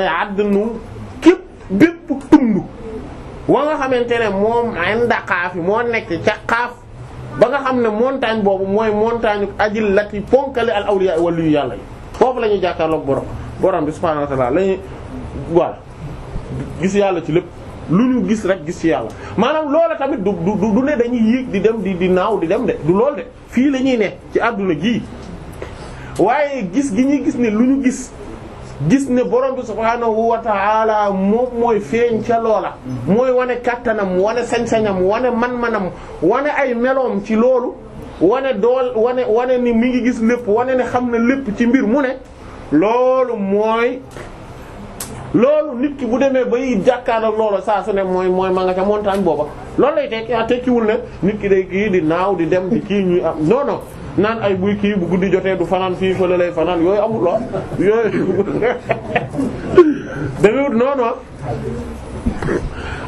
àddinu képp bépp tund wa nga xamante ne moom inda xaafi moo nekk ca xaaf ba nga xam ne montagne boobu mooy montagne ajil lati ponkali al awliya wala yu yàlla yi foofu la ñuy jàkkaarloog borom bi subhaanahu wa ta'ala lañuy voilà gis yàlla ci lépp lu ñu gis rek gis ci yàlla maanaam loola tamit du ne dañuy yéeg di dem di naaw di dem de du lool de fii la ñuy ne ci àdduna gii waaye gis gi ñuy gis ne lu ñu gis ne borom bi subhaanahu wa ta'ala moom mooy feeñ ca loola mooy wane kàttanam wane sañ-sañam wane man-manam wane ay meloom ci loolu wane dool wane ni mi ngi gis lépp wane ne xam na lépp ci mbir mu ne loolu nit ki bu demee bay jàkkaarloo loolu saa su ne mooy ma nga ca montagne booba loolu lay tekkiwul ne nit ki day kii di naaw di dem di kii ñuy am non naan ay buy kii bu guddi jotee du fanaan fii fële lay fanaan yooyu amul lool yooyu demewut non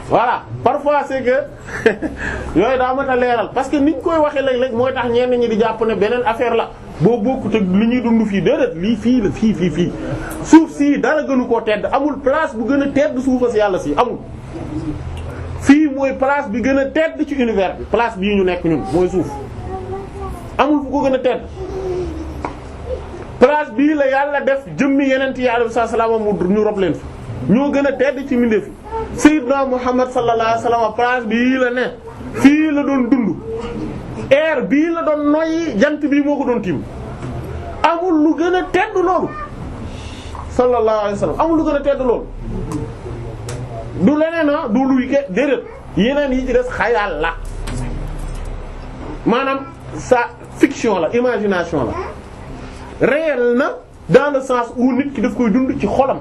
voilà parfois c'est que yooyu daa mat a leeral parce que niñ koy waxee léeg-léeg mooy tax ñenn ñi di jàpp ne beneen affaire la boo bokkut ak li ñuy dund fii déedéet lii fii la fii suuf sii dara gënu koo tedd amul place bu gën a tedd suufa si yàlla si amul fii mooy place bi gën a tedd ci univers bi place bii ñu nekk ñun mooy suuf amul fu ko gën a tedd place bii la yàlla def jëmmi yeneen yi alayhi salaam mu ñu rob leen fi ñoo gën a tedd ci mbindeef fi Sayyidna Muhammad sallallahu alayhi wasallam place bii la ne fii la doon dund air bii la doon noyyi jant bii moo ko doon tiim amul lu gën a tedd loolu sallallahu alayhi wasallam amul lu gën a tedd loolu du leneen du luy ke déedéet yeneen yi ci des xayal la maanaam sa fiction la imagination la réel na dans le sens où nit ki daf koy dund ci xolam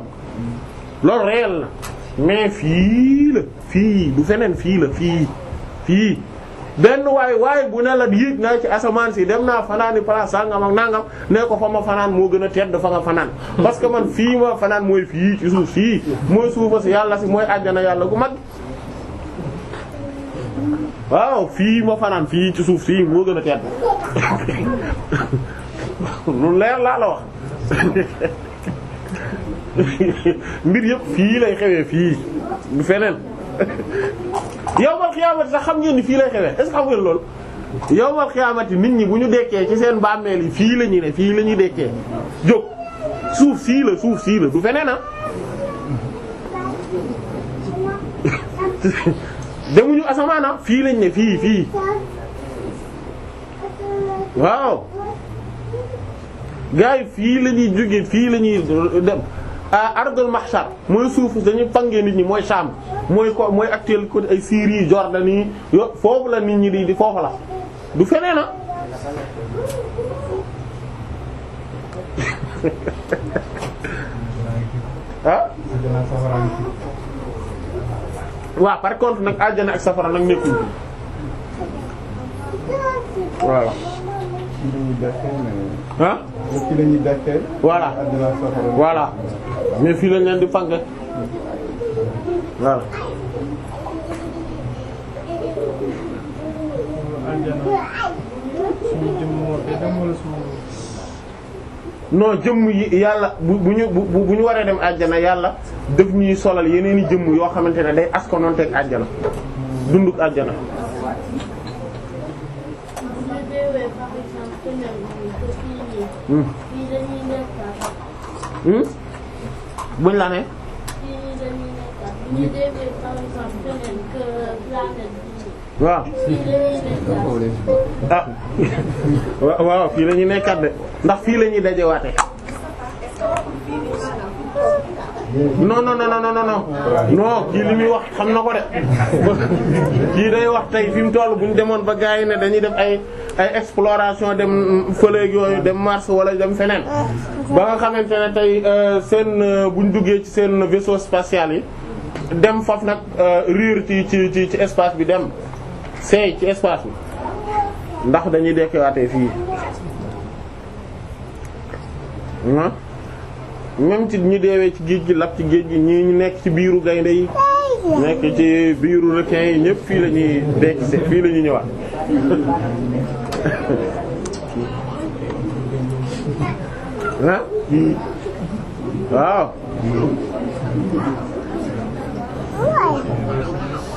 loolu réel na mais fii la fii du feneen fii la fii benn waaye bu ne la yéeg naa ci asamaan si dem naa fanaani place sangam ak nangam ne ko fa ma fanaan moo gën a tedd fa nga fanaan parce que man fii ma fanaan mooy fii ci suuf sii mooy suufa si yàlla si mooy àjjana yàlla gu mag waaw fii ma fanaan fii ci suuf sii moo gën a tedd lu leer laa la wax mbir yëpp fii lay xewee fii du feneen yawmal xiyaamati sax xam ngeen ni fii lay xewee est-ce que xam ngeen loolu yawmal xiyaamati nit ñi bu ñu dekkee ci seen bàmmeel yi fii la ñuy ne fii la ñuy dekkee jóg suuf sii la du feneen demuñu asamaana fii lañ ne fii waaw gars yi fii la ñuy jóge fii la ñuy dem ardul mahshar mooy suuf dañuy fangee nit ñi mooy Sham mooy actuel côté ay Syrie Jordanie yo foofu la nit ñi di foofu la du feneen waaw par contre nag àjjana ak safara nag nekkuñ voilà fii la ñuy dekkee. voilà mais fii lañ leen di fange voilà. non jëmm yi yàlla bu ñu waree dem àjjana yàlla daf ñuy solal yeneen i jëmm yoo xamante ne day askanonteeg àjjana dunduk àjjana. buñ la ne. waaw. ah waaw fii la ñuy nekkat de ndax fii la ñuy dajewaate. non kii li muy wax xam na ko de kii day wax tey fi mu toll bu ñu demoon ba gars yi ne dañuy def ay exploration dem fëleeg yooyu dem Mars wala dem feneen ba nga xamante ne tey seen bu ñu duggee ci seen vaisseau spatial yi dem foofu nag riir ci espace bi dem seey ci espace bi ndax dañuy dekkiwaatee fii même ci ñi deewee ci géej gi lap ci géej gi ñii ñu nekk ci biiru gaynde yi nekk ci biiru requin yi ñëpp fii la ñuy dekk fii la ñuy ñëwaat ah waaw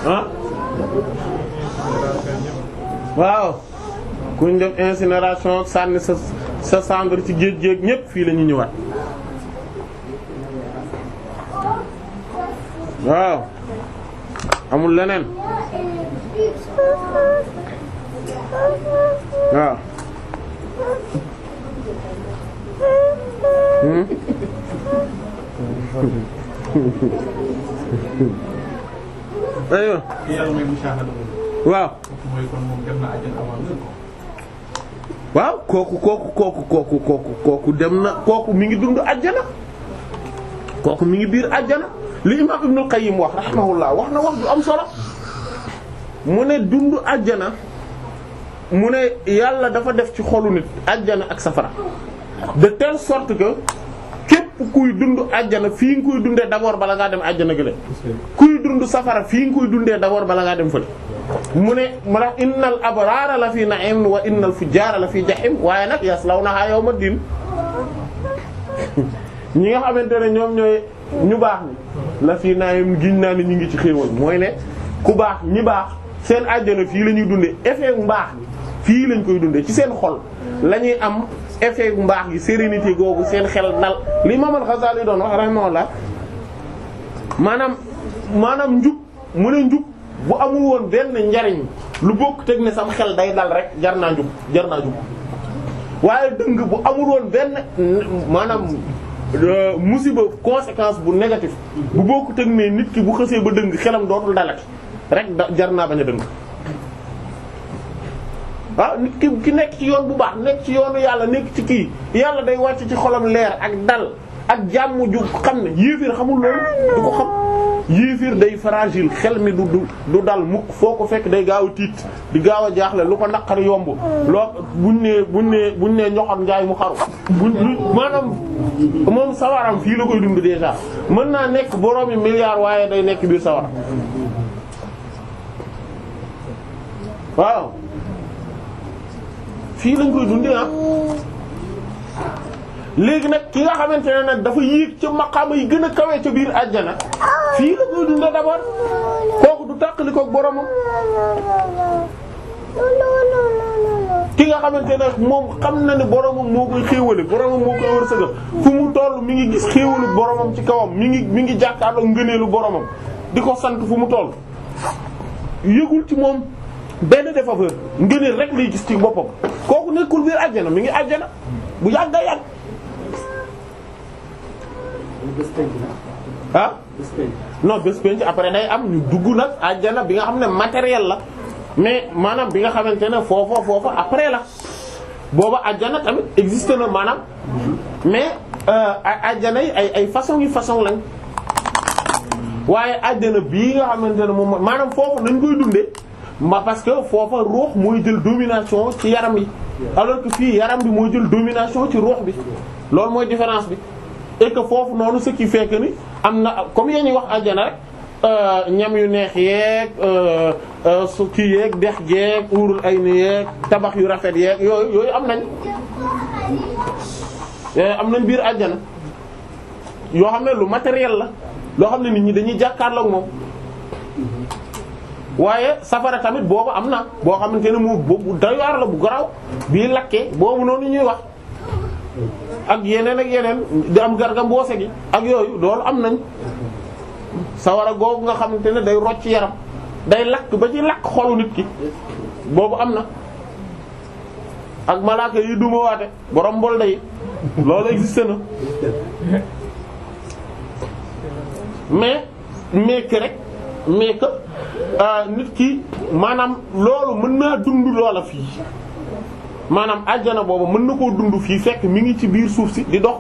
ah waaw kuñ def incinération sànni sa cendre ci géej géej ñépp fii la ñuy ñëwaat waaw amul leneen waaw aywa waaw waaw kooku dem na kooku mi ngi dund àjjana kooku mi ngi biir àjjana li imam Ibnul Qayyim wax rahimahullah wax na wax du am solo mu ne dund àjjana mu ne yàlla dafa def ci xolu nit àjjana ak safara de telle sorte que képp kuy dund àjjana fii nga koy dundee d'abord bala ngaa dem àjjana gële kuy dund safara fii nga koy dundee d'abord bala ngaa dem fële mu ne ma innal abraara la fi na'im wa innal fujjaara la fi jahim waaye nag yaslawnaha yawma din ñi nga xamante ne ñoom ñooy ñu baax ni la fi na'im giñ naa ni ñu ngi ci xéewal mooy ne ku baax ñi baax seen àjjana fii la ñuy dundee effet mbaax fii lañ koy dundee ci seen xol la ñuy am effet mbaax gi sérénité googu seen xel dal li Imam Al-Ghazali doon wax rahimahullah maanaam njub mu ne njub bu amul woon benn njariñ lu bokk teg ne sam xel day dal rek jar naa njub waaye dëng bu amul woon benn maanaam musiba conséquence bu négatif bu bokk teg ne nit ki bu xësee ba dëng xelam dootul dalati rek jar naa bañ a dëng waaw nit ki nekk ci yoon bu baax nekk ci yoonu yàlla nekk ci kii yàlla day wàcc ci xolam leer ak dal ak jàmm ju xam ne yéefir xamul loolu du ko xam yéefir day fragile xel mi du dal mukk foo ko fekk day gaaw a tiit di gaaw a jaaxle lu ko naqar yomb loo buñ nee ñoxor njaay mu xaru maanaam moom sawaram fii la koy dund déjà mën naa nekk boroomi milliard waaye day nekk biir sawara waaw fii lañ koy dundee léegi nag ki nga xamante ne nag dafa yéeg ca maqaama yi gën a kawe ca biir àjjana fii la koy dundee d'abord kooku du tàqali koog boromam ki nga xamante ne moom xam na ne boromam moo koy xéewale boromam moo koy wërsëgal fu mu toll mi ngi gis xéewalu boromam ci kawam mi ngi jàkkaarloo ngëneelu boromam di ko sant fu mu toll yëgul ci moom benn défaveur ngëneel rek lay gis ci boppam kooku nekkul biir àjjana mi ngi àjjana bu yàgg a yàgg ah non bés penc après day am ñu dugg nag àjjana bi nga xam ne matériel la mais maanaam bi nga xamante ne foofa après la booba àjjana tamit existe na maanaam mais àjjana yi ay façon lañ waaye àjjana bii nga xamante ne moom maanaam foofa nañ koy dundee parce que foofa ruux mooy jël domination ci yaram yi alors que fii yaram bi mooy jël domination ci ruux bi loolu mooy différence bi et que foofu noonu ce qui fait que ni am na comme yéen ñuy wax àjjana rek ñam yu neex yeeg su kii yeeg dex jeeg uurul ay ni yeeg tabax yu rafet yeeg yooyu am nañ biir àjjana yoo xam ne lu matériel la loo xam ne nit ñi dañuy jàkkaarloo ak moom waaye safara tamit boobu am na boo xamante ne moom boobu doy waar la bu garaw bii lakkee boobu noonu ñuy wax ak yeneen di am garga mboose gi ak yooyu loolu am nañ sawara googu nga xamante ne day rocc yaram day lakk ba ci lakk xolu nit ki boobu am na ak malaaka yi duma waate borom mbolde yi loolu existe na mais que rek mais que nit ki maanaam loolu mën naa dund loola fii maanaam àjjana boobu mën na koo dund fii fekk mi ngi ci biir suuf si di dox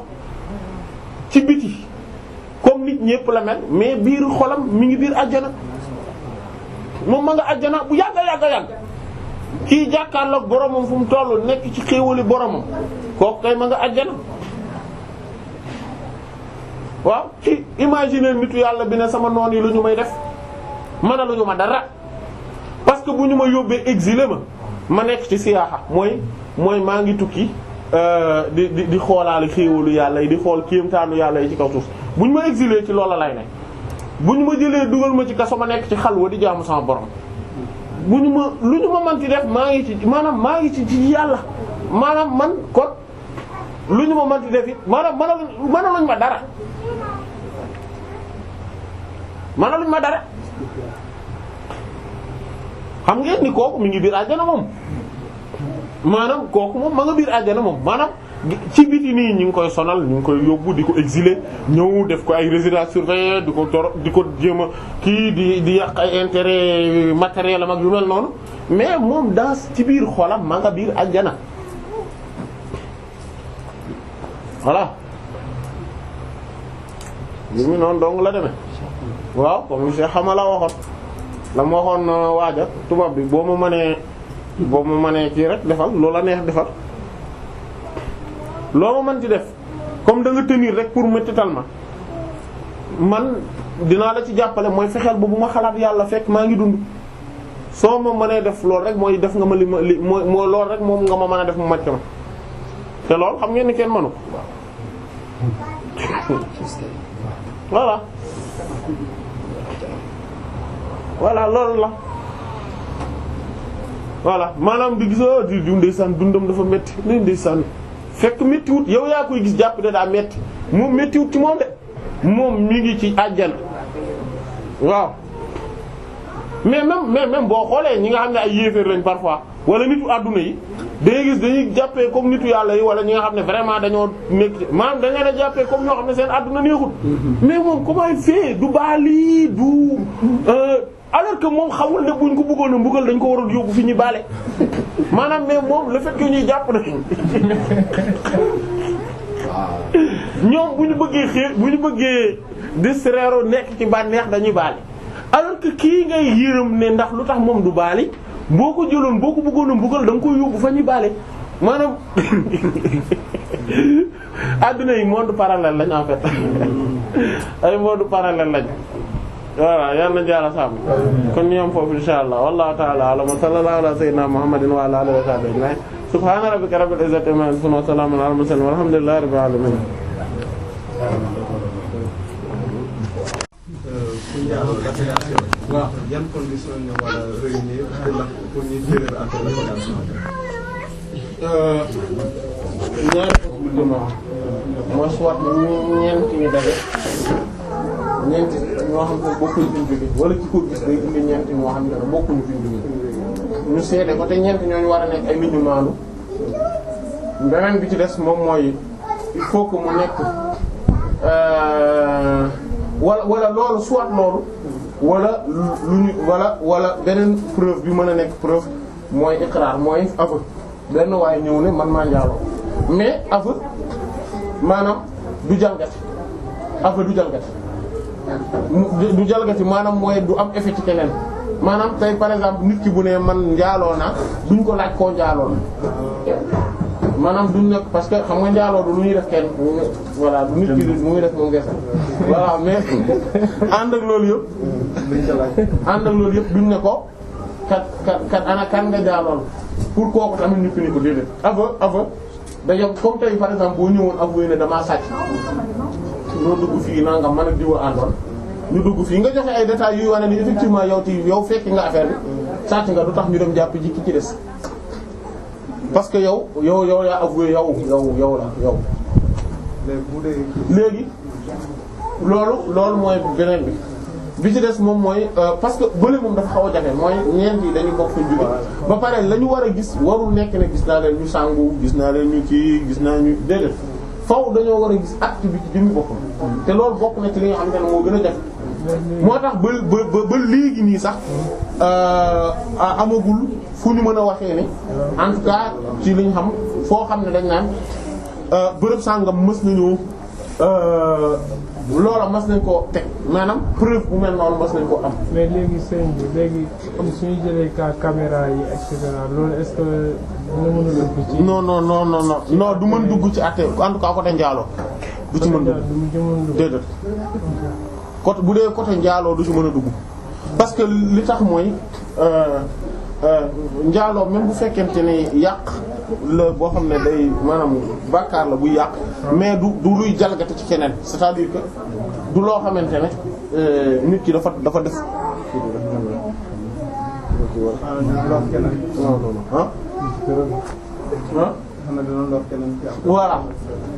ci biti comme nit ñépp la mel mais biir xolam mi ngi biir àjjana moom ma nga àjjana bu yàgg kii jàkkaarloog boromam fu mu toll nekk ci xéewali boromam kooku kay ma nga àjjana waaw ci imaginer nitu yàlla bi ne sama noon yi lu ñu may def mana lu ñu ma dara parce que bu ñu ma yóbbee exilé ma nekk ci siyaaxa mooy maa ngi tukki di xoolaale xéewalu yàlla yi di xool kéemtaanu yàlla yi ci kaw suuf bu ñu ma exilé ci loola lay ne bu ñu ma jëlee dugal ma ci kaso ma nekk ci xalwa di jaamu sama borom bu ñu ma lu ñu ma manti def maa ngi ci yàlla maanaam man kon lu ñu ma manti def it maanaam mënaluñ ma dara xam ngeen ni kooku mi ngi biir àjjana moom maanaam kooku moom ma nga biir àjjana moom maanaam ci biti nii ñu ngi koy sonal ñu ngi koy yóbbu di ko exiler ñëw def ko ay résidence surveillée di ko jéem a kii di yàq ay intérêt matériel am ak yu mel noonu mais moom dans ci biir xolam ma nga biir àjjana voilà li mu noonu dong la demee waaw comme monsieur Xamala waxoon la ma waxoon waaja tubaab bi boo ma mënee kii rek defal loola neex defal loo ma mën ci def comme da nga tenir rek pour méttital ma man dinaa la ci jàppale mooy fexeel ba bu ma xalaat yàlla fekk maa ngi dund soo ma mënee def loolu rek mooy def nga ma mooy loolu rek moom nga ma mën a def mu màcc ma te loolu xam ngeen ni kenn mënu voilà loolu la voilà maanaam di gisoo di ndeysaan dundam dafa metti ni ndeysaan fekk méttiwut yow yaa koy gis jàpp ne daa metti moom méttiwut ci moom de moom mi ngi ci àjjana waaw mais même boo xoolee ñi nga xam ne ay yéeféer lañ parfois wala nitu àdduna yi day gis dañuy jàppee comme nitu yàlla yi wala ñi nga xam ne vraiment dañoo nekk maanaam dañ leen a jàppee comme ñoo xam ne seen àdduna neexut mais moom comment il fait du baali du alors que moom xamul ne buñ ko bëggoon a mbugal dañ ko waroon yóbbu fi ñu baale maanaam mais moom le fait que ñuy jàpp na ñoom bu ñu bëggee distraire nekk ci bànneex dañuy baale alors que kii ngay yërëm ne ndax lu tax moom du baali boo ko jëloon boo ko bëggoon a mbugal da nga koy yóbbu fa ñuy baale maanaam adduna yi monde parallèle lañ en fait ay monde parallèle lañ voilà yal na jaara sàmm kon ñu am foofu insha Allah wallahu ta'ala a'lam wa sallallahu ala sayyidina Muhammadin wa ala alihi wa sahbihi ajma'in subhana rabbika rabbil izzati amma yasifun wa salamun ala al mursalin walhamdulillahi rabbil alamin waaw yan condition ñu war a réunir pour ñu jëlee attestation ñaari possibilité mooy soit ñeenti ñu daje ñeenti ñoo xam ne bokkuñu fi ñu jóge wala ci ko gis day indi ñeenti ñoo xam ne bokkuñu fi ñu jóge ñu seede ko te ñeenti ñooñu war a nekk ay nit ñu maandu beneen bi ci des moom mooy il faut que mu nekk wala loolu soit loolu wala lu ñu wala beneen preuve bi mën a nekk preuve mooy iqrar mooy aveu benn waaye ñëw ne man maa njaaloo mais aveu maanaam du jalgati aveu du jalgati du jalgati maanaam mooy du am effet ci keneen maanaam tey par exemple nit ki bu ne man njaaloo na duñ ko laaj koo njaaloo maanaam duñ nekk parce que xam nga njaaloo du lu ñuy def kenn voilà du nit ki mu ngi def moom gese voilà mais ànd ak loolu yëpp duñ ne ko kat ana kan nga jaalool pour kooku tamit nit ki ni ko déedéet aveu dañoo comme tey par exemple boo ñëwoon avoué ne damaa sàcc noo dugg fii nanga mën a diwa àndoon ñu dugg fii nga joxe ay détails yuy wane ni effectivement yow fekk nga affaire bi sàcc nga du tax ñu dem jàpp ji ki ci des parce que yow yaa avoué yow la léegi loolu mooy beneen bi ci des moom mooy parce que bële moom dafa xaw a jafe mooy ñeent yi dañu bokk fuñ jóge ba pare la ñu war a gis warul nekk ne gis naa leen ñu sangu gis naa leen ñu kii gis naa ñu déedéet faw dañoo war a gis acte bi ci jëmmi boppam te loolu bokk na ci li nga xam ne moo gën a jafe moo tax ba léegi nii sax amagul fu ñu mën a waxee ne en tout cas ci li ñu xam foo xam ne dañ naan bërëb sàngam mës nañu loola mas nañ koo teg maanaam preuve bu mel noonu mas nañ koo am. mais léegi sëñ bi léegi comme suñu jëlee caméra yi et cetera loolu est-ce que dina mën a dugg ci. non du mën dugg ci àtte en tout cas côté njaaloo du ci mën dugg déedéet côté bu dee côté njaaloo du ci mën a dugg parce que li tax mooy njaaloo même bu fekkente ne yàq la boo xam ne day maanaam bàkkaar la buy yàq mais du luy jalgate ci keneen c'est-à-dire que du loo xamante ne nit ki dafa def voilà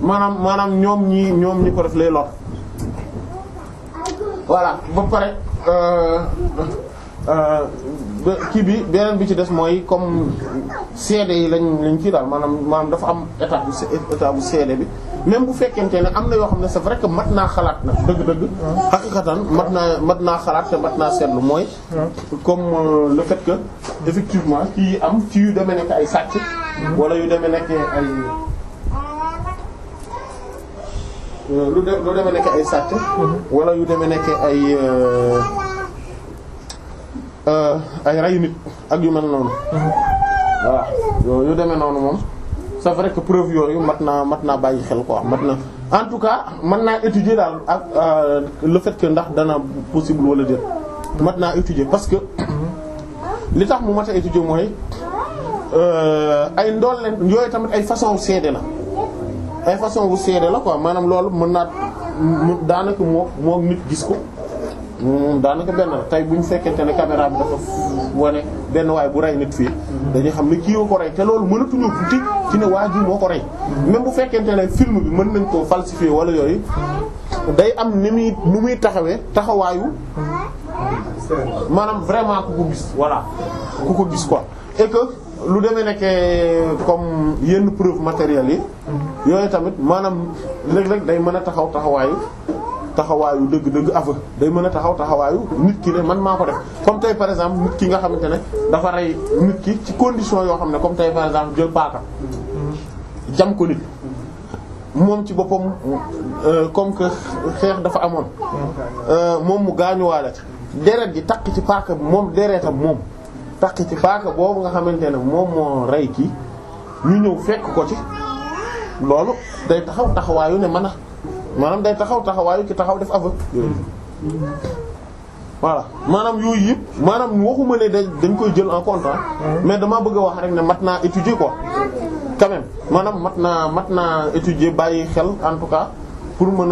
maanaam ñoom ñi ko def lay lor voilà ba pare kii bi beneen bi ci des mooy comme seede yi lañ kii daal maanaam dafa am état bu seede bi même bu fekkente ne am na yoo xam ne c'est vrai que mat naa xalaat na dëgg-dëgg xaqiqatan mat naa xalaat te mat naa seetlu mooy comme le fait que effectivement kii am ci yu demee nekk ay sàcc wala yu demee nekk ay lu demee nekk ay sàcc wala yu demee nekk ay ray nit ak yu mel noonu voilà yu demee noonu moom c'est vrai que preuve yooyu mat naa bàyyi xel quoi mat na en tout cas mën naa étudier daal ak le fait que ndax dana possible wala déet mat naa étudier parce que li tax mu mat a étudier mooy ay ndool leen yooyu tamit ay façon seede la ay façon bu seede la quoi maanaam loolu mën naa daanaka moo nit gis ko moom daanaka benn la tey bu ñu fekkente ne caméra bi dafa wane benn waay bu rey nit fii dañuy xam ne kii nga ko rey te loolu mënatuñu futi ci ne waa ji moo ko rey même bu fekkente ne film bi mën nañ koo falsifier wala yooyu day am ni muy taxawee taxawaayu maanaam vraiment ku ko gis voilà ku ko gis quoi et que lu demee nekkee comme yenn preuve matérielles yi yooyu tamit maanaam léeg-léeg day mën a taxawaayu dëgg-dëgg aveu day mën a taxawaayu nit ki ne man maa ko def comme tey par exemple nit ki nga xamante ne dafa rey nit ki ci condition yoo xam ne comme tey par exemple jël paaka jam ko nit moom ci boppam comme que xeex dafa amoon moom mu gaañuwaale ci deret ji takk ci paaka bi moom deretam moom takk ci paaka boobu nga xamante ne moom moo rey kii ñu ñëw fekk ko ci loolu day taxawaayu ne mën a maanaam day taxawaayu ci taxaw def aveu voilà maanaam yooyu yëpp maanaam waxuma ne dañ koy jël en compte mais dama bëgg a wax rek ne mat naa étudier quoi quand même maanaam mat naa étudier bàyyi xel en tout cas pour mën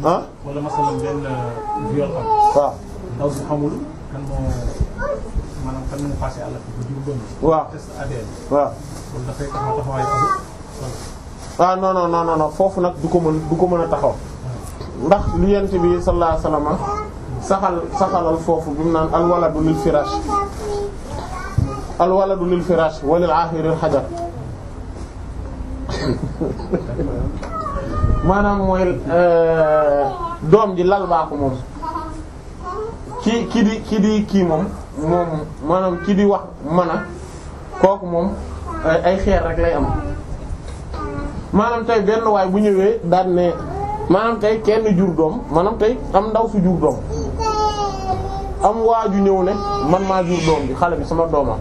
a wala masalan benn viol am. waaw ndaw si xamul kan moo passé àll bi jur doom bi. waaw test ADN. waaw loolu dafay taxawaay non foofu nag du ko mën a taxaw ndax lu yent bi sallallahu alayhi wasallam saxalal foofu bi mu naan alwaladu lil firaash walil aaxiril xajar maanaam mooy doom ji lal baa ko moom kii moom maanaam ki di wax mën a kooku moom ay xeer rek lay am maanaam tey benn waay bu ñëwee daan ne maanaam tey kenn jur doom maanaam tey am ndaw su jur doom am waaju ñëw ne man maa jur doom bi xale bi sama doomam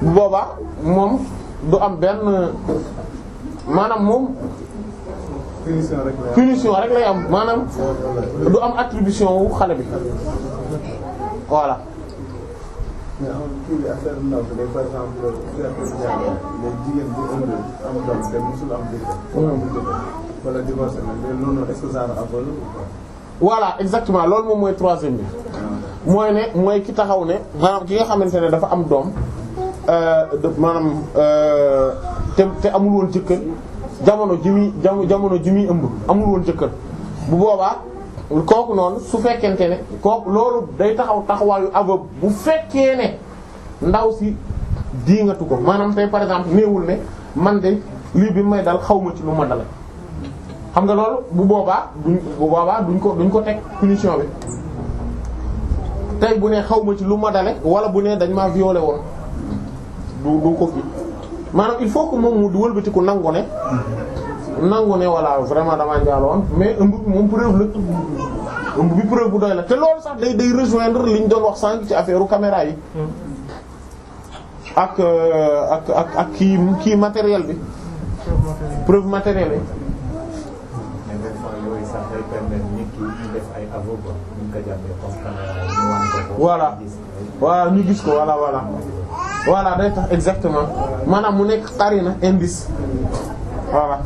bu boobaa moom du am benn maanaam moom punition rek lay am maanaam du am attribution wu xale bi voilà. mais kii bi affaire ndaw bi par exemple les jigéen bu ëmb am doom te musul am jëkkër wala divorcé na loolu est-ce que ça a vol voilà exactement loolu moom mooy troisième bi mooy ki taxaw ne maanaam ki nga xamante ne dafa am doom maanaam te amul woon jëkkër jamono ji muy ëmb amul woon jëkkër bu boobaa kooku noonu su fekkente ne kooku loolu day taxawaayu aveu bu fekkee ne ndaw si diingatu ko maanaam tey par exemple néewul ne man de lii bi may dal xaw ma ci lu ma dale xam nga loolu bu boobaa duñ ko teg punition bi tey bu ne xaw ma ci lu ma dale wala bu ne dañ maa violé woon du ko fi maanaam il faut que moom mu wëlbatiku nangu ne voilà vraiment damaa njaaloon mais ëmb bi moom preuve la ëmb bi preuve bu doy la te loolu sax day rejoindre li ñu doon wax sànq ci affaire caméra yi ak kii matériel bi preuve matériel bi. yooyu sax day permettre nit ki ñu def ay aveux quoi ñu ko jàppee comme caméra ñu wan ko. voilà ñu gis ko voilà day tax exactement maanaam mu nekk qarina indice voilà.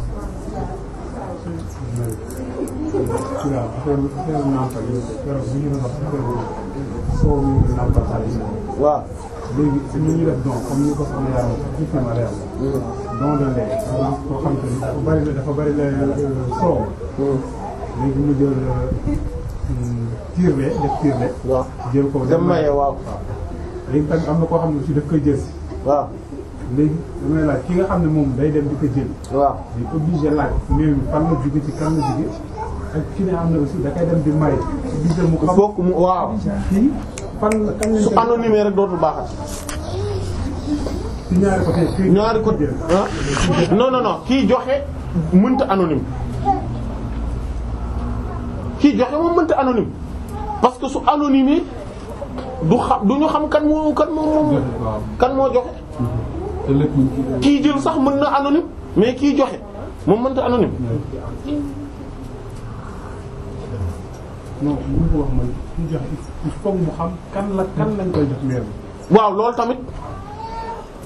waaw. léegi si ñu def don comme ni ko soxla yàlla justement la yàlla. don de lait koo xam te ni dafa bari soow. léegi mu jël tiirle def tiirle. waaw jël ko dem maye waaw. léegi tamit am na koo xam ne aussi daf koy jël si. waaw. léegi damay laaj ki nga xam ne moom day dem di ko jël. waaw day obligé laaj mais fan la jóge ci kan la jóge ak ki ne am na aussi da koy dem di maye. obligé mu xam fokk mu waaw. kii fan la kan la su anonyme rek dootul baaxat. ci ñaari côté. ñaari côté non kii joxe mënta anonyme. kii joxe moom mënta anonyme parce que su anonyme du ñu xam kan moo joxe. kii jël sax mën na anonyme mais kii joxe moom mënta anonyme. non bu ñu ko wax mooy kii joxe il faut mu xam kan lañ koy jox meer bi. waaw loolu tamit.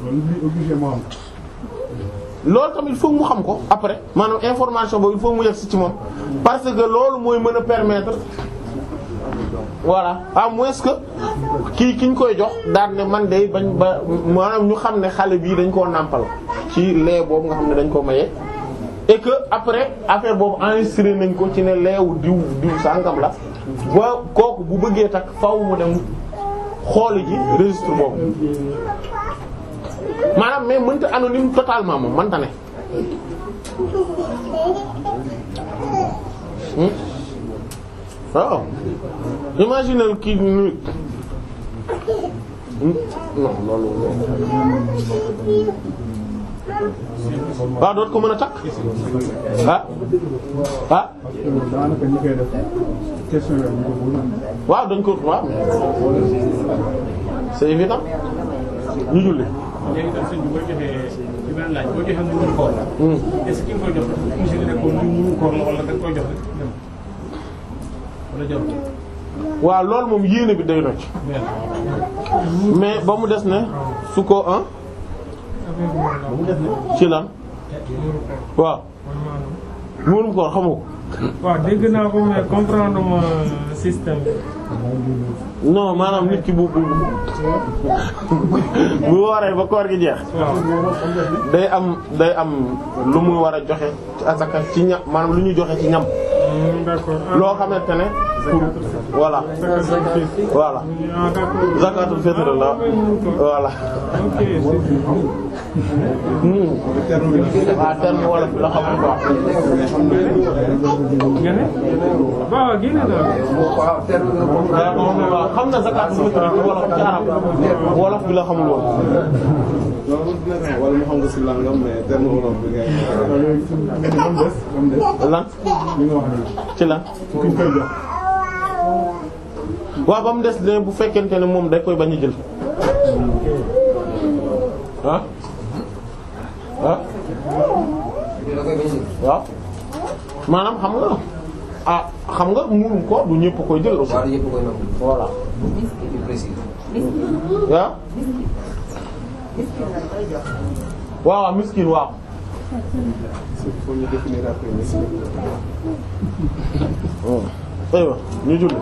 loolu li obligé moo am. loolu tamit il faut mu xam ko après maanaam information boobu il faut mu yegg ci moom parce que loolu mooy mën a permettre voilà à moins que ki ñu koy jox daan ne man de bañ ba maanaam ñu xam ne xale bii dañ koo nàmpal ci lait boobu nga xam ne dañ ko maye et que après affaire boobu enregistré nañ ko ci ne leewu diw sàngam la ba kooku bu bëggee takk faaw mu dem xooli ji registre boobu maanaam mais mënta anonyme totalement moom mënta ne. waaw imaginez kii nu non loolu waaw doot ko mën a takk daanaka ñi koy def question yooyu ñu ko bëgg. waaw dañ ko waaw c'est évident ñu julli. léegi tam sëñ bi boo joxee ci benn laaj boo joxee mënul koor la. est-ce que ki nga koy jox monsieur rek ko mënul koor la wala da nga koy jox rek dem wala jarul. waaw loolu moom yéene bi day na ci. mais ba mu des ne su ko ba mu des ne ci lan waaw. mënum koor xamu ko. waaw dégg naa ko mais comprendre ma système bi. non maanaam nit ki bu wooree ba koor gi jeex. day am lu muy war a joxe ci asaka ci ñam maanaam lu ñuy joxe ci ñam. d'accord loo xamante ne voilà. voilà zakatul fitr la voilà. waaw terme wala fi la xamul quoi. nga ne waaw génne naa waaw xam na zakatul fitr ci wolof ci arab wolof bi la xamul woon. wala mu xam nga si langam mais terme wolof bi ngay. lan ci lan. waaw ba mu des ne bu fekkente ne moom day koy bañ a jël. ah ah waaw maanaam xam nga xam nga murum ko du ñëpp koy jël aussi. voilà. waaw miskin waaw. faut ñu définir après miskin. aywa ñu julli.